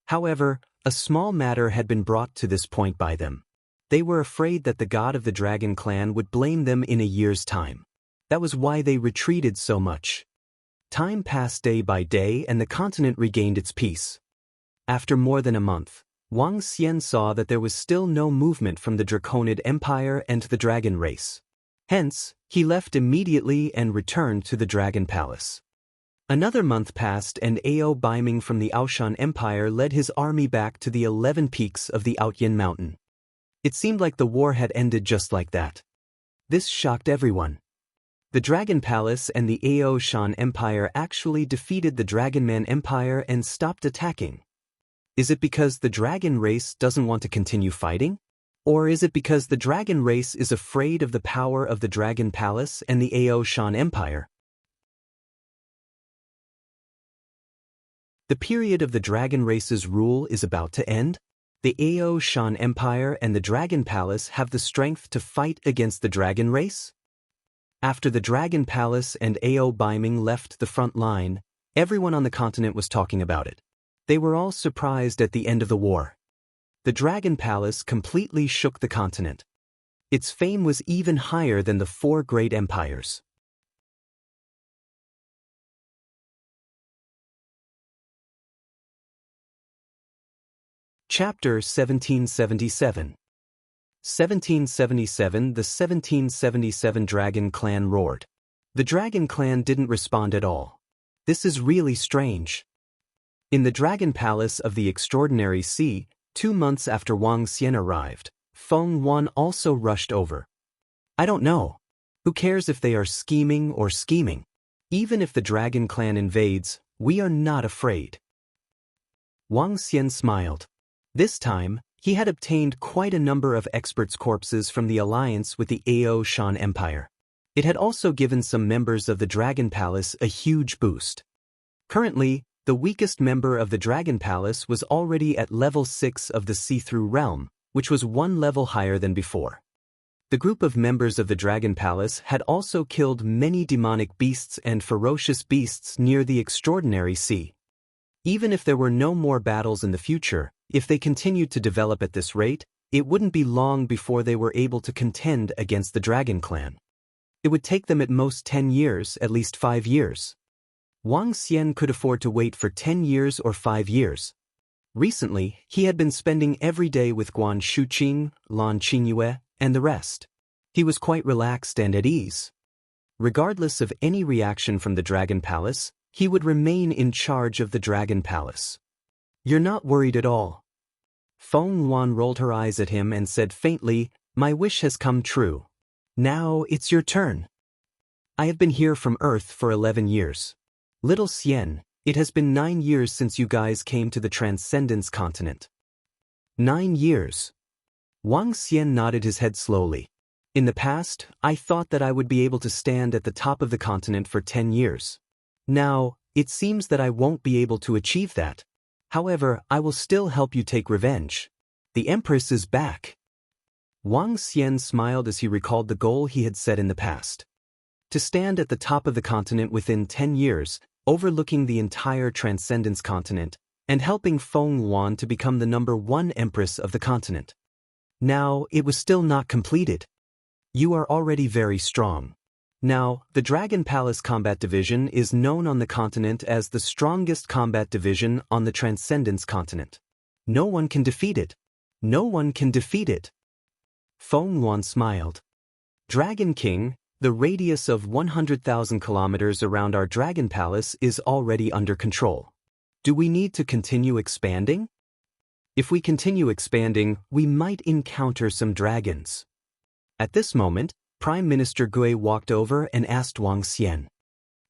However, a small matter had been brought to this point by them. They were afraid that the god of the Dragon Clan would blame them in a year's time. That was why they retreated so much. Time passed day by day and the continent regained its peace. After more than a month, Wang Xian saw that there was still no movement from the Draconid Empire and the Dragon race. Hence, he left immediately and returned to the Dragon Palace. Another month passed and Ao Biming from the Aoshan Empire led his army back to the 11 peaks of the Outyin Mountain. It seemed like the war had ended just like that. This shocked everyone. The Dragon Palace and the Ao Shan Empire actually defeated the Dragonman Empire and stopped attacking. Is it because the Dragon race doesn't want to continue fighting? Or is it because the Dragon race is afraid of the power of the Dragon Palace and the Ao Shan Empire? The period of the Dragon race's rule is about to end. The Ao Shan Empire and the Dragon Palace have the strength to fight against the Dragon race? After the Dragon Palace and Ao Biming left the front line, everyone on the continent was talking about it. They were all surprised at the end of the war. The Dragon Palace completely shook the continent. Its fame was even higher than the 4 great empires. Chapter 1777. 1777. The 1777 Dragon Clan roared. The Dragon Clan didn't respond at all. This is really strange. In the Dragon Palace of the Extraordinary Sea, 2 months after Wang Xian arrived, Feng Wan also rushed over. I don't know. Who cares if they are scheming or scheming? Even if the Dragon Clan invades, we are not afraid. Wang Xian smiled. This time, he had obtained quite a number of experts' corpses from the alliance with the Ao Shan Empire. It had also given some members of the Dragon Palace a huge boost. Currently, the weakest member of the Dragon Palace was already at level 6 of the See-Through Realm, which was 1 level higher than before. The group of members of the Dragon Palace had also killed many demonic beasts and ferocious beasts near the Extraordinary Sea. Even if there were no more battles in the future, if they continued to develop at this rate, it wouldn't be long before they were able to contend against the Dragon Clan. It would take them at most 10 years, at least 5 years. Wang Xian could afford to wait for 10 years or 5 years. Recently, he had been spending every day with Guan Shuqing, Lan Qingyue, and the rest. He was quite relaxed and at ease. Regardless of any reaction from the Dragon Palace, he would remain in charge of the Dragon Palace. You're not worried at all. Feng Wan rolled her eyes at him and said faintly, My wish has come true. Now it's your turn. I have been here from Earth for 11 years. Little Xian, it has been 9 years since you guys came to the Transcendence Continent. 9 years. Wang Xian nodded his head slowly. In the past, I thought that I would be able to stand at the top of the continent for 10 years. Now, it seems that I won't be able to achieve that. However, I will still help you take revenge. The Empress is back. Wang Xian smiled as he recalled the goal he had set in the past. To stand at the top of the continent within 10 years, overlooking the entire Transcendence Continent, and helping Feng Wan to become the #1 Empress of the continent. Now, it was still not completed. You are already very strong. Now, the Dragon Palace Combat Division is known on the continent as the strongest combat division on the Transcendence Continent. No one can defeat it. No one can defeat it. Feng Wan smiled. Dragon King, the radius of 100,000 kilometers around our Dragon Palace is already under control. Do we need to continue expanding? If we continue expanding, we might encounter some dragons. At this moment, Prime Minister Gui walked over and asked Wang Xian.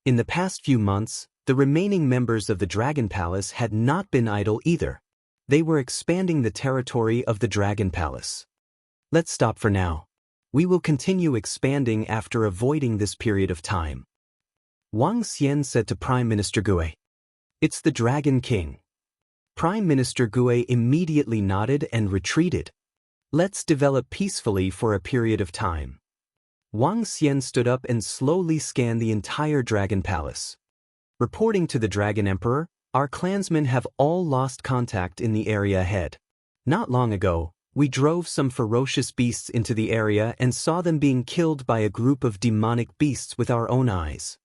In the past few months, the remaining members of the Dragon Palace had not been idle either. They were expanding the territory of the Dragon Palace. Let's stop for now. We will continue expanding after avoiding this period of time. Wang Xian said to Prime Minister Gui. It's the Dragon King. Prime Minister Gui immediately nodded and retreated. Let's develop peacefully for a period of time. Wang Xian stood up and slowly scanned the entire Dragon Palace. Reporting to the Dragon Emperor, our clansmen have all lost contact in the area ahead. Not long ago, we drove some ferocious beasts into the area and saw them being killed by a group of demonic beasts with our own eyes.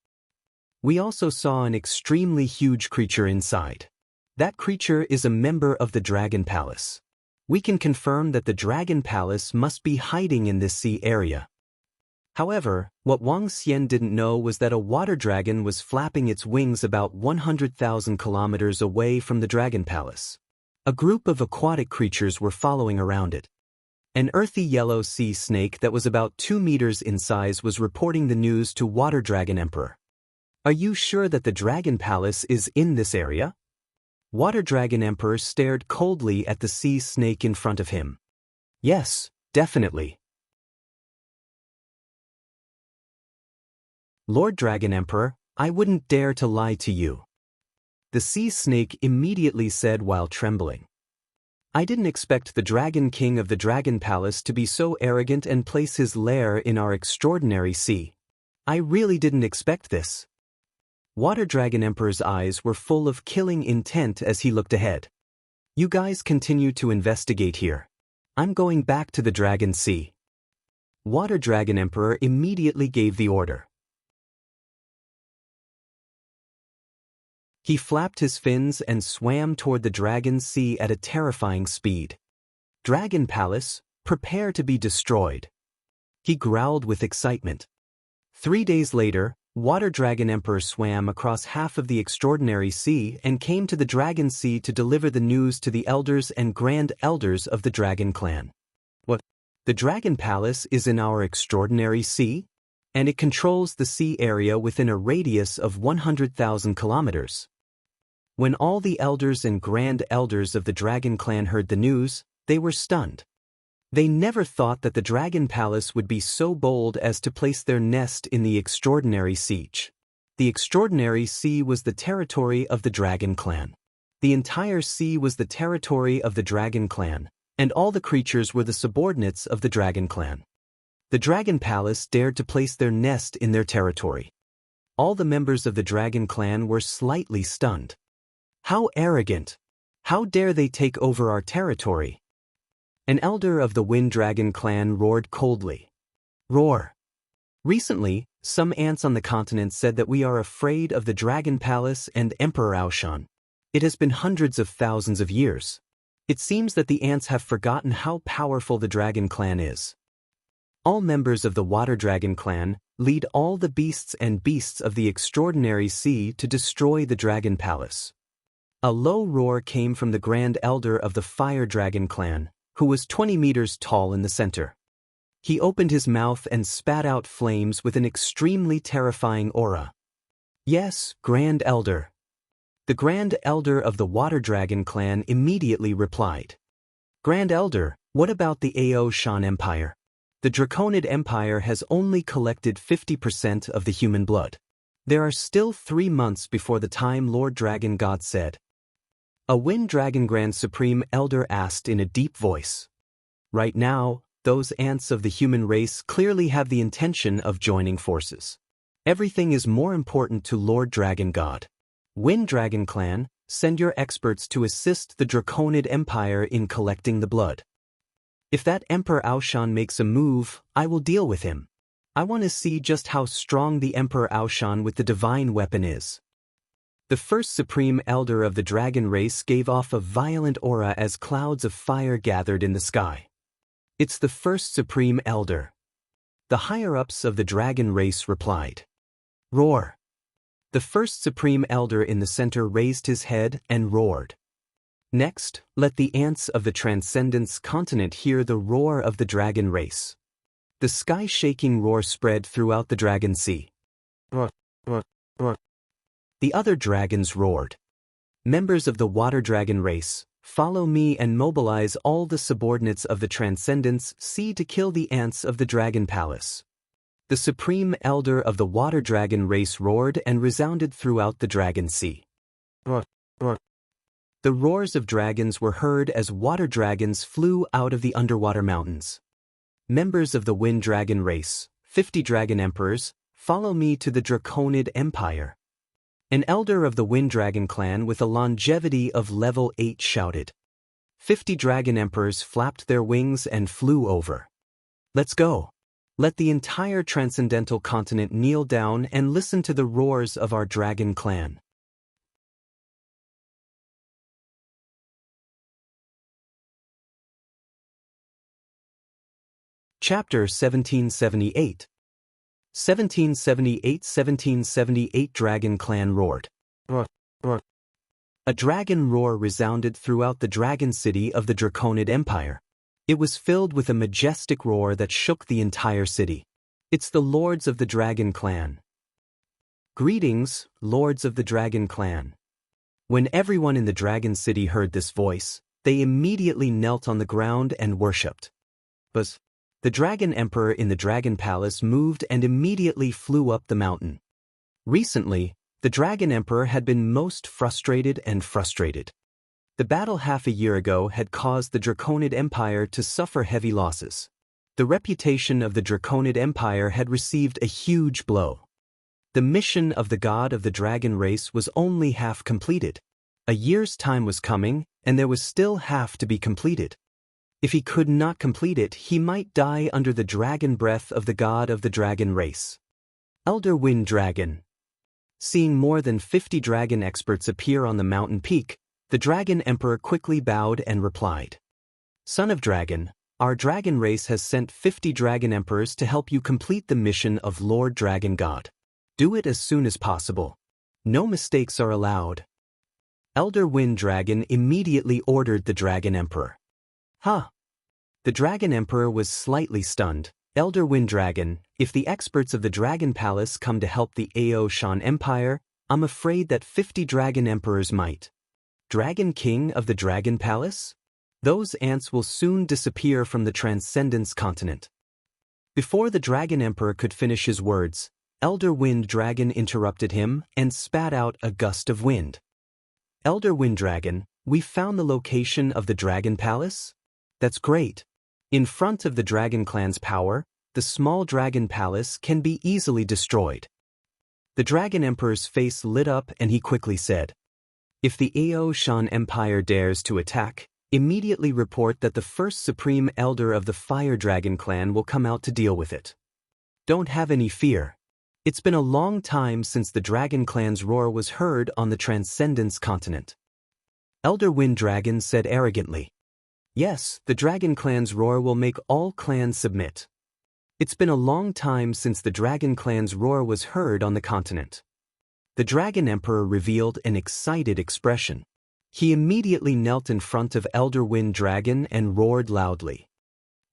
We also saw an extremely huge creature inside. That creature is a member of the Dragon Palace. We can confirm that the Dragon Palace must be hiding in this sea area. However, what Wang Xian didn't know was that a water dragon was flapping its wings about 100,000 kilometers away from the Dragon Palace. A group of aquatic creatures were following around it. An earthy yellow sea snake that was about 2 meters in size was reporting the news to Water Dragon Emperor. Are you sure that the Dragon Palace is in this area? Water Dragon Emperor stared coldly at the sea snake in front of him. Yes, definitely. Lord Dragon Emperor, I wouldn't dare to lie to you. The sea snake immediately said while trembling. I didn't expect the Dragon King of the Dragon Palace to be so arrogant and place his lair in our extraordinary sea. I really didn't expect this. Water Dragon Emperor's eyes were full of killing intent as he looked ahead. You guys continue to investigate here. I'm going back to the Dragon Sea. Water Dragon Emperor immediately gave the order. He flapped his fins and swam toward the Dragon Sea at a terrifying speed. Dragon Palace, prepare to be destroyed. He growled with excitement. 3 days later, Water Dragon Emperor swam across half of the extraordinary sea and came to the Dragon Sea to deliver the news to the elders and grand elders of the Dragon Clan. What? The Dragon Palace is in our extraordinary sea? And it controls the sea area within a radius of 100,000 kilometers. When all the elders and grand elders of the Dragon Clan heard the news, they were stunned. They never thought that the Dragon Palace would be so bold as to place their nest in the Extraordinary Siege. The Extraordinary Sea was the territory of the Dragon Clan. The entire sea was the territory of the Dragon Clan, and all the creatures were the subordinates of the Dragon Clan. The Dragon Palace dared to place their nest in their territory. All the members of the Dragon Clan were slightly stunned. How arrogant! How dare they take over our territory? An elder of the Wind Dragon Clan roared coldly. Roar! Recently, some ants on the continent said that we are afraid of the Dragon Palace and Emperor Aoshan. It has been hundreds of thousands of years. It seems that the ants have forgotten how powerful the Dragon Clan is. All members of the Water Dragon Clan lead all the beasts and beasts of the Extraordinary Sea to destroy the Dragon Palace. A low roar came from the Grand Elder of the Fire Dragon Clan, who was 20 meters tall in the center. He opened his mouth and spat out flames with an extremely terrifying aura. Yes, Grand Elder. The Grand Elder of the Water Dragon Clan immediately replied. Grand Elder, what about the Aoshan Empire? The Draconid Empire has only collected 50% of the human blood. There are still 3 months before the time Lord Dragon God said. A Wind Dragon Grand Supreme Elder asked in a deep voice. Right now, those ants of the human race clearly have the intention of joining forces. Everything is more important to Lord Dragon God. Wind Dragon Clan, send your experts to assist the Draconid Empire in collecting the blood. If that Emperor Aoshan makes a move, I will deal with him. I want to see just how strong the Emperor Aoshan with the divine weapon is. The first Supreme Elder of the Dragon race gave off a violent aura as clouds of fire gathered in the sky. It's the first Supreme Elder. The higher-ups of the Dragon race replied. Roar! The first Supreme Elder in the center raised his head and roared. Next, let the ants of the Transcendence continent hear the roar of the Dragon race. The sky-shaking roar spread throughout the Dragon Sea. Roar, roar, roar. The other dragons roared. Members of the Water Dragon race, follow me and mobilize all the subordinates of the Transcendence Sea to kill the ants of the Dragon Palace. The Supreme Elder of the Water Dragon race roared and resounded throughout the Dragon Sea. Roar, roar. The roars of dragons were heard as water dragons flew out of the underwater mountains. Members of the Wind Dragon race, 50 Dragon Emperors, follow me to the Draconid Empire. An elder of the Wind Dragon Clan with a longevity of level 8 shouted. 50 Dragon Emperors flapped their wings and flew over. Let's go. Let the entire transcendental continent kneel down and listen to the roars of our Dragon Clan. Chapter 1778. 1778 Dragon Clan roared. Roar, roar. A dragon roar resounded throughout the dragon city of the Draconid Empire. It was filled with a majestic roar that shook the entire city. It's the Lords of the Dragon Clan. Greetings, Lords of the Dragon Clan. When everyone in the Dragon City heard this voice, they immediately knelt on the ground and worshipped. But the Dragon Emperor in the Dragon Palace moved and immediately flew up the mountain. Recently, the Dragon Emperor had been most frustrated. The battle half a year ago had caused the Draconid Empire to suffer heavy losses. The reputation of the Draconid Empire had received a huge blow. The mission of the god of the dragon race was only half completed. A year's time was coming, and there was still half to be completed. If he could not complete it, he might die under the dragon breath of the god of the dragon race. Elder Wind Dragon. Seeing more than 50 dragon experts appear on the mountain peak, the Dragon Emperor quickly bowed and replied. Son of Dragon, our dragon race has sent 50 dragon emperors to help you complete the mission of Lord Dragon God. Do it as soon as possible. No mistakes are allowed. Elder Wind Dragon immediately ordered the Dragon Emperor. Huh. The Dragon Emperor was slightly stunned. Elder Wind Dragon, if the experts of the Dragon Palace come to help the Aoshan Empire, I'm afraid that 50 Dragon Emperors might. Dragon King of the Dragon Palace? Those ants will soon disappear from the Transcendence continent. Before the Dragon Emperor could finish his words, Elder Wind Dragon interrupted him and spat out a gust of wind. Elder Wind Dragon, we found the location of the Dragon Palace? That's great. In front of the Dragon Clan's power, the small Dragon Palace can be easily destroyed. The Dragon Emperor's face lit up and he quickly said, if the Aoshan Empire dares to attack, immediately report that the first Supreme Elder of the Fire Dragon Clan will come out to deal with it. Don't have any fear. It's been a long time since the Dragon Clan's roar was heard on the Transcendence continent. Elder Wind Dragon said arrogantly. Yes, the Dragon Clan's roar will make all clans submit. It's been a long time since the Dragon Clan's roar was heard on the continent. The Dragon Emperor revealed an excited expression. He immediately knelt in front of Elder Wind Dragon and roared loudly.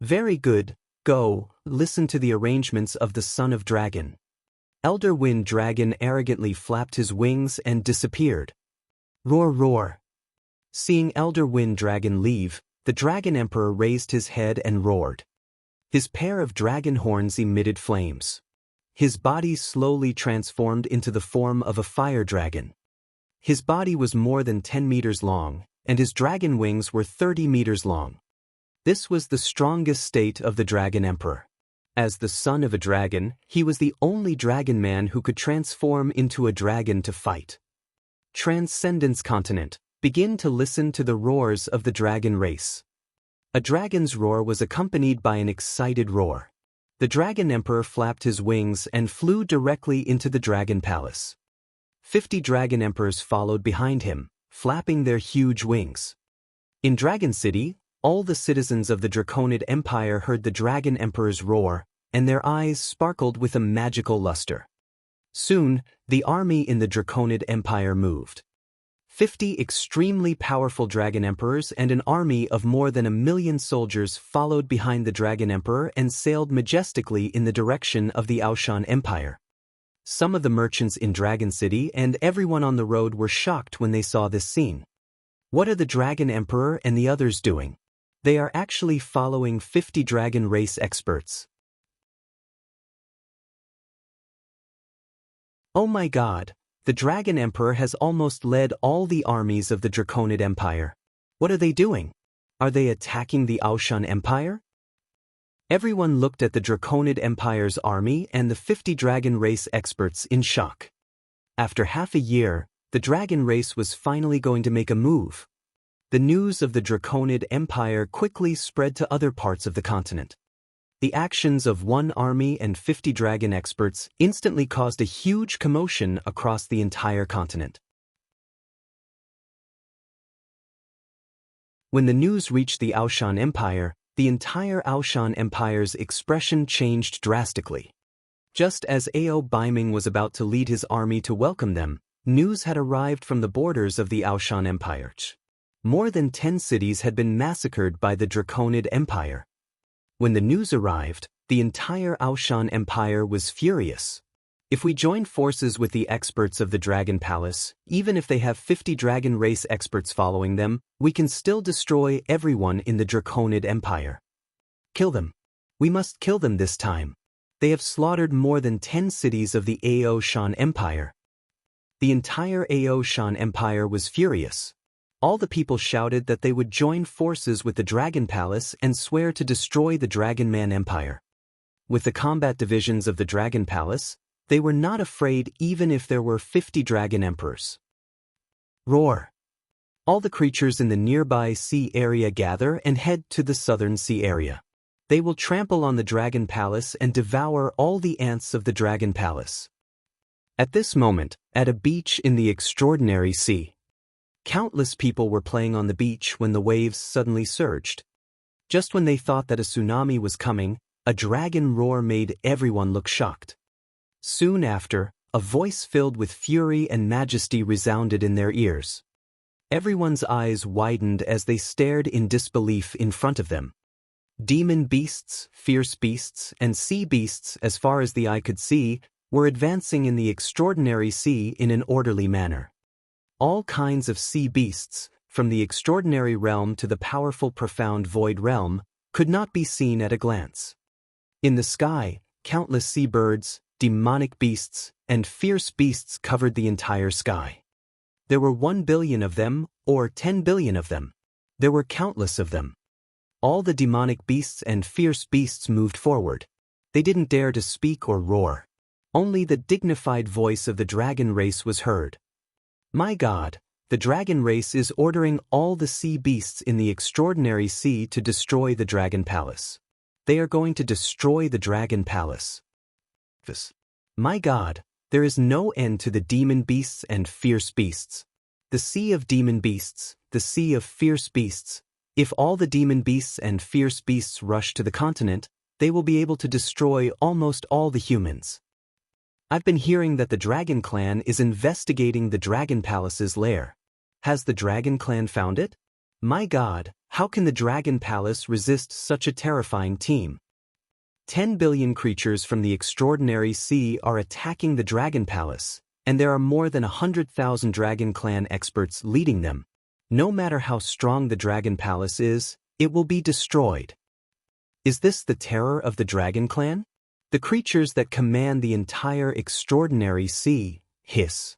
Very good, go, listen to the arrangements of the Son of Dragon. Elder Wind Dragon arrogantly flapped his wings and disappeared. Roar, roar. Seeing Elder Wind Dragon leave, the Dragon Emperor raised his head and roared. His pair of dragon horns emitted flames. His body slowly transformed into the form of a fire dragon. His body was more than 10 meters long, and his dragon wings were 30 meters long. This was the strongest state of the Dragon Emperor. As the son of a dragon, he was the only dragon man who could transform into a dragon to fight. Transcendence Continent. Begin to listen to the roars of the dragon race. A dragon's roar was accompanied by an excited roar. The Dragon Emperor flapped his wings and flew directly into the Dragon Palace. 50 Dragon Emperors followed behind him, flapping their huge wings. In Dragon City, all the citizens of the Draconid Empire heard the Dragon Emperor's roar, and their eyes sparkled with a magical luster. Soon, the army in the Draconid Empire moved. 50 extremely powerful Dragon Emperors and an army of more than 1,000,000 soldiers followed behind the Dragon Emperor and sailed majestically in the direction of the Aoshan Empire. Some of the merchants in Dragon City and everyone on the road were shocked when they saw this scene. What are the Dragon Emperor and the others doing? They are actually following 50 dragon race experts. Oh my God! The Dragon Emperor has almost led all the armies of the Draconid Empire. What are they doing? Are they attacking the Aoshan Empire? Everyone looked at the Draconid Empire's army and the 50 dragon race experts in shock. After half a year, the dragon race was finally going to make a move. The news of the Draconid Empire quickly spread to other parts of the continent. The actions of one army and 50 dragon experts instantly caused a huge commotion across the entire continent. When the news reached the Aoshan Empire, the entire Aoshan Empire's expression changed drastically. Just as Ao Baiming was about to lead his army to welcome them, news had arrived from the borders of the Aoshan Empire. More than 10 cities had been massacred by the Draconid Empire. When the news arrived, the entire Aoshan Empire was furious. If we join forces with the experts of the Dragon Palace, even if they have 50 dragon race experts following them, we can still destroy everyone in the Draconid Empire. Kill them. We must kill them this time. They have slaughtered more than 10 cities of the Aoshan Empire. The entire Aoshan Empire was furious. All the people shouted that they would join forces with the Dragon Palace and swear to destroy the Dragon Man Empire. With the combat divisions of the Dragon Palace, they were not afraid even if there were 50 Dragon Emperors. Roar! All the creatures in the nearby sea area gather and head to the southern sea area. They will trample on the Dragon Palace and devour all the ants of the Dragon Palace. At this moment, at a beach in the extraordinary sea, countless people were playing on the beach when the waves suddenly surged. Just when they thought that a tsunami was coming, a dragon roar made everyone look shocked. Soon after, a voice filled with fury and majesty resounded in their ears. Everyone's eyes widened as they stared in disbelief in front of them. Demon beasts, fierce beasts, and sea beasts, as far as the eye could see, were advancing in the extraordinary sea in an orderly manner. All kinds of sea beasts, from the extraordinary realm to the powerful profound void realm, could not be seen at a glance. In the sky, countless sea birds, demonic beasts, and fierce beasts covered the entire sky. There were 1 billion of them, or 10 billion of them. There were countless of them. All the demonic beasts and fierce beasts moved forward. They didn't dare to speak or roar. Only the dignified voice of the dragon race was heard. My God, the dragon race is ordering all the sea beasts in the extraordinary sea to destroy the dragon palace. They are going to destroy the dragon palace. My God, there is no end to the demon beasts and fierce beasts. The sea of demon beasts, the sea of fierce beasts. If all the demon beasts and fierce beasts rush to the continent, they will be able to destroy almost all the humans. I've been hearing that the Dragon Clan is investigating the Dragon Palace's lair. Has the Dragon Clan found it? My God, how can the Dragon Palace resist such a terrifying team? 10 billion creatures from the extraordinary sea are attacking the Dragon Palace, and there are more than 100,000 Dragon Clan experts leading them. No matter how strong the Dragon Palace is, it will be destroyed. Is this the terror of the Dragon Clan? The creatures that command the entire extraordinary sea hiss.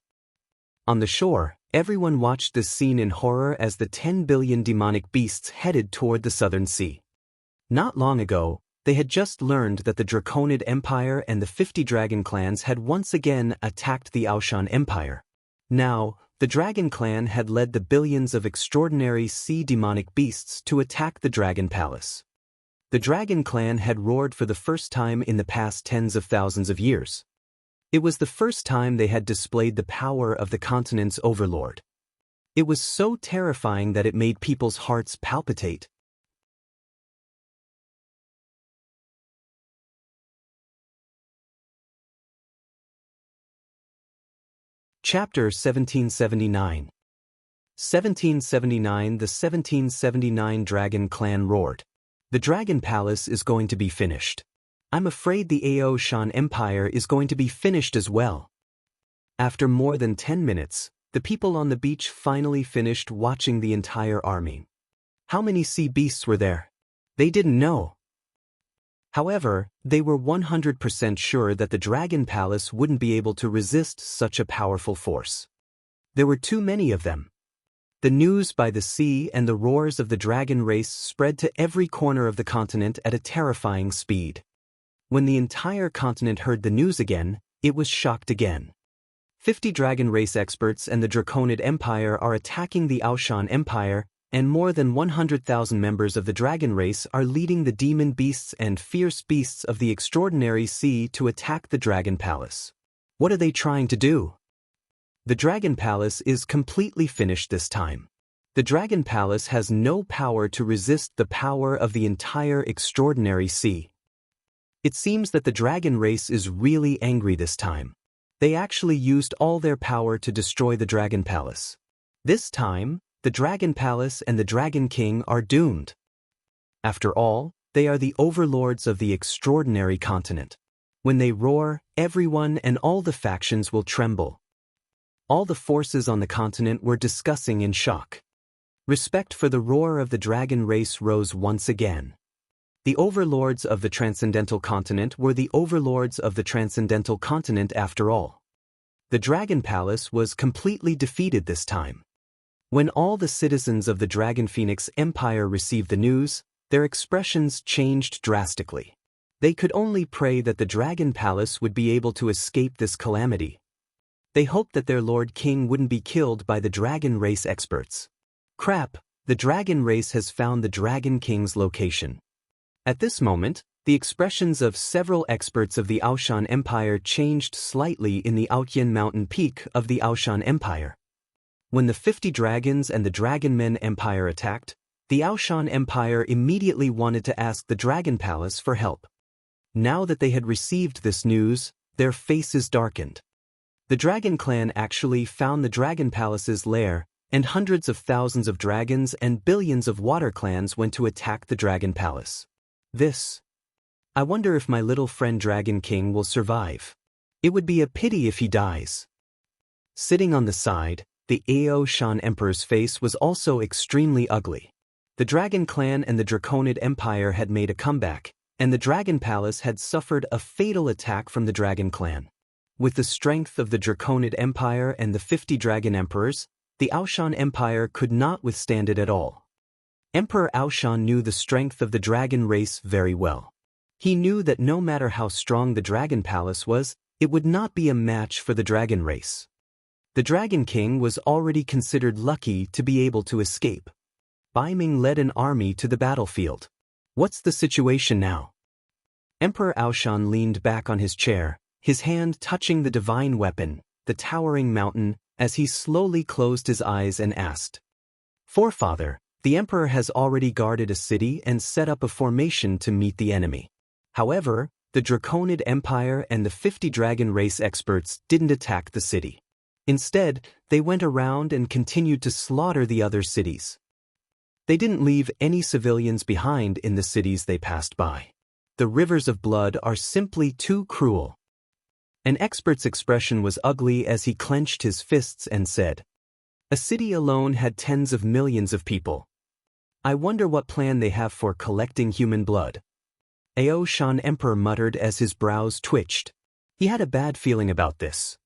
On the shore, everyone watched this scene in horror as the 10 billion demonic beasts headed toward the southern sea. Not long ago, they had just learned that the Draconid Empire and the 50 Dragon Clans had once again attacked the Aoshan Empire. Now, the Dragon Clan had led the billions of extraordinary sea demonic beasts to attack the Dragon Palace. The Dragon Clan had roared for the first time in the past tens of thousands of years. It was the first time they had displayed the power of the continent's overlord. It was so terrifying that it made people's hearts palpitate. Chapter 1779. 1779. The 1779 Dragon Clan roared. The Dragon Palace is going to be finished. I'm afraid the Aoshan Empire is going to be finished as well. After more than 10 minutes, the people on the beach finally finished watching the entire army. How many sea beasts were there? They didn't know. However, they were 100% sure that the Dragon Palace wouldn't be able to resist such a powerful force. There were too many of them. The news by the sea and the roars of the dragon race spread to every corner of the continent at a terrifying speed. When the entire continent heard the news again, it was shocked again. 50 dragon race experts and the Draconid Empire are attacking the Aoshan Empire, and more than 100,000 members of the dragon race are leading the demon beasts and fierce beasts of the extraordinary sea to attack the Dragon Palace. What are they trying to do? The Dragon Palace is completely finished this time. The Dragon Palace has no power to resist the power of the entire extraordinary sea. It seems that the dragon race is really angry this time. They actually used all their power to destroy the Dragon Palace. This time, the Dragon Palace and the Dragon King are doomed. After all, they are the overlords of the extraordinary continent. When they roar, everyone and all the factions will tremble. All the forces on the continent were discussing in shock. Respect for the roar of the dragon race rose once again. The overlords of the transcendental continent were the overlords of the transcendental continent after all. The Dragon Palace was completely defeated this time. When all the citizens of the Dragon Phoenix Empire received the news, their expressions changed drastically. They could only pray that the Dragon Palace would be able to escape this calamity. They hoped that their Lord King wouldn't be killed by the dragon race experts. Crap, the dragon race has found the Dragon King's location. At this moment, the expressions of several experts of the Aoshan Empire changed slightly in the Aotian mountain peak of the Aoshan Empire. When the 50 dragons and the Dragonmen Empire attacked, the Aoshan Empire immediately wanted to ask the Dragon Palace for help. Now that they had received this news, their faces darkened. The Dragon Clan actually found the Dragon Palace's lair, and hundreds of thousands of dragons and billions of water clans went to attack the Dragon Palace. I wonder if my little friend Dragon King will survive. It would be a pity if he dies. Sitting on the side, the Ao Shan Emperor's face was also extremely ugly. The Dragon Clan and the Draconid Empire had made a comeback, and the Dragon Palace had suffered a fatal attack from the Dragon Clan. With the strength of the Draconid Empire and the 50 Dragon Emperors, the Aoshan Empire could not withstand it at all. Emperor Aoshan knew the strength of the dragon race very well. He knew that no matter how strong the Dragon Palace was, it would not be a match for the dragon race. The Dragon King was already considered lucky to be able to escape. Bai Ming led an army to the battlefield. What's the situation now? Emperor Aoshan leaned back on his chair, his hand touching the divine weapon, the towering mountain, as he slowly closed his eyes and asked. Forefather, the emperor has already guarded a city and set up a formation to meet the enemy. However, the Draconid Empire and the 50 dragon race experts didn't attack the city. Instead, they went around and continued to slaughter the other cities. They didn't leave any civilians behind in the cities they passed by. The rivers of blood are simply too cruel. An expert's expression was ugly as he clenched his fists and said, a city alone had tens of millions of people. I wonder what plan they have for collecting human blood. Ao Shan Emperor muttered as his brows twitched. He had a bad feeling about this.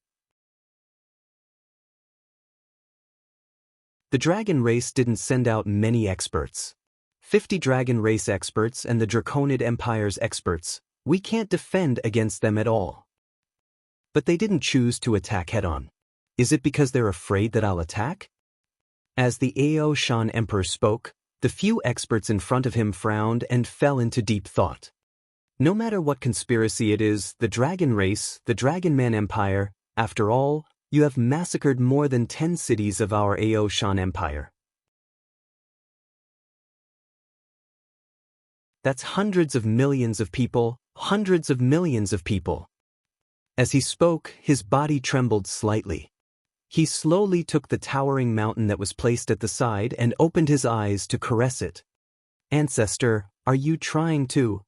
The dragon race didn't send out many experts. 50 dragon race experts and the Draconid Empire's experts, we can't defend against them at all. But they didn't choose to attack head-on. Is it because they're afraid that I'll attack? As the Ao Shan Emperor spoke, the few experts in front of him frowned and fell into deep thought. No matter what conspiracy it is, the dragon race, the Dragon Man Empire, after all, you have massacred more than 10 cities of our Ao Shan Empire. That's hundreds of millions of people, hundreds of millions of people. As he spoke, his body trembled slightly. He slowly took the towering mountain that was placed at the side and opened his eyes to caress it. Ancestor, are you trying to?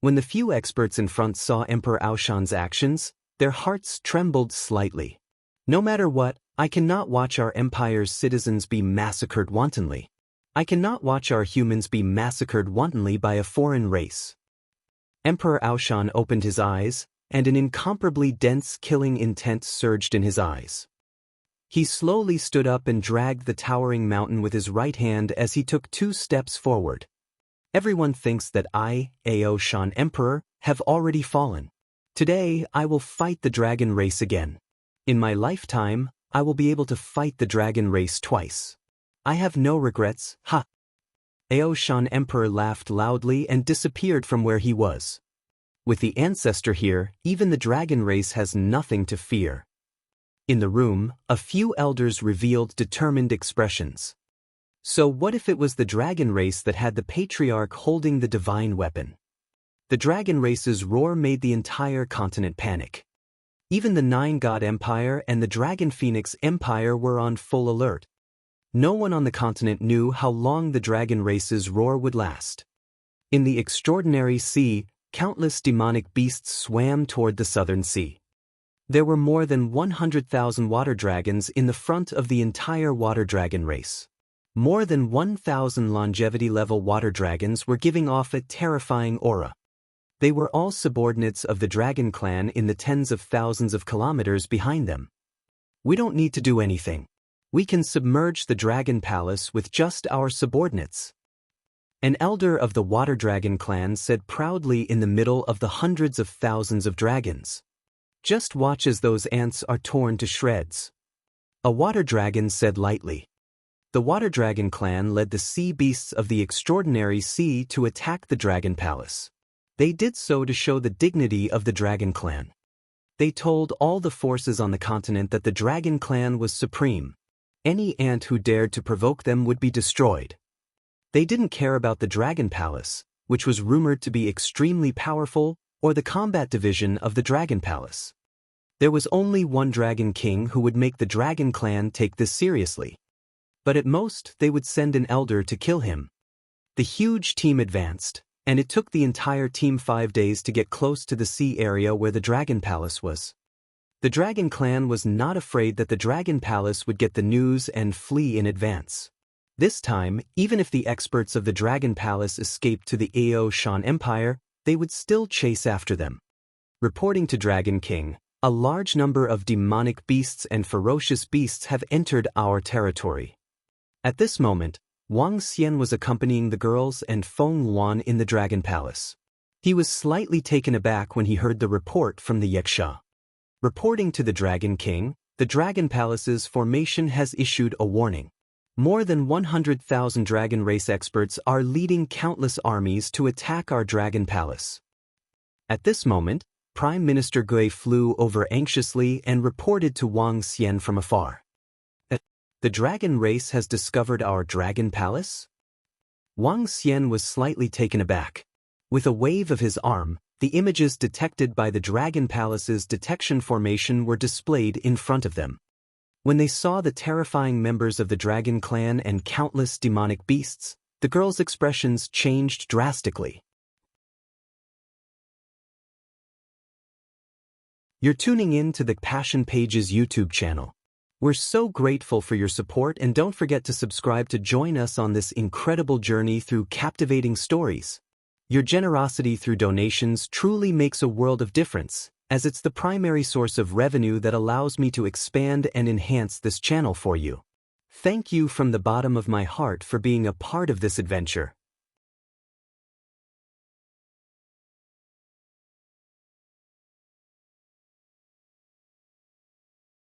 When the few experts in front saw Emperor Aoshan's actions, their hearts trembled slightly. No matter what, I cannot watch our empire's citizens be massacred wantonly. I cannot watch our humans be massacred wantonly by a foreign race. Emperor Aoshan opened his eyes, and an incomparably dense killing intent surged in his eyes. He slowly stood up and dragged the towering mountain with his right hand as he took 2 steps forward. Everyone thinks that I, Ao Shan Emperor, have already fallen. Today, I will fight the dragon race again. In my lifetime, I will be able to fight the dragon race twice. I have no regrets, ha! Ao Shan Emperor laughed loudly and disappeared from where he was. With the ancestor here, even the dragon race has nothing to fear. In the room, a few elders revealed determined expressions. So what if it was the dragon race that had the patriarch holding the divine weapon? The dragon race's roar made the entire continent panic. Even the 9-god empire and the Dragon Phoenix Empire were on full alert. No one on the continent knew how long the dragon race's roar would last. In the extraordinary sea, countless demonic beasts swam toward the southern sea. There were more than 100,000 water dragons in the front of the entire water dragon race. More than 1,000 longevity-level water dragons were giving off a terrifying aura. They were all subordinates of the Dragon Clan in the tens of thousands of kilometers behind them. We don't need to do anything. We can submerge the Dragon Palace with just our subordinates. An elder of the Water Dragon Clan said proudly in the middle of the hundreds of thousands of dragons. Just watch as those ants are torn to shreds. A water dragon said lightly. The Water Dragon Clan led the sea beasts of the extraordinary sea to attack the Dragon Palace. They did so to show the dignity of the Dragon Clan. They told all the forces on the continent that the Dragon Clan was supreme. Any ant who dared to provoke them would be destroyed. They didn't care about the Dragon Palace, which was rumored to be extremely powerful, or the combat division of the Dragon Palace. There was only one Dragon King who would make the Dragon Clan take this seriously. But at most, they would send an elder to kill him. The huge team advanced, and it took the entire team 5 days to get close to the sea area where the Dragon Palace was. The Dragon Clan was not afraid that the Dragon Palace would get the news and flee in advance. This time, even if the experts of the Dragon Palace escaped to the Ao Shan Empire, they would still chase after them. Reporting to Dragon King, a large number of demonic beasts and ferocious beasts have entered our territory. At this moment, Wang Xian was accompanying the girls and Feng Luan in the Dragon Palace. He was slightly taken aback when he heard the report from the Yaksha. Reporting to the Dragon King, the Dragon Palace's formation has issued a warning. More than 100,000 dragon race experts are leading countless armies to attack our Dragon Palace. At this moment, Prime Minister Gui flew over anxiously and reported to Wang Xian from afar. The dragon race has discovered our Dragon Palace? Wang Xian was slightly taken aback. With a wave of his arm, the images detected by the Dragon Palace's detection formation were displayed in front of them. When they saw the terrifying members of the Dragon Clan and countless demonic beasts, the girls' expressions changed drastically. You're tuning in to the Passion Pages YouTube channel. We're so grateful for your support, and don't forget to subscribe to join us on this incredible journey through captivating stories. Your generosity through donations truly makes a world of difference, as it's the primary source of revenue that allows me to expand and enhance this channel for you. Thank you from the bottom of my heart for being a part of this adventure.